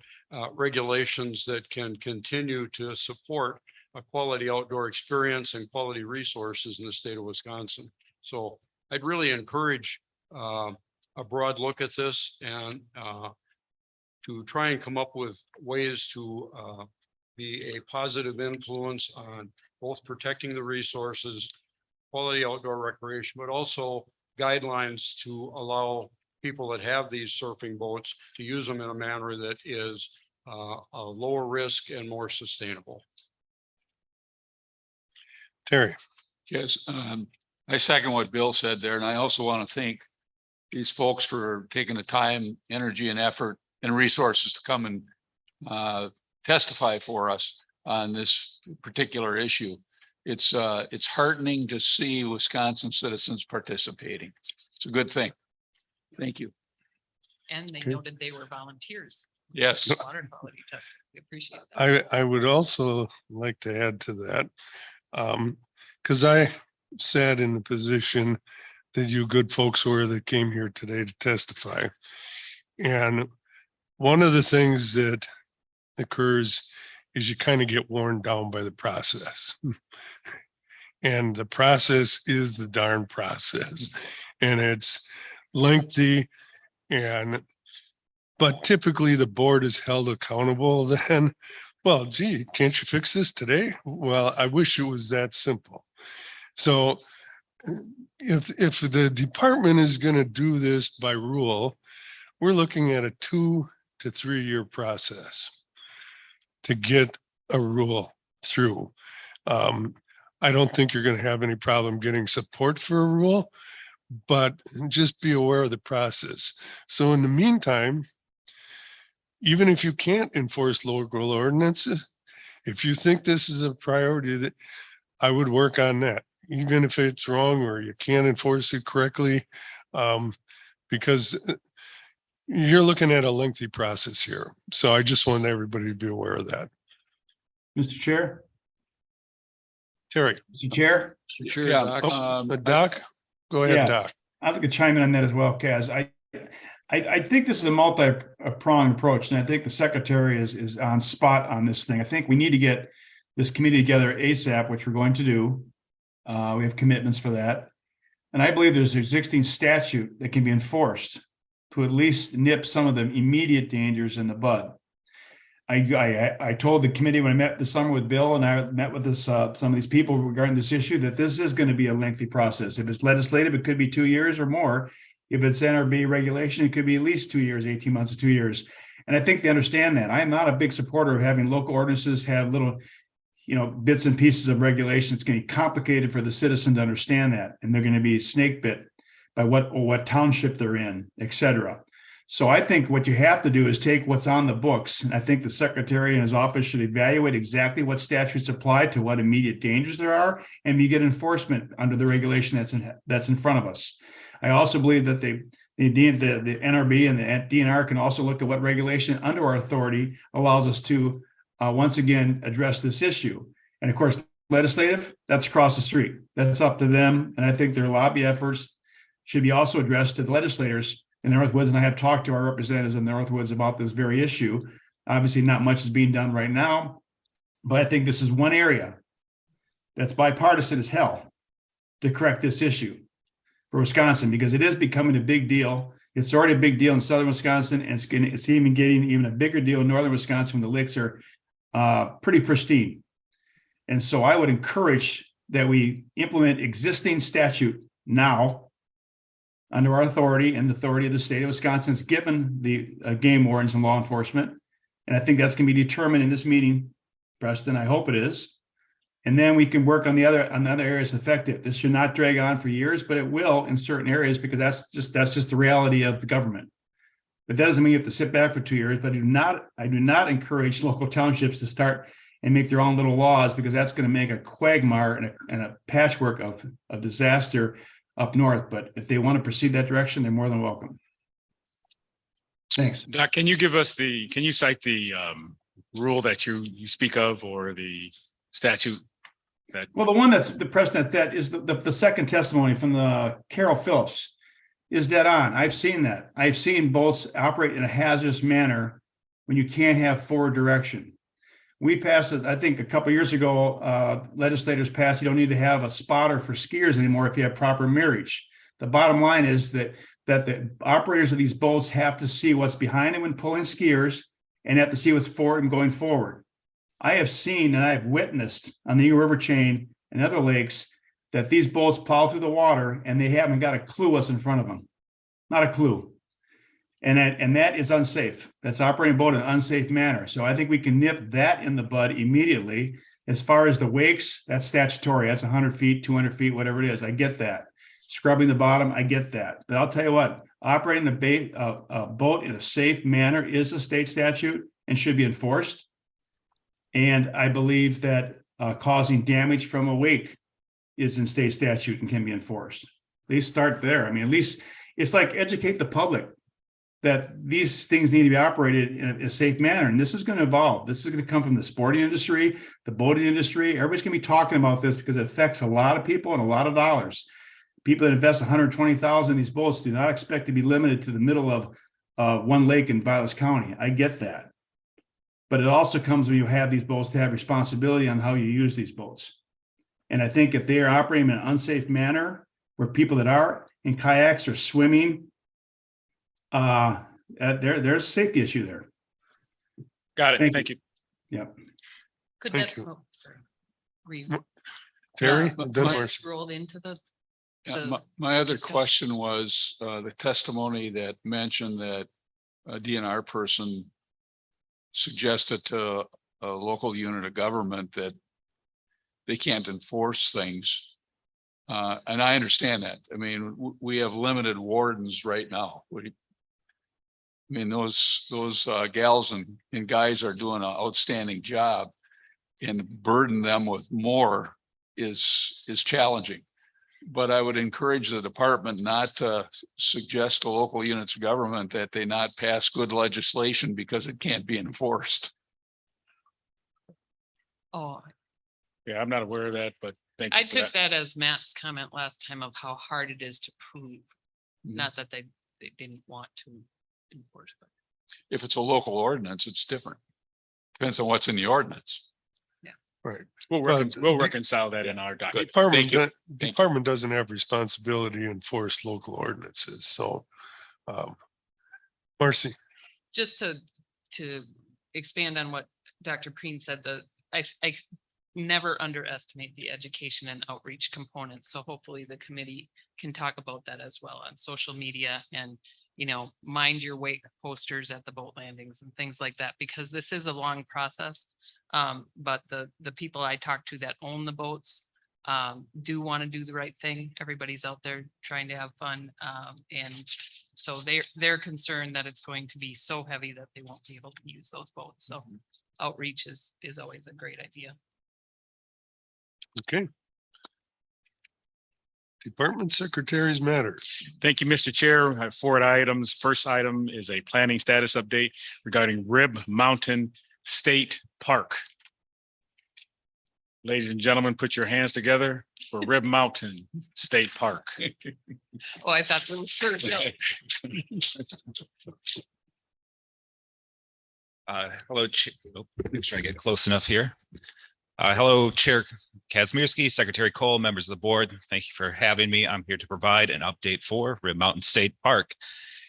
regulations that can continue to support a quality outdoor experience and quality resources in the state of Wisconsin. So I'd really encourage a broad look at this and to try and come up with ways to be a positive influence on both protecting the resources, quality outdoor recreation, but also guidelines to allow people that have these surfing boats to use them in a manner that is a lower risk and more sustainable. Terry. Yes, I second what Bill said there, and I also want to thank these folks for taking the time, energy, and effort and resources to come and testify for us on this particular issue. It's heartening to see Wisconsin citizens participating. It's a good thing. Thank you. And they Okay. noted they were volunteers. Yes. Water quality testing. We appreciate that. I would also like to add to that. Because I sat in the position that you good folks were that came here today to testify. And one of the things that occurs is you kind of get worn down by the process. And the process is the darn process. And it's lengthy but typically the board is held accountable then. Well, gee, can't you fix this today? Well, I wish it was that simple. So if the department is going to do this by rule, we're looking at a 2 to 3 year process to get a rule through. I don't think you're going to have any problem getting support for a rule, but just be aware of the process. So in the meantime, even if you can't enforce local ordinances, if you think this is a priority, that I would work on that, even if it's wrong or you can't enforce it correctly, because you're looking at a lengthy process here. So I just want everybody to be aware of that. Mr. Chair, Terry. Mr. Chair. Sure, Yeah, Doc. Doc, go ahead, Yeah. Doc. I'd like to chime in on that as well, Kaz. I think this is a multi-pronged approach, and I think the secretary is on spot on this thing. I think we need to get this committee together ASAP, which we're going to do. We have commitments for that. And I believe there's an existing statute that can be enforced to at least nip some of the immediate dangers in the bud. I told the committee when I met this summer with Bill and I met with this some of these people regarding this issue that this is going to be a lengthy process. If it's legislative, it could be 2 years or more. If it's NRB regulation, it could be at least 2 years, 18 months to 2 years. And I think they understand that. I'm not a big supporter of having local ordinances have little, bits and pieces of regulation. It's going to be complicated for the citizen to understand that. And they're going to be snake bit by what township they're in, et cetera. So I think what you have to do is take what's on the books. And I think the secretary and his office should evaluate exactly what statutes apply to what immediate dangers there are, and we get enforcement under the regulation that's in front of us. I also believe that the NRB and the DNR can also look at what regulation under our authority allows us to once again address this issue. And of course, legislative, that's across the street. That's up to them. And I think their lobby efforts should be also addressed to the legislators in the Northwoods. And I have talked to our representatives in the Northwoods about this very issue. Obviously, not much is being done right now, but I think this is one area that's bipartisan as hell to correct this issue for Wisconsin, because it is becoming a big deal. It's already a big deal in southern Wisconsin, and it's even getting a bigger deal in northern Wisconsin when the lakes are pretty pristine. And so I would encourage that we implement existing statute now under our authority and the authority of the state of Wisconsin is given the game wardens and law enforcement. And I think that's going to be determined in this meeting, Preston. I hope it is. And then we can work on the other areas effective. This should not drag on for years, but it will in certain areas, because that's just the reality of the government. But that doesn't mean you have to sit back for 2 years. But I do not encourage local townships to start and make their own little laws, because that's going to make a quagmire and a patchwork of disaster up north. But if they want to proceed that direction, they're more than welcome. Thanks. Doc, can you cite the rule that you speak of, or the statute? Well, the one that's the precedent that is the second testimony from the Carol Phillips is dead on. I've seen that. I've seen boats operate in a hazardous manner when you can't have forward direction. We passed it, I think a couple of years ago, legislators passed, you don't need to have a spotter for skiers anymore if you have proper mirrage. The bottom line is that the operators of these boats have to see what's behind them when pulling skiers, and have to see what's forward and going forward. I have seen and I have witnessed on the Eagle River chain and other lakes that these boats plow through the water and they haven't got a clue what's in front of them. Not a clue. And that is unsafe. That's operating a boat in an unsafe manner. So I think we can nip that in the bud immediately. As far as the wakes, that's statutory. That's 100 feet, 200 feet, whatever it is. I get that. Scrubbing the bottom, I get that. But I'll tell you what, operating a boat in a safe manner is a state statute and should be enforced. And I believe that causing damage from a wake is in state statute and can be enforced. They start there. I mean, at least it's like educate the public that these things need to be operated in a safe manner. And this is going to evolve. This is going to come from the sporting industry, the boating industry. Everybody's going to be talking about this because it affects a lot of people and a lot of dollars. People that invest 120,000 in these boats do not expect to be limited to the middle of one lake in Vilas County. I get that. But it also comes when you have these boats to have responsibility on how you use these boats. And I think if they are operating in an unsafe manner, where people that are in kayaks or swimming, there's a safety issue there. Got it. Thank you. Yeah. Thank you. Sorry. Were you, Terry, rolled into the. My other question was the testimony that mentioned that a DNR person suggested to a local unit of government that they can't enforce things. And I understand that. I mean, we have limited wardens right now. I mean, those gals and guys are doing an outstanding job, and burden them with more is challenging. But I would encourage the department not to suggest to local units of government that they not pass good legislation because it can't be enforced. Oh, Yeah, I'm not aware of that, but thank you I for took that. that as Matt's comment last time of how hard it is to prove, not that they didn't want to enforce it. If it's a local ordinance, it's different. Depends on what's in the ordinance. Right. We'll reconcile that in our document. Department doesn't have responsibility to enforce local ordinances, so. Marcy, Just to expand on what Dr. Preen said, I never underestimate the education and outreach components. So hopefully the committee can talk about that as well on social media and, you know, mind your wake posters at the boat landings and things like that, because this is a long process. But the people I talk to that own the boats do want to do the right thing. Everybody's out there trying to have fun. And so they're concerned that it's going to be so heavy that they won't be able to use those boats. So outreach is always a great idea. okay. Department secretaries matter. Thank you, Mr. Chair. I have 4 items. First item is a planning status update regarding Rib Mountain State Park. Ladies and gentlemen, put your hands together for Rib Mountain State Park. Oh, I thought it was first. Hello, make sure I get close enough here. Hello, Chair Kazmierski, Secretary Cole, members of the board. Thank you for having me. I'm here to provide an update for Rib Mountain State Park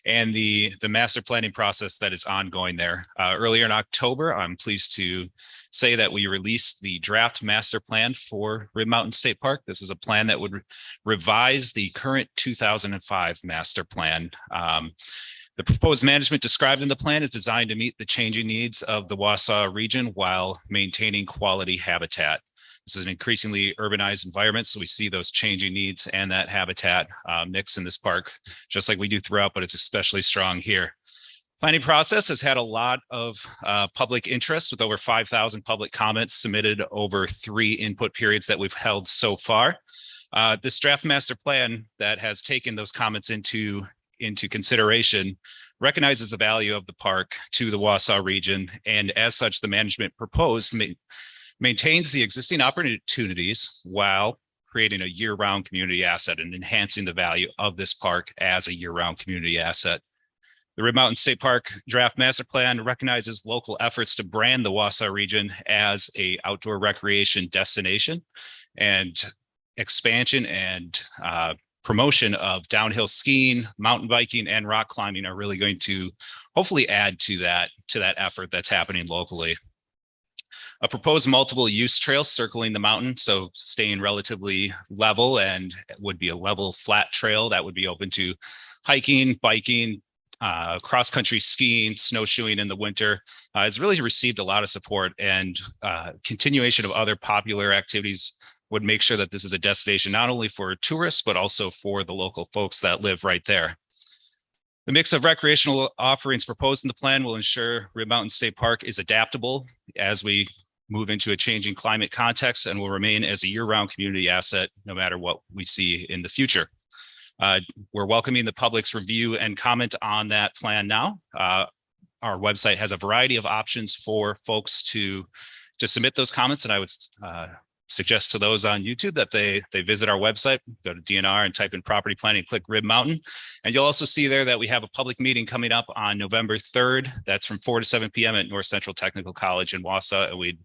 and the master planning process that is ongoing there. Earlier in October, I'm pleased to say that we released the draft master plan for Rib Mountain State Park. This is a plan that would revise the current 2005 master plan. The proposed management described in the plan is designed to meet the changing needs of the Wausau region while maintaining quality habitat. This is an increasingly urbanized environment, so we see those changing needs and that habitat mix in this park, just like we do throughout, but it's especially strong here. Planning process has had a lot of public interest with over 5,000 public comments submitted over 3 input periods that we've held so far. This draft master plan that has taken those comments into consideration recognizes the value of the park to the Wausau region, and as such, the management proposed maintains the existing opportunities while creating a year-round community asset and enhancing the value of this park as a year-round community asset. The Rib Mountain State Park Draft Master Plan recognizes local efforts to brand the Wausau region as an outdoor recreation destination, and expansion and promotion of downhill skiing, mountain biking, and rock climbing are really going to hopefully add to that effort that's happening locally. A proposed multiple use trail circling the mountain, so staying relatively level, and would be a level flat trail that would be open to hiking, biking, cross-country skiing, snowshoeing in the winter, has really received a lot of support, and continuation of other popular activities would make sure that this is a destination not only for tourists, but also for the local folks that live right there. The mix of recreational offerings proposed in the plan will ensure Rib Mountain State Park is adaptable as we move into a changing climate context, and will remain as a year-round community asset no matter what we see in the future. We're welcoming the public's review and comment on that plan now. Our website has a variety of options for folks to submit those comments, and I would suggest to those on YouTube that they visit our website, go to DNR and type in property planning, click Rib Mountain. And you'll also see there that we have a public meeting coming up on November 3rd. That's from 4 to 7 p.m. at North Central Technical College in Wausau, and we'd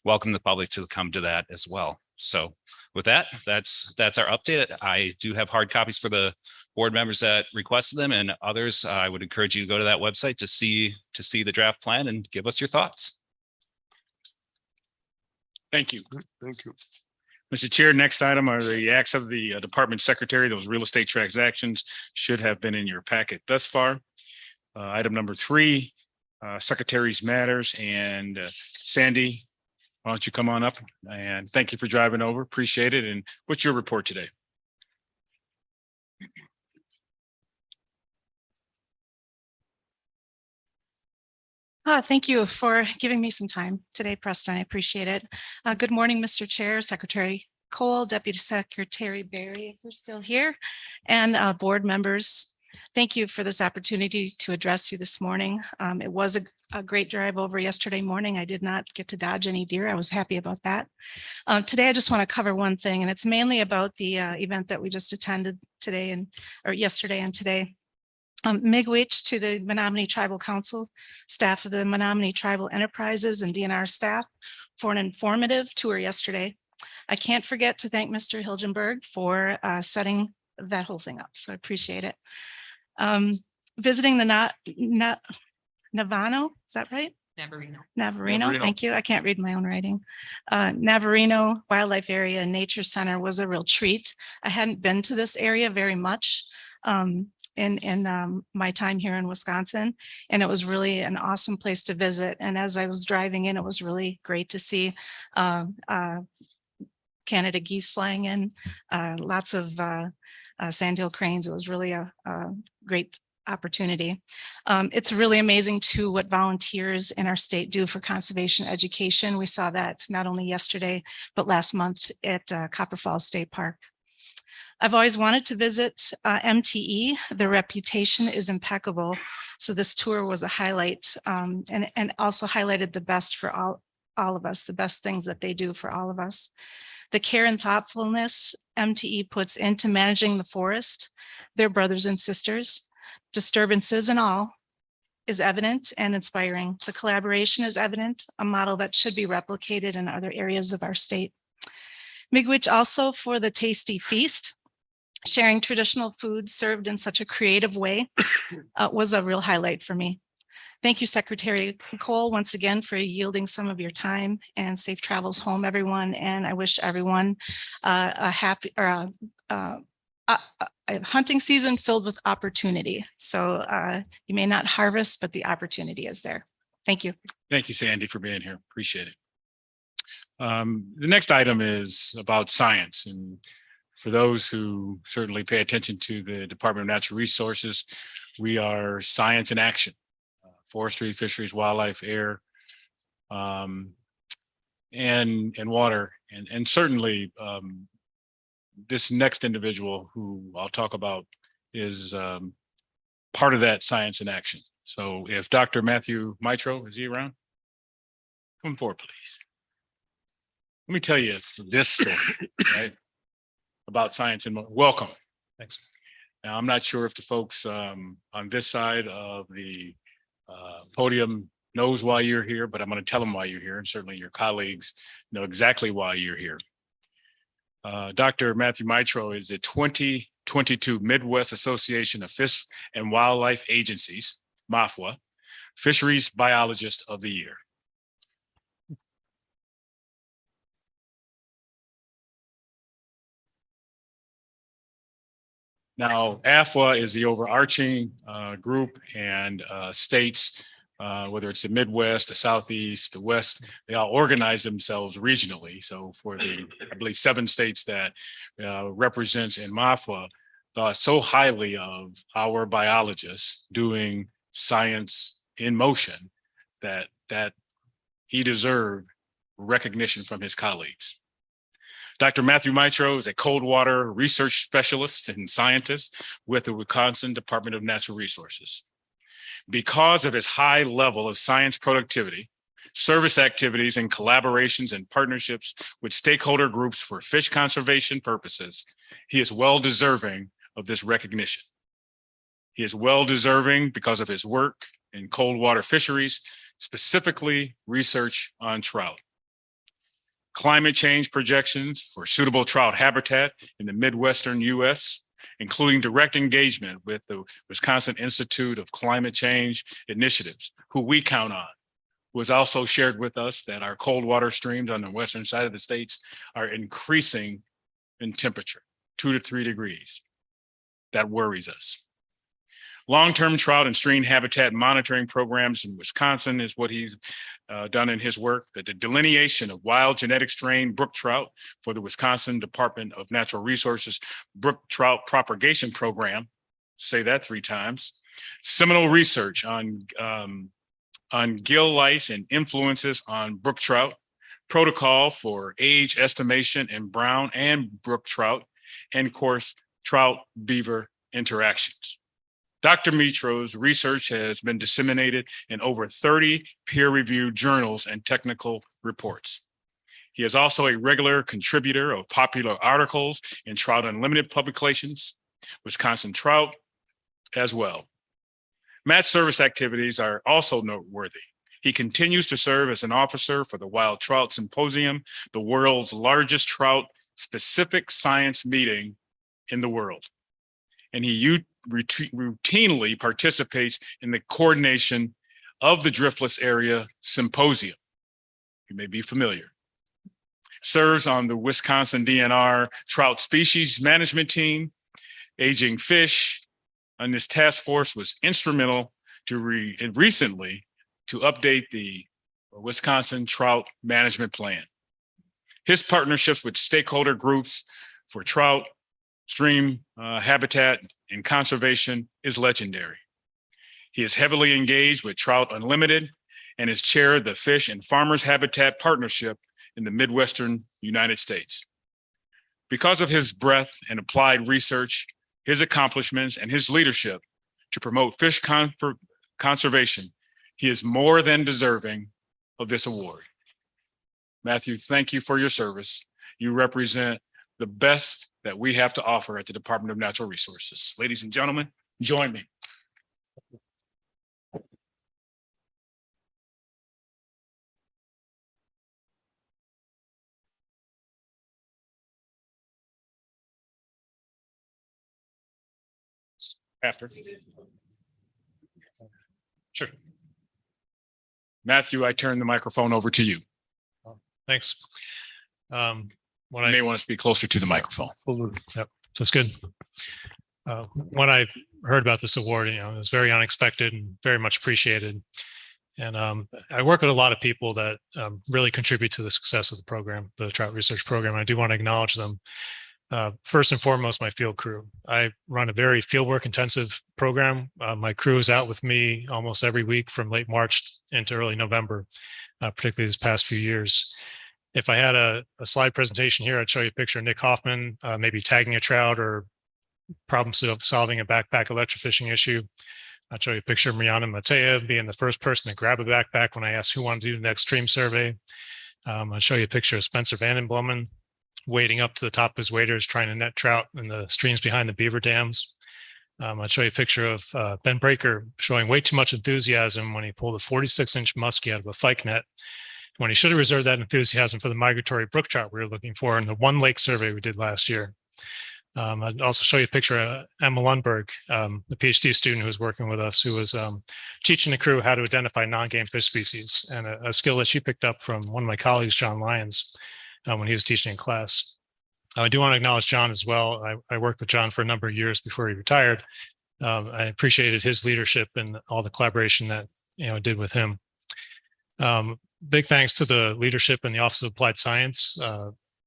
welcome the public to come to that as well. So with that, that's our update. I do have hard copies for the board members that requested them, and others. I would encourage you to go to that website to see the draft plan and give us your thoughts. Thank you. Thank you. Mr. Chair, next item are the acts of the department secretary. Those real estate transactions should have been in your packet thus far. Item number 3, secretary's matters, and Sandy, Why don't you come on up, and thank you for driving over. Appreciate it. And what's your report today? Thank you for giving me some time today, Preston. I appreciate it. Good morning, Mr. Chair, Secretary Cole, Deputy Secretary Barry, if we're still here, and board members. Thank you for this opportunity to address you this morning. It was a great drive over yesterday morning. I did not get to dodge any deer. I was happy about that. Today, I just want to cover one thing, and it's mainly about the event that we just attended today or yesterday and today. Miigwech to the Menominee Tribal Council, staff of the Menominee Tribal Enterprises and DNR staff for an informative tour yesterday. I can't forget to thank Mr. Hilgenberg for setting that whole thing up, so I appreciate it. Visiting the Navano, is that right? Navarino, thank you. I can't read my own writing. Navarino Wildlife Area and Nature Center was a real treat. I hadn't been to this area very much in my time here in Wisconsin, and it was really an awesome place to visit. And as I was driving in, it was really great to see Canada geese flying in, lots of sandhill cranes. It was really a great opportunity. It's really amazing too what volunteers in our state do for conservation education. We saw that not only yesterday, but last month at Copper Falls State Park. I've always wanted to visit MTE. Their reputation is impeccable. So this tour was a highlight and also highlighted the best for all of us, the best things that they do for all of us. The care and thoughtfulness MTE puts into managing the forest, their brothers and sisters, disturbances and all, is evident and inspiring. The collaboration is evident, a model that should be replicated in other areas of our state. Miigwech also for the tasty feast. Sharing traditional foods served in such a creative way was a real highlight for me. Thank you, Secretary Cole, once again for yielding some of your time, and safe travels home, everyone. And I wish everyone a happy or a hunting season filled with opportunity. So you may not harvest, but the opportunity is there. Thank you. Thank you, Sandy, for being here. Appreciate it. The next item is about science. And for those who certainly pay attention to the Department of Natural Resources, we are science in action. Forestry, fisheries, wildlife, air, and water. And certainly this next individual who I'll talk about is part of that science in action. So if Dr. Matthew Mitro, is he around? Come forward, please. Let me tell you this story, right? About science and welcome. Thanks. Now, I'm not sure if the folks on this side of the podium knows why you're here, but I'm going to tell them why you're here, and certainly your colleagues know exactly why you're here. Dr. Matthew Mitro is the 2022 Midwest Association of Fish and Wildlife Agencies, MAFWA, Fisheries Biologist of the Year. Now, AFWA is the overarching group, and states, whether it's the Midwest, the Southeast, the West, they all organize themselves regionally. So for the, I believe, 7 states that represents in MAFWA, thought so highly of our biologists doing science in motion that he deserved recognition from his colleagues. Dr. Matthew Mitro is a cold water research specialist and scientist with the Wisconsin Department of Natural Resources. Because of his high level of science productivity, service activities and collaborations and partnerships with stakeholder groups for fish conservation purposes, he is well deserving of this recognition. He is well deserving because of his work in cold water fisheries, specifically research on trout. Climate change projections for suitable trout habitat in the Midwestern US, including direct engagement with the Wisconsin Institute of Climate Change Initiatives, who we count on, who has also shared with us that our cold water streams on the western side of the states are increasing in temperature, 2 to 3 degrees. That worries us. Long-term trout and stream habitat monitoring programs in Wisconsin is what he's done in his work. The delineation of wild genetic strain brook trout for the Wisconsin Department of Natural Resources Brook Trout Propagation Program. Say that 3 times. Seminal research on gill lice and influences on brook trout. Protocol for age estimation in brown and brook trout, and of course, trout beaver interactions. Dr. Mitro's research has been disseminated in over 30 peer-reviewed journals and technical reports. He is also a regular contributor of popular articles in Trout Unlimited publications, Wisconsin Trout as well. Matt's service activities are also noteworthy. He continues to serve as an officer for the Wild Trout Symposium, the world's largest trout-specific science meeting in the world. And he routinely participates in the coordination of the Driftless Area Symposium. You may be familiar. Serves on the Wisconsin DNR Trout Species Management Team, Aging Fish, and this task force was instrumental to recently to update the Wisconsin Trout Management Plan. His partnerships with stakeholder groups for trout, stream habitat, and conservation is legendary. He is heavily engaged with Trout Unlimited and has chaired the Fish and Farmers Habitat Partnership in the Midwestern United States. Because of his breadth and applied research, his accomplishments, and his leadership to promote fish conservation, he is more than deserving of this award. Matthew, thank you for your service. You represent the best that we have to offer at the Department of Natural Resources. Ladies and gentlemen, join me. After. Sure. Matthew, I turn the microphone over to you. Thanks. You may want to speak closer to the microphone. Yep, that's good. When I heard about this award, it was very unexpected and very much appreciated. And I work with a lot of people that really contribute to the success of the program, the Trout Research Program. I do want to acknowledge them. First and foremost, my field crew. I run a very fieldwork intensive program. My crew is out with me almost every week from late March into early November, particularly this past few years. If I had a slide presentation here, I'd show you a picture of Nick Hoffman, maybe tagging a trout or problem solving a backpack electrofishing issue. I'd show you a picture of Mariana Matea being the first person to grab a backpack when I asked who wanted to do the next stream survey. I'll show you a picture of Spencer Vandenbloemen wading up to the top of his waders, trying to net trout in the streams behind the beaver dams. I'll show you a picture of Ben Breaker showing way too much enthusiasm when he pulled a 46-inch muskie out of a fyke net, when he should have reserved that enthusiasm for the migratory brook trout we were looking for in the one lake survey we did last year. I'd also show you a picture of Emma Lundberg, the PhD student who was working with us, who was teaching the crew how to identify non-game fish species, and a skill that she picked up from one of my colleagues, John Lyons, when he was teaching in class. I do want to acknowledge John as well. I worked with John for a number of years before he retired. I appreciated his leadership and all the collaboration that I did with him. Big thanks to the leadership in the Office of Applied Science,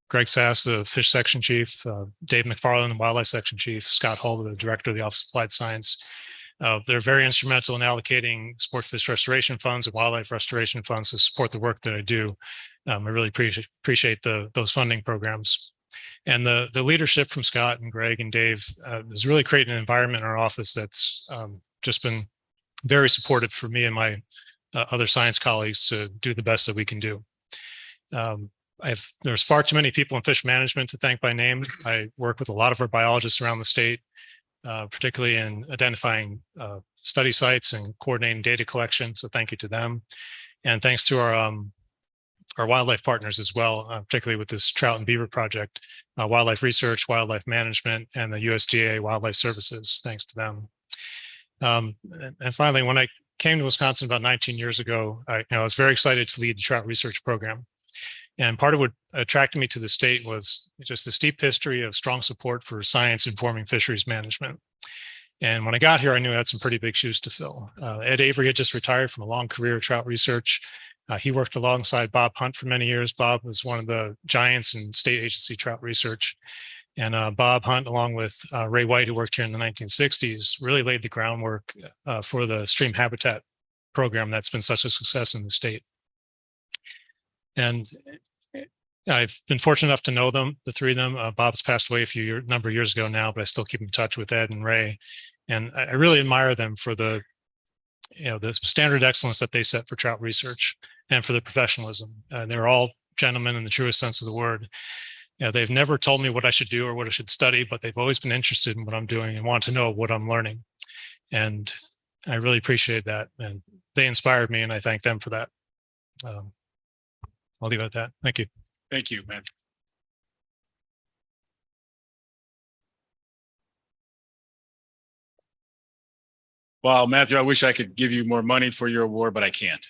Greg Sass, the Fish Section Chief, Dave McFarland, the Wildlife Section Chief, Scott Hull, the Director of the Office of Applied Science. They're very instrumental in allocating sport fish restoration funds and wildlife restoration funds to support the work that I do. I really appreciate those funding programs. And the leadership from Scott and Greg and Dave is really creating an environment in our office that's just been very supportive for me and my other science colleagues to do the best that we can do. There's far too many people in fish management to thank by name. I work with a lot of our biologists around the state, particularly in identifying study sites and coordinating data collection. So thank you to them. And thanks to our wildlife partners as well, particularly with this trout and beaver project, wildlife research, wildlife management, and the USDA Wildlife Services. Thanks to them. And finally, when I came to Wisconsin about 19 years ago, I was very excited to lead the Trout Research Program. And part of what attracted me to the state was just the steep history of strong support for science informing fisheries management. And when I got here, I knew I had some pretty big shoes to fill. Ed Avery had just retired from a long career of trout research. He worked alongside Bob Hunt for many years. Bob was one of the giants in state agency trout research. And Bob Hunt, along with Ray White, who worked here in the 1960s, really laid the groundwork for the stream habitat program that's been such a success in the state. And I've been fortunate enough to know them, the three of them. Bob's passed away a number of years ago now, but I still keep in touch with Ed and Ray. And I really admire them for the standard excellence that they set for trout research and for the professionalism. They're all gentlemen in the truest sense of the word. They've never told me what I should do or what I should study, but they've always been interested in what I'm doing and want to know what I'm learning. And I really appreciate that. And they inspired me, and I thank them for that. I'll leave it at that. Thank you. Thank you, man. Well, Matthew, I wish I could give you more money for your award, but I can't.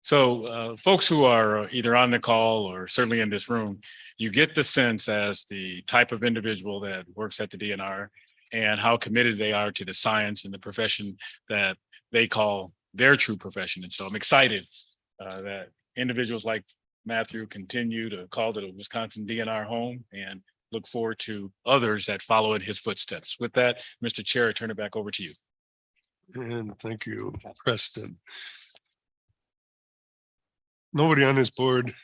So folks who are either on the call or certainly in this room, you get the sense as the type of individual that works at the DNR and how committed they are to the science and the profession that they call their true profession. And so I'm excited that individuals like Matthew continue to call the Wisconsin DNR home, and look forward to others that follow in his footsteps. With that, Mr. Chair, I turn it back over to you. And thank you, Preston. Nobody on this board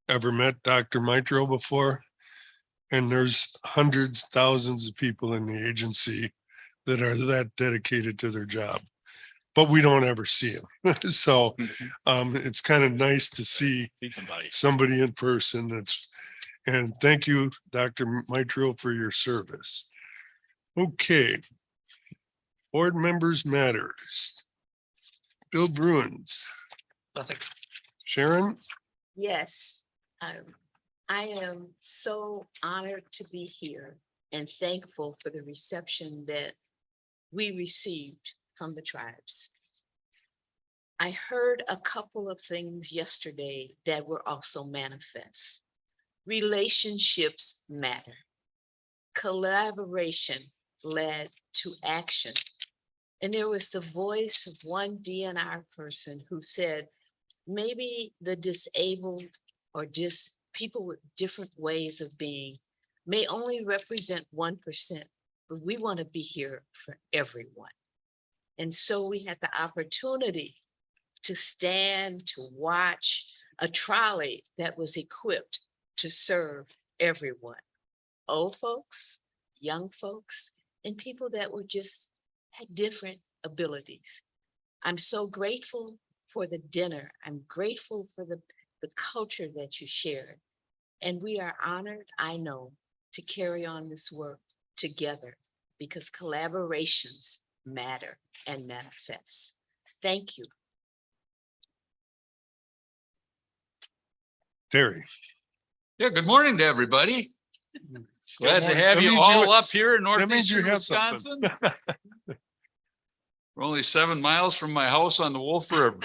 ever met Dr. Mitro before. And there's hundreds, thousands of people in the agency that are that dedicated to their job, but we don't ever see him. So it's kind of nice to see somebody in person. And thank you, Dr. Mitro, for your service. Okay. Board members matters. Bill Bruins. Nothing. Sharon? Yes, I am so honored to be here and thankful for the reception that we received from the tribes. I heard a couple of things yesterday that were also manifest. Relationships matter. Collaboration led to action. And there was the voice of one DNR person who said, maybe the disabled or just people with different ways of being may only represent 1%, but we want to be here for everyone. And so we had the opportunity to stand, to watch a trolley that was equipped to serve everyone. Old folks, young folks, and people that were just had different abilities. I'm so grateful for the dinner. I'm grateful for the culture that you shared. And we are honored, I know, to carry on this work together because collaborations matter and manifest. Thank you. Terry. Yeah, good morning to everybody. Glad to morning. have That you means you- all up here in that means you northeastern have something. Wisconsin. We're only 7 miles from my house on the Wolf River.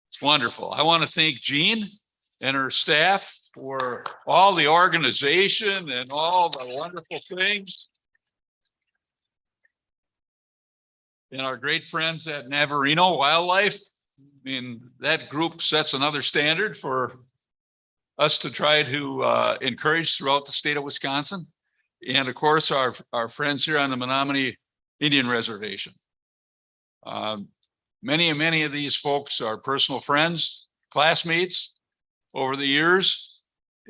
It's wonderful. I want to thank Jean and her staff for all the organization and all the wonderful things. And our great friends at Navarino Wildlife. I mean, that group sets another standard for us to try to encourage throughout the state of Wisconsin. And of course, our friends here on the Menominee Indian Reservation. Many of these folks are personal friends, classmates over the years.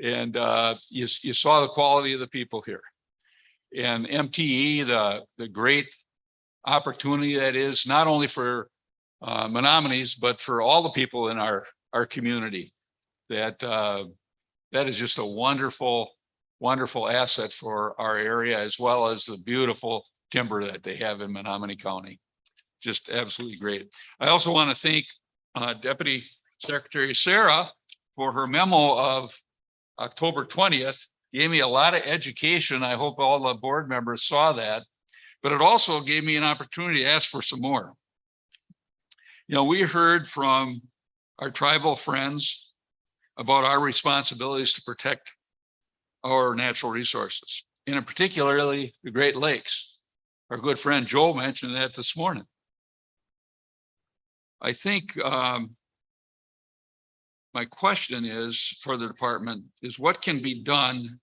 And you saw the quality of the people here. And MTE, the great opportunity that is not only for Menominees, but for all the people in our community. That is just a wonderful asset for our area, as well as the beautiful timber that they have in Menominee County. Just absolutely great. I also want to thank Deputy Secretary Sarah for her memo of October 20th. Gave me a lot of education. I hope all the board members saw that, but it also gave me an opportunity to ask for some more. You know, we heard from our tribal friends about our responsibilities to protect our natural resources, and in particularly the Great Lakes. Our good friend Joe mentioned that this morning. I think my question is for the department is what can be done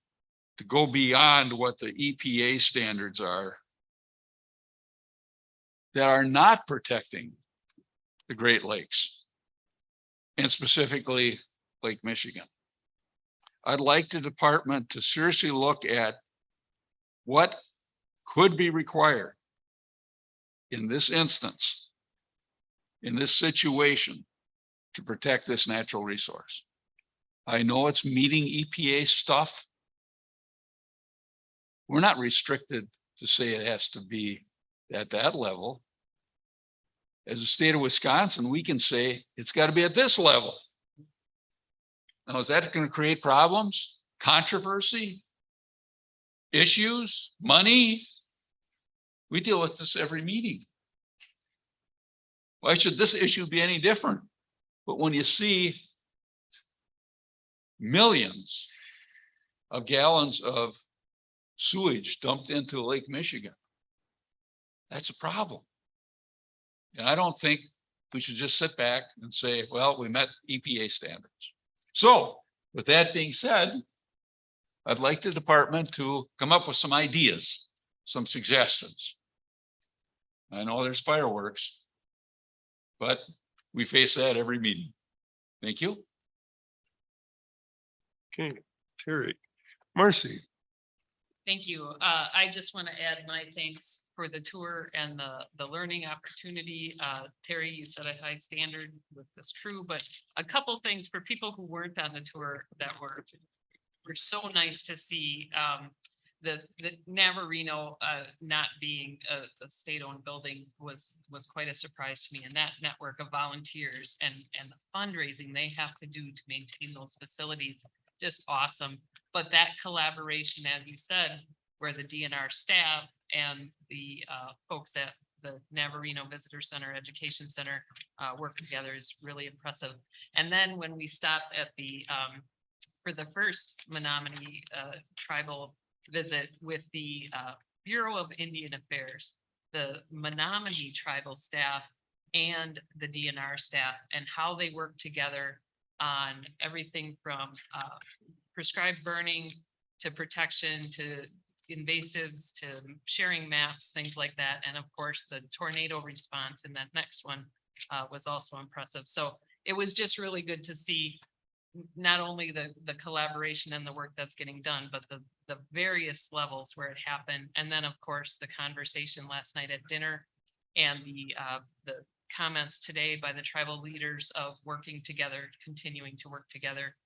to go beyond what the EPA standards are that are not protecting the Great Lakes and specifically Lake Michigan. I'd like the department to seriously look at what could be required in this instance, in this situation, to protect this natural resource. I know it's meeting EPA stuff. We're not restricted to say it has to be at that level. As a state of Wisconsin, we can say it's got to be at this level. Now, is that going to create problems, controversy, issues, money? We deal with this every meeting. Why should this issue be any different? But when you see millions of gallons of sewage dumped into Lake Michigan, that's a problem. And I don't think we should just sit back and say, well, we met EPA standards. So with that being said, I'd like the department to come up with some ideas, some suggestions. I know there's fireworks, but we face that every meeting. Thank you. Okay, Terry. Marcy. Thank you. I just want to add my thanks for the tour and the learning opportunity. Terry, you set a high standard with this crew, but a couple things for people who weren't on the tour that were so nice to see. The Navarino not being a state-owned building was quite a surprise to me, and that network of volunteers and the fundraising they have to do to maintain those facilities, just awesome. But that collaboration, as you said, where the DNR staff and the folks at the Navarino Visitor Center, Education Center work together is really impressive. And then when we stopped at the for the first Menominee tribal visit with the Bureau of Indian Affairs, the Menominee tribal staff and the DNR staff, and how they work together on everything from prescribed burning to protection to invasives to sharing maps, things like that. And of course, the tornado response in that next one was also impressive. So it was just really good to see not only the collaboration and the work that's getting done, but the various levels where it happened. And then, of course, the conversation last night at dinner and the comments today by the tribal leaders of working together, continuing to work together.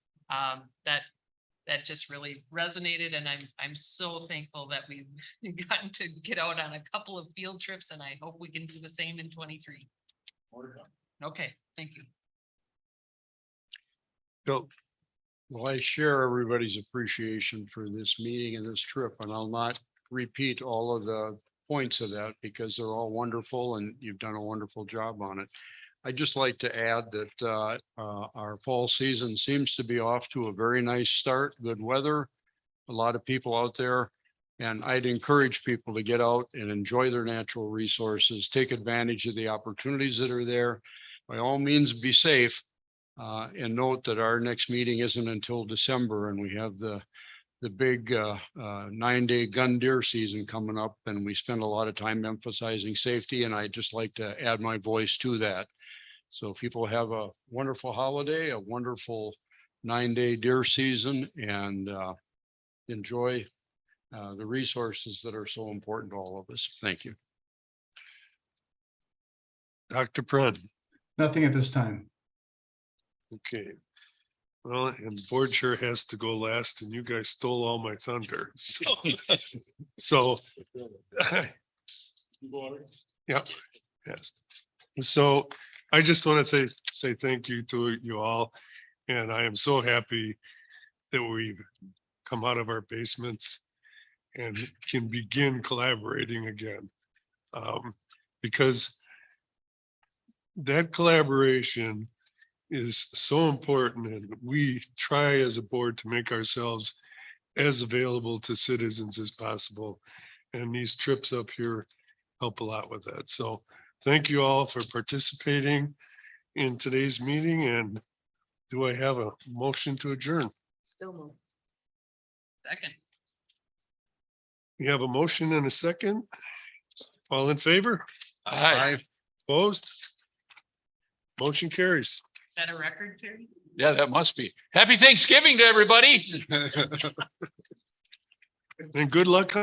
That just really resonated, and I'm so thankful that we've gotten to get out on a couple of field trips, and I hope we can do the same in 23. Okay, thank you. Go. Well, I share everybody's appreciation for this meeting and this trip, and I'll not repeat all of the points of that because they're all wonderful and you've done a wonderful job on it. I'd just like to add that our fall season seems to be off to a very nice start, good weather, a lot of people out there. And I'd encourage people to get out and enjoy their natural resources, take advantage of the opportunities that are there. By all means, be safe. And note that our next meeting isn't until December, and we have the big 9-day gun deer season coming up, and we spend a lot of time emphasizing safety, and I'd just like to add my voice to that. So people have a wonderful holiday, a wonderful 9-day deer season, and enjoy the resources that are so important to all of us. Thank you. Dr. Prun. Nothing at this time. Okay. Well, and board chair has to go last, and you guys stole all my thunder. So, yeah, yes. So I just want to say thank you to you all. And I am so happy that we've come out of our basements and can begin collaborating again. Because that collaboration is so important, and we try as a board to make ourselves as available to citizens as possible. And these trips up here help a lot with that. So thank you all for participating in today's meeting, and do I have a motion to adjourn? So moved. Second. We have a motion and a second. All in favor? Aye. Opposed? Motion carries. Is that a record, Terry? Yeah, that must be. Happy Thanksgiving to everybody. And good luck.